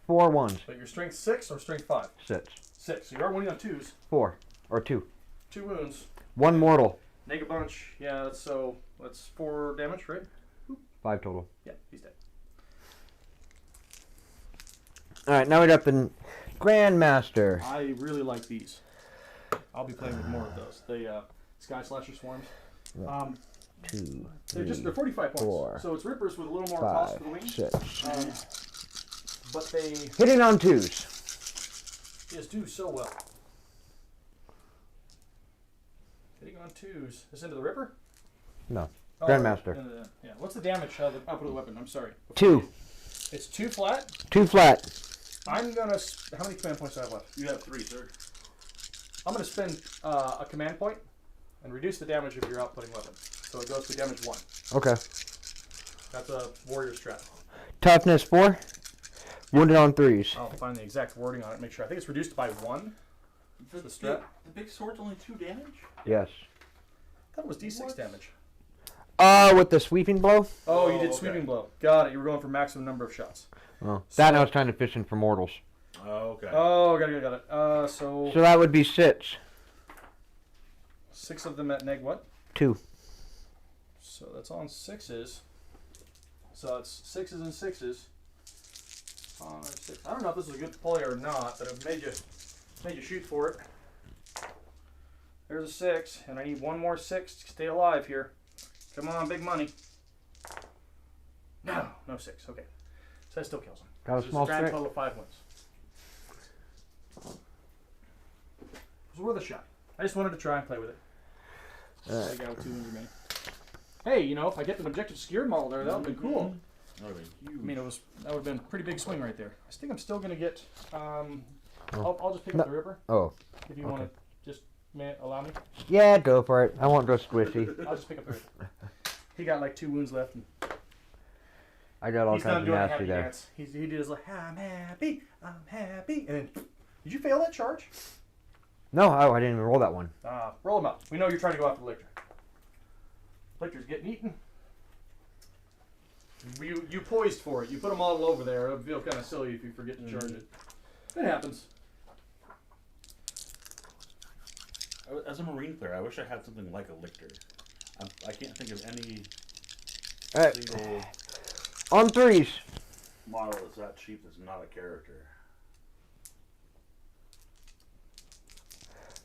4 ones. But you're strength 6 or strength 5? 6. 6. So you are winning on 2s. 4. Or 2. 2 wounds. 1 mortal. Neg a bunch. Yeah. That's 4 damage, right? 5 total. Yeah, he's dead. Alright, now we got the Grandmaster. I really like these. I'll be playing with more of those. Sky Slasher Swarms. 2, They're 3, 45 points. 4, So it's Rippers with a little more toss 5, for the wings. 6. But they Hitting on 2s. just do so well. Hitting on 2s. This into the Ripper? No. Oh, Grandmaster. Yeah. What's the damage of the output of the weapon? I'm sorry. 2. It's 2 flat. 2 flat. I'm gonna. How many command points do I have left? You have 3, sir. I'm gonna spend a command point and reduce the damage of your outputting weapon. So it goes to damage 1. Okay. That's a warrior strat. Toughness 4. Wounded on 3s. I'll find the exact wording on it. Make sure. I think it's reduced by 1 for the strat. The big sword's only 2 damage? Yes. I thought it was D6 What? damage. With the sweeping blow? Oh, you Oh, did okay. sweeping blow. Got it. You were going for maximum number of shots. Oh. That and I was trying to fish in for mortals. Oh, okay. Oh, got it. So So that would be 6. 6 of them at neg what? 2. So that's on 6s. So it's 6s and 6s. 5, 6. I don't know if this is a good play or not, but it made you shoot for it. There's a 6, and I need one more 6 to stay alive here. Come on, big money. No 6. Okay, so that still kills him. Got a So small it's a grand strike. total of 5 wins. It was worth a shot. I just wanted to try and play with it. I got 2 wins remaining. Hey, you know, if I get an objective secured model there, that would have been cool. That would've been I huge. mean, that would have been a pretty big swing right there. I think I'm still going to get. I'll just pick No. up the Ripper Oh. if you want to just allow me. Yeah, go for it. I won't go squishy. I'll just pick up the Ripper. He got like 2 wounds left. And I got all he's done kinds of doing a nasty happy there. dance. He does like, I'm happy, and then, did you fail that charge? No, I didn't even roll that one. Roll him up. We know you're trying to go after the Lictor. Lictor's getting eaten. You poised for it. You put a model over there. It would feel kind of silly if you forget to charge it. It happens. As a Marine player, I wish I had something like a Lictor. I can't think of any single On 3s. model that's that cheap that's not a character.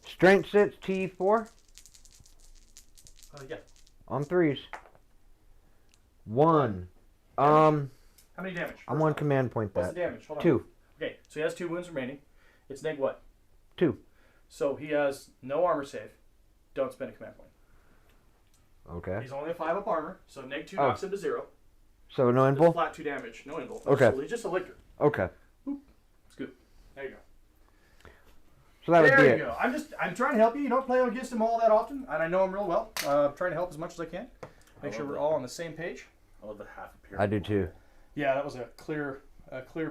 Strength 6, T4. Yeah. On 3s. 1. How many damage? I'm on command point What's that. the damage? Hold on. 2. Okay, so he has 2 wounds remaining. It's neg what? 2. So he has no armor save. Don't spend a command point. Okay. He's only a 5 up armor, so neg 2 Oh. knocks him to 0. So no Just invul? flat 2 damage, no invul. Okay. So he's just a lictor. Okay. It's good. There you go. So that would be There you it. go. I'm trying to help you. You don't play against him all that often, and I know him real well. I'm trying to help as much as I can. Make I sure love we're that. all on the same page. I love the half appearance. I do too. Yeah, that was a clear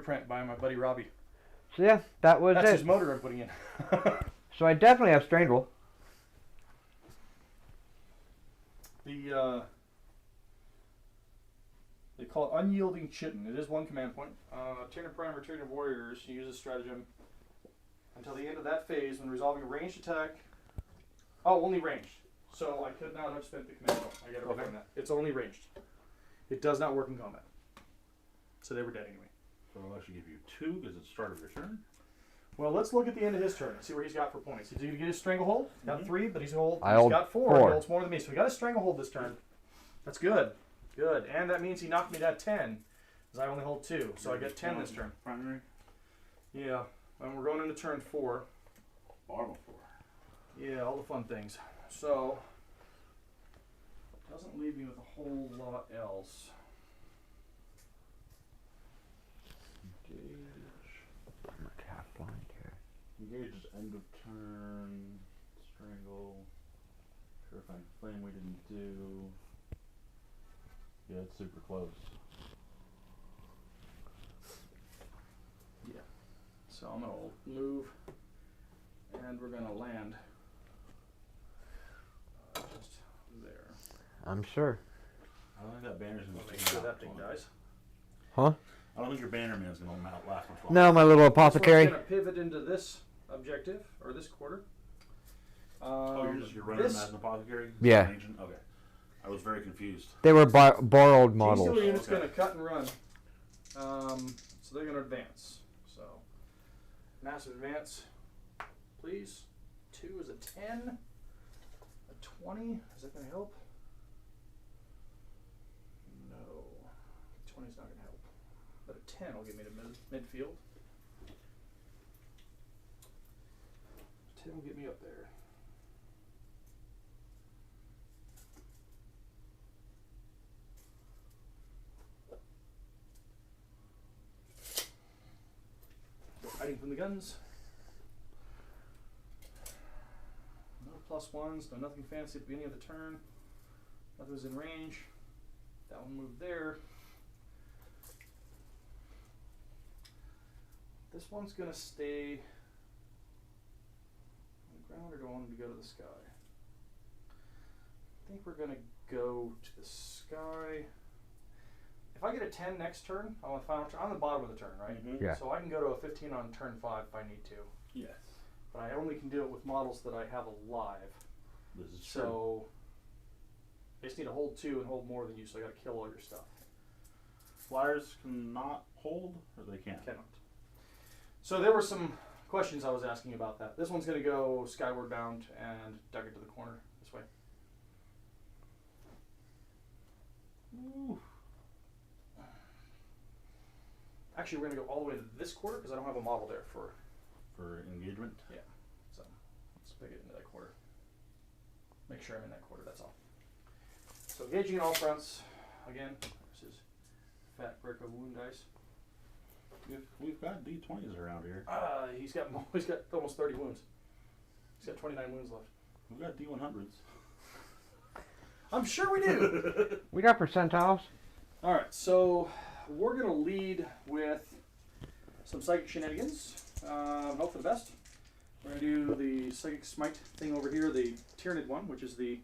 print by my buddy Robbie. So yeah, that was That's it. his motor I'm putting in. So I definitely have Strangle. They call it Unyielding Chitin. It is 1 command point. Tyranid Prime or Tyranid Warriors use this stratagem until the end of that phase when resolving a ranged attack. Oh, only ranged. So I could not have spent the command point. I gotta refine that. It's only ranged. It does not work in combat. So they were dead anyway. So I'll actually give you 2 because it's the start of your turn. Well, let's look at the end of his turn and see where he's got for points. He's going to get his Stranglehold. Got 3, but he's I hold got 4. 4. He holds more than me. So he got a Stranglehold this turn. That's good. Good. And that means he knocked me to 10. Because I only hold 2. So I get 10 this turn. Primary. Yeah. And we're going into turn 4. Bottom of 4. Yeah, all the fun things. So, doesn't leave me with a whole lot else. Engage. I'm like half blind here. Engage is end of turn. Strangle. Terrifying flame we didn't do. Yeah, it's super close. Yeah. So I'm going to move. And we're going to land. Just there. I'm sure. I don't think that banner's gonna Make stick sure out that thing long. dies. Huh? I don't think your bannerman's gonna last much longer. No, my little This apothecary. one's going to pivot into this objective, or this quarter. Oh, you're running this, them as an apothecary? Yeah. An agent? Okay. I was very confused. They were borrowed These models. two units Okay. going to cut and run. So they're going to advance. So, massive advance, please. 2 is a 10. A 20, is that going to help? No. 20 is not going to help. But a 10 will get me to midfield. 10 will get me up there. Hiding from the guns. No +1s, no nothing fancy at the beginning of the turn. Nothing was in range. That one moved there. This one's gonna stay on the ground, or do I want him to go to the sky? I think we're gonna go to the sky. If I get a 10 next turn on the final turn, I'm on the bottom of the turn, right? Mm-hmm. Yeah. So I can go to a 15 on turn 5 if I need to. Yes. But I only can do it with models that I have alive. This is true. So I just need to hold 2 and hold more than you, so I gotta kill all your stuff. Flyers cannot hold, or they can? Cannot. So there were some questions I was asking about that. This one's gonna go skyward bound and duck it to the corner this way. Ooh. Actually, we're gonna go all the way to this quarter because I don't have a model there for. For engagement? Yeah. So let's pick it into that quarter. Make sure I'm in that quarter. That's all. So engaging all fronts again. This is fat brick of wound dice. We've got D20s around here. He's got almost 30 wounds. He's got 29 wounds left. We've got D100s. I'm sure we do. We got percentiles. All right, so we're gonna lead with some psychic shenanigans. Hope for the best. We're gonna do the psychic smite thing over here, the Tyranid one, which is the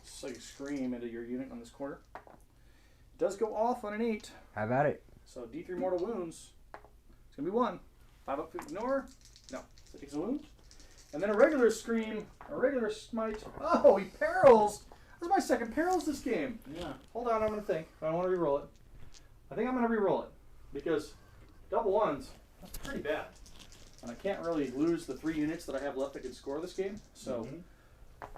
psychic scream into your unit on this corner. It does go off on an 8. Have at it. So D3 mortal wounds. It's gonna be 1. 5 up, ignore. No, so it takes a wound. And then a regular scream, a regular smite. Oh, he perils. That's my second perils this game. Yeah. Hold on, I'm gonna think. I want to re-roll it. I think I'm gonna re-roll it because double 1s, that's pretty bad. And I can't really lose the 3 units that I have left that could score this game. So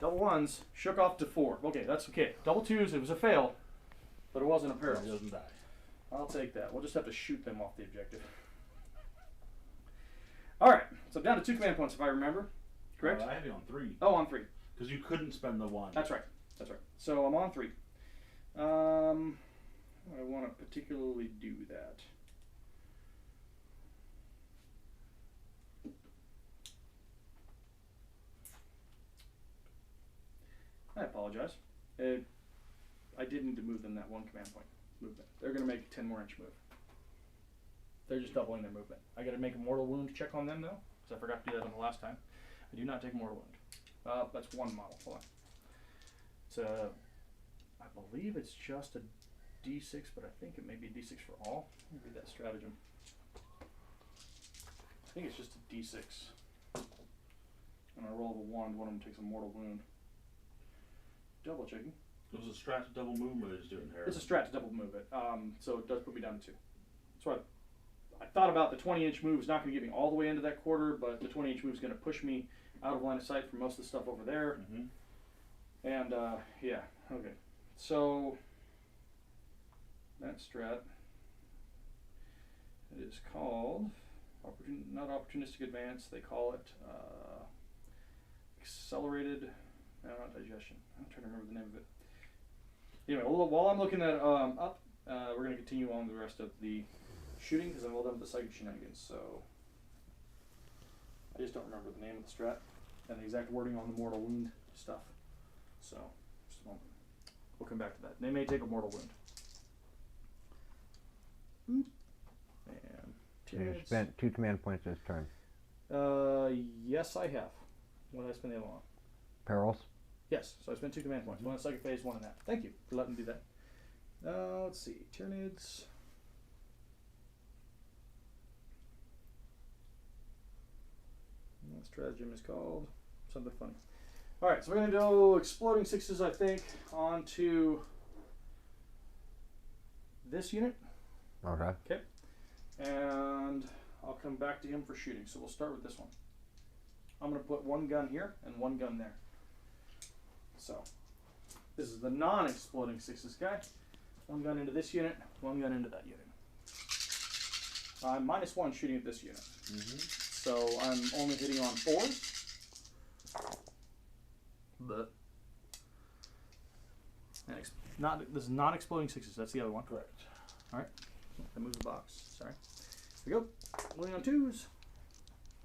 double 1s shook off to 4. Okay, that's okay. Double 2s, it was a fail, but it wasn't a peril. He doesn't die. I'll take that. We'll just have to shoot them off the objective. All right, so I'm down to 2 command points if I remember. Correct? I had you on 3. Oh, on 3. Because you couldn't spend the 1. That's right. That's right. So I'm on 3. I want to particularly do that. I apologize. I did need to move them that 1 command point movement. They're going to make a 10 more inch move. They're just doubling their movement. I got to make a mortal wound check on them though, because I forgot to do that on the last time. I do not take a mortal wound. That's 1 model. Hold on. It's I believe it's just a D6, but I think it may be a D6 for all. Let me read that stratagem. I think it's just a D6. And I roll a 1, one of them takes a mortal wound. Double checking. It was a strat to double move, but it's doing here. It's a strat to double move it, so it does put me down to 2. So I thought about the 20-inch move is not going to get me all the way into that quarter, but the 20-inch move is going to push me out of line of sight for most of the stuff over there. And yeah, okay. So that strat, it is called not opportunistic advance. They call it accelerated. No, not digestion. I'm trying to remember the name of it. Anyway, while I'm looking that up, we're going to continue on the rest of the shooting because I'm all done with the psychic shenanigans. So I just don't remember the name of the strat and the exact wording on the mortal wound stuff. So just a moment. We'll come back to that. They may take a mortal wound. And You spent 2 command points this turn. yes, I have. What did I spend the other one on? Perils. Yes, so I spent 2 command points. 1 in psychic phase, 1 in that. Thank you for letting me do that. Let's see. Tyranids. That stratagem is called something funny. Alright, so we're going to do exploding 6s, I think, onto this unit. Okay. Okay. And I'll come back to him for shooting. So we'll start with this one. I'm going to put 1 gun here and 1 gun there. So this is the non-exploding 6s guy. 1 gun into this unit, 1 gun into that unit. I'm -1 shooting at this unit. So I'm only hitting on 4s. But this is not exploding 6s. That's the other one. Correct. All right. I moved the box. Sorry. Here we go. Rolling on 2s.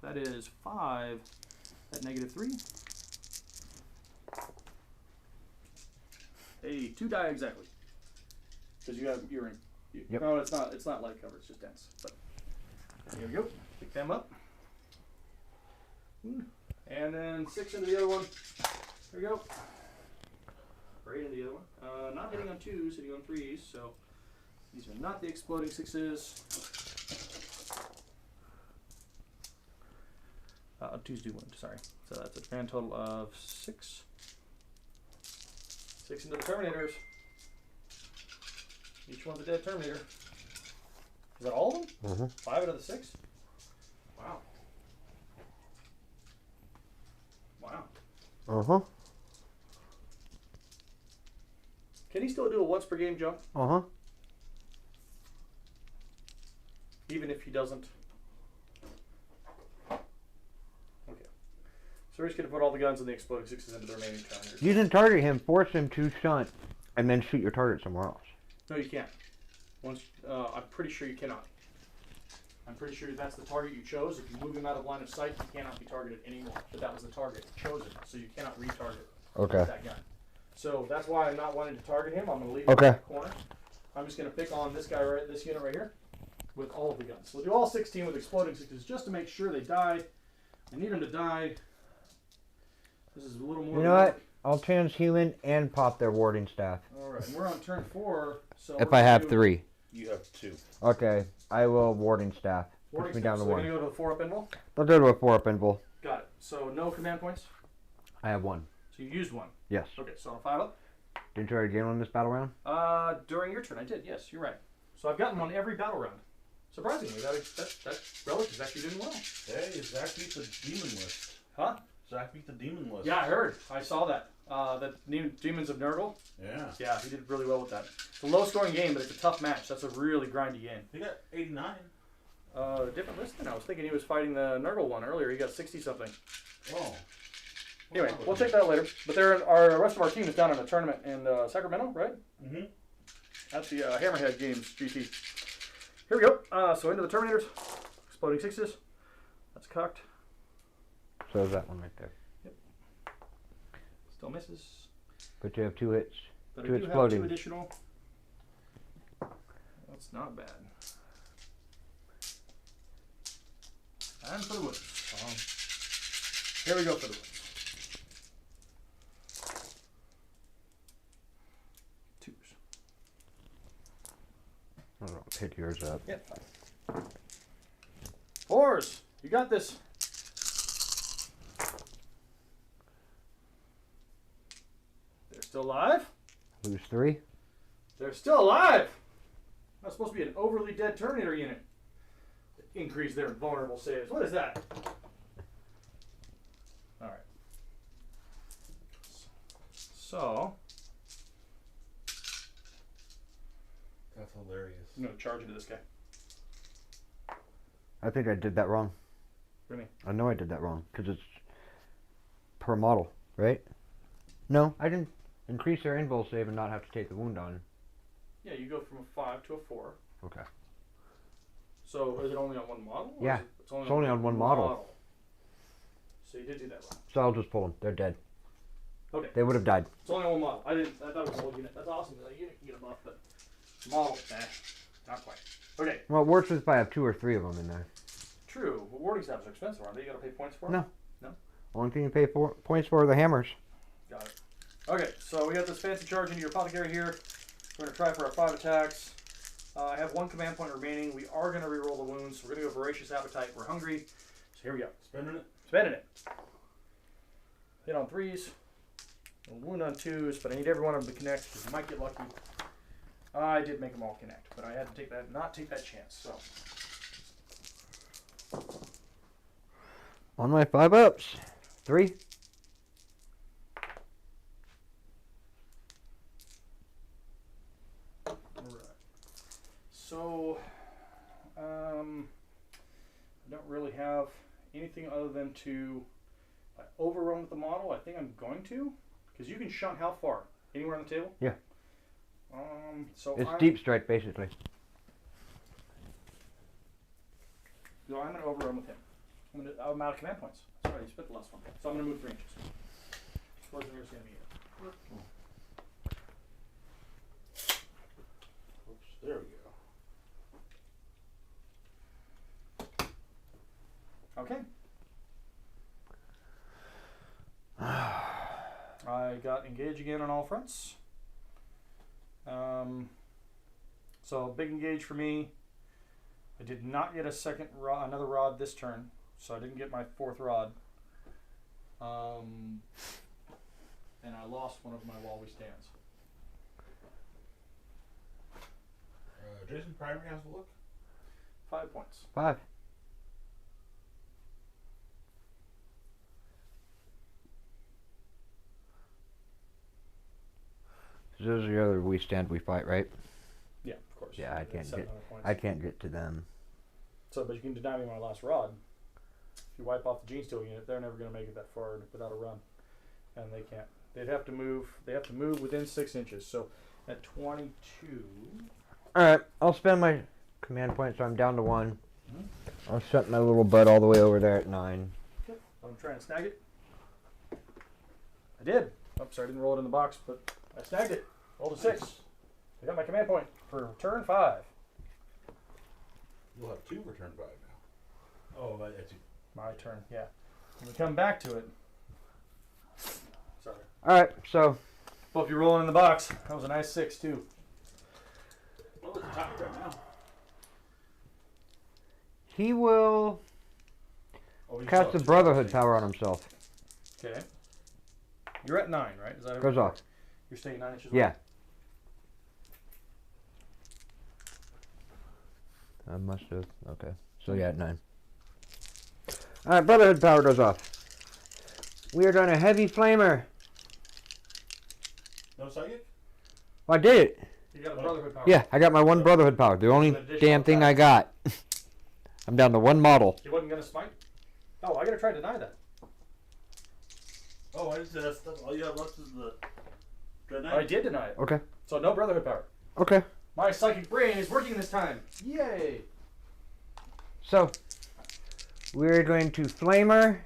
That is 5 at -3. Hey, 2 die exactly. Because you're in. Yep. No, it's not. It's not light cover. It's just dense. But here we go. Pick them up. And then 6 into the other one. There we go. 8 into the other one. Not hitting on 2s, hitting on 3s. So these are not the exploding 6s. 2s do 1. Sorry. So that's a grand total of 6. 6 into the Terminators. Each one's a dead Terminator. Is that all of them? 5 out of the 6? Wow. Wow. Can he still do a once per game jump? Even if he doesn't? Okay. So we're just going to put all the guns and the exploding 6s into the remaining Terminators. You can target him, force him to stunt, and then shoot your target somewhere else. No, you can't. Once, I'm pretty sure you cannot. I'm pretty sure that's the target you chose. If you move him out of line of sight, he cannot be targeted anymore. But that was the target chosen, so you cannot retarget that gun. So that's why I'm not wanting to target him. I'm going to leave him in the corner. I'm just going to pick on this guy, this unit right here, with all of the guns. We'll do all 16 with exploding 6s just to make sure they die. I need them to die. This is a little more. You know what? I'll transhuman and pop their warding staff. All right, and we're on turn 4. So If I have 3. You have 2. Okay, I will warding staff. Warding Push me staff. down to So we're 1. going to go to the 4-up invul? I'll go to a 4-up invul. Got it. So no command points? I have 1. So you used 1? Yes. Okay, so on a 5-up? Didn't you already get one this battle round? During your turn, I did. Yes, you're right. So I've gotten one every battle round. Surprisingly, that relic is actually doing well. Hey, Zach beat the demon list. Huh? Zach beat the demon list. Yeah, I heard. I saw that. The Demons of Nurgle. Yeah. Yeah, he did really well with that. It's a low-scoring game, but it's a tough match. That's a really grindy game. He got 89. Different list than I was thinking. He was fighting the Nurgle one earlier. He got 60-something. Oh. Anyway, we'll take that later. But our rest of our team is down in a tournament in Sacramento, right? Mm-hmm. At the Hammerhead Games GT. Here we go. So into the Terminators. Exploding 6s. That's cocked. So is that one right there. Yep. Still misses. But you have 2 hits. But I 2 do exploding. have 2 additional. That's not bad. And for the woods. Here we go for the woods. 2s. I don't know, pick yours up. Yep. 4s. You got this. They're still alive. Lose 3. They're still alive. That's supposed to be an overly dead Terminator unit. Increase their vulnerable saves. What is that? All right. So That's hilarious. I'm gonna charge into this guy. I think I did that wrong. What do you mean? I know I did that wrong because it's per model, right? No, I didn't increase their invul save and not have to take the wound on. Yeah, you go from a 5 to a 4. Okay. So is it only on one model? Or Yeah, is it, it's only on one model. So you did do that wrong. So I'll just pull them. They're dead. Okay. They would have died. It's only on one model. I thought it was a whole unit. That's awesome. The unit can get a buff, but model, nah, not quite. Okay. Well, it works if I have 2 or 3 of them in there. True. But warding staffs are expensive, aren't they? You gotta pay points for No. them? No. Only thing you pay for points for are the hammers. Got it. Okay, so we got this fancy charge into your apothecary here. We're going to try for our 5 attacks. I have 1 command point remaining. We are going to reroll the wounds. So we're going to go Voracious Appetite. We're hungry. So here we go. Spending it? Spending it. Hit on 3s. A wound on 2s, but I need every one of them to connect because you might get lucky. I did make them all connect, but I had to not take that chance. So On my 5 ups. 3. anything other than to overrun with the model. I think I'm going to, because you can shunt how far? Anywhere on the table? Yeah. So It's deep strike, basically. So I'm going to overrun with him. I'm out of command points. Sorry, you spent the last one. So I'm going to move 3 inches. Wasn't near the enemy yet. Oops, there we go. Okay. I got engage again on all fronts. So big engage for me. I did not get a second rod, another rod this turn, so I didn't get my 4th rod. And I lost one of my while we stands. Jason Primary has a look. 5 points. 5. Those are the other we stand, we fight, right? Yeah, of course. Yeah, I It's can't 700 get. points. I can't get to them. So, but you can deny me my last rod. If you wipe off the Gene Steel unit, they're never going to make it that far without a run, and they can't. They'd have to move. They have to move within 6 inches. So, at 22. All right, I'll spend my command point, so I'm down to 1. I'll set my little butt all the way over there at 9. Okay. I'm trying to snag it. I did. Oh, sorry, I didn't roll it in the box, but I snagged it. Rolled a 6. I got my command point for turn 5. You'll have 2 for turn 5 now. Oh, that's you. My turn. Yeah. When we come back to it. Sorry. All right, so Well, if you're rolling in the box, that was a nice 6 too. Well, it's top right now. he will Oh, you cast saw the it. Brotherhood power on himself. Okay. You're at 9, right? Is that Goes off. You're staying 9 inches. Yeah. I must have. Okay. So yeah, at 9. All right, Brotherhood power goes off. We are doing a heavy flamer. No psychic? Oh, I did it. You got a Brotherhood power. Yeah, I got my 1 Brotherhood power. The only An additional damn thing I got. I'm down to 1 model. He wasn't gonna smite. Oh, I gotta try to deny that. Oh, I just said that's all you have left is the Dread Knight. I did deny it. Okay. So no Brotherhood power. Okay. My psychic brain is working this time. Yay! So we're going to flamer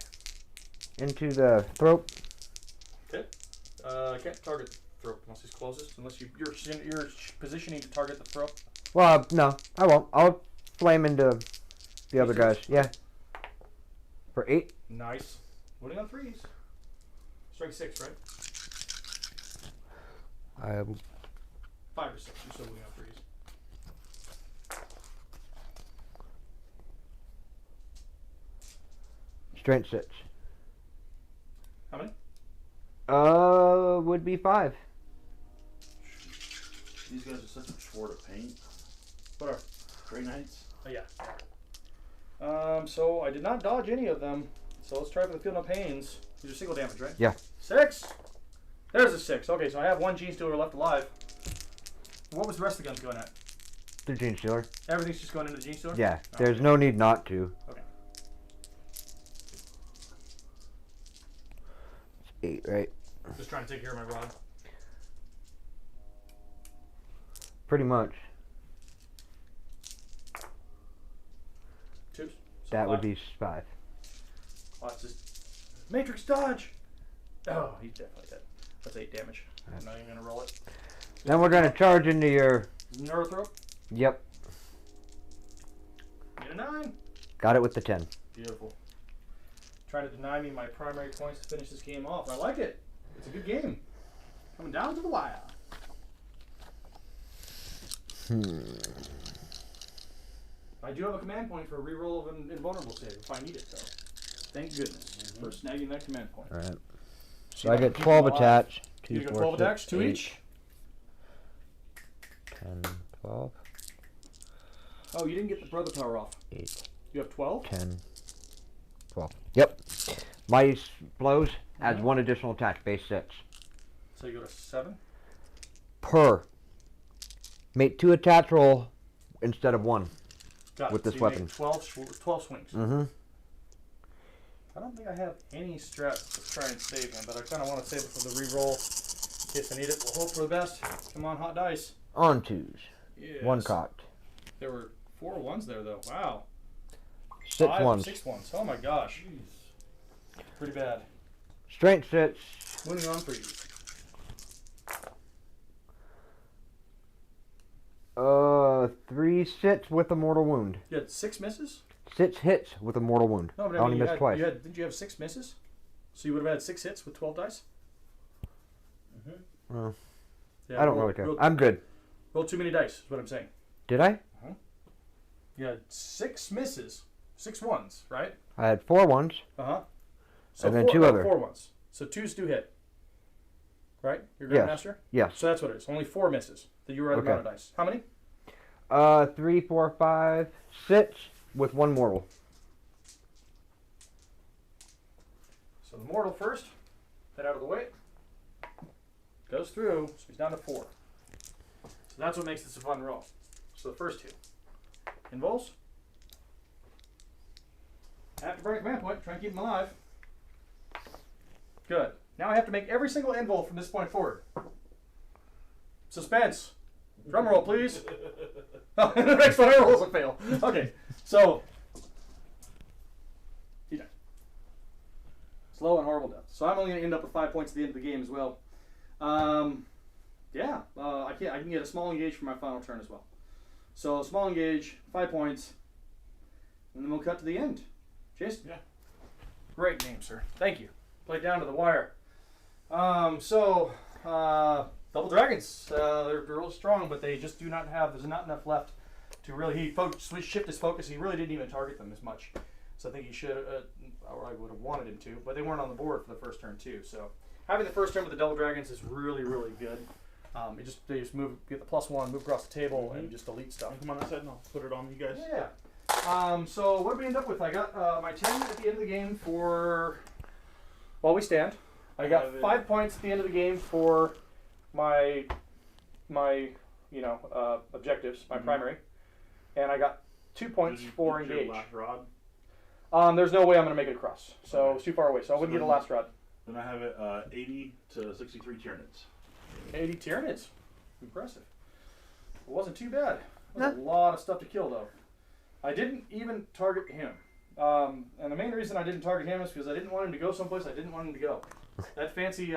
into the throat. Okay. Can't target the throat unless he's closest. Unless you're positioning to target the throat. Well, no, I won't. I'll flame into the other guys. Yeah. For 8. Nice. Winning on 3s. Strike 6, right? 5 or 6. You're still winning on 3s. Strength 6. How many? Would be 5. These guys are such a chore to paint. What are? Grey Knights. Oh, yeah. So I did not dodge any of them. So let's try for the Field No Pains. These are single damage, right? Yeah. 6. There's a 6. Okay, so I have 1 Gene Stealer left alive. What was the rest of the guns going at? The Gene Stealer. Everything's just going into the Gene Stealer? Yeah. Oh, There's no need not to. Okay. It's 8, right? Just trying to take care of my rod. Pretty much. 2s. So That would 5. be 5. Oh, it's just Matrix dodge. Oh, he's definitely dead. That's 8 damage. I'm not even gonna roll it. Then we're gonna charge into your. Neurothrope. Yep. Get a 9. Got it with the 10. Beautiful. Trying to deny me my primary points to finish this game off. I like it. It's a good game. Coming down to the wire. I do have a command point for a reroll of an invulnerable save if I need it, though. Thank goodness for snagging that command point. Alright. See So I if can get keep 12 them alive. attached. You 2, got 4, 12 6, attacks? 2 8, each? 10, 12, Oh, you didn't get the brother power off. 8, You have 12? 10, 12. Yep. My blows adds 1 additional attack, base 6. So you go to 7? Per. Make 2 attacks roll instead of 1. Got With it. this So you make weapon. 12 swings. Mm-hmm. I don't think I have any strats to try and save him, but I kind of want to save it for the re-roll in case I need it. We'll hope for the best. Come on, hot dice. On twos. Yes. 1 cocked. There were 4 ones there, though. Wow. 6 5 ones. 6 ones. Oh my gosh. Pretty bad. Strength 6. Moving on for you. 3 sits with a mortal wound. You had 6 misses? 6 hits with a mortal wound. No, but I I only mean, missed twice. didn't you have 6 misses? So you would have had 6 hits with 12 dice? Well, Yeah, I don't really care. I'm good. Roll too many dice, is what I'm saying. Did I? You had 6 misses. 6 ones, right? I had 4 ones. Uh-huh. So And then 2 other. 4 ones. So 2s do hit. Right? You're Yes. Grandmaster? Yes. So that's what it is. Only 4 misses. That you were at the Okay. amount of dice. How many? 3, 4, 5, 6 with 1 mortal. So the mortal first. Head out of the way. Goes through. So he's down to 4. So that's what makes this a fun roll. So the first 2. Involves. Have to burn a command point. Try and keep him alive. Good. Now I have to make every single invul from this point forward. Suspense. Drum roll, please. Oh, the next one I roll is a fail. Okay, so he died. Slow and horrible death. So I'm only going to end up with 5 points at the end of the game as well. I can get a small engage for my final turn as well. So small engage, 5 points, and then we'll cut to the end. Jason? Yeah. Great name, sir. Thank you. Played down to the wire. Double Dragons. They're really strong, but they just do not have. There's not enough left to really. He shift his focus. He really didn't even target them as much. So I think he should, or I would have wanted him to. But they weren't on the board for the first turn too. So having the first turn with the Double Dragons is really, really good. They just move, get the +1, move across the table, and just delete stuff. Come on that side and I'll put it on you guys. Yeah. So what did we end up with? I got my 10 at the end of the game for while we stand. I got 5 points at the end of the game for my objectives, my primary, and I got 2 points for Did you engage. last rod? There's no way I'm going to make it across, so Okay. it's too far away. So I wouldn't get a last rod. Then I have it 80 to 63 Tyranids. 80 Tyranids. Impressive. It wasn't too bad. It was a lot of stuff to kill, though. I didn't even target him. And the main reason I didn't target him is because I didn't want him to go someplace I didn't want him to go. That fancy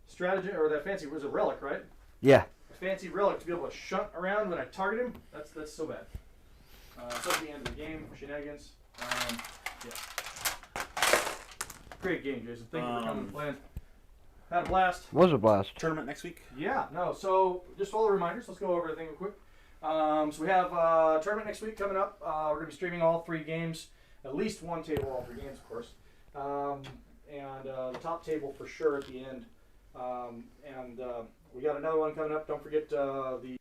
strategy, or that fancy, was a relic, right? Yeah. A fancy relic to be able to shunt around when I target him, that's so bad. So at the end of the game, Shenanigans. Yeah. Great game, Jason. Thank you for coming and playing. Had a blast. Was a blast. Tournament next week? Yeah, no, so just all the reminders. Let's go over everything real quick. So we have a tournament next week coming up. We're going to be streaming all 3 games, at least one table, all 3 games, of course. And the top table for sure at the end. We got another one coming up. Don't forget the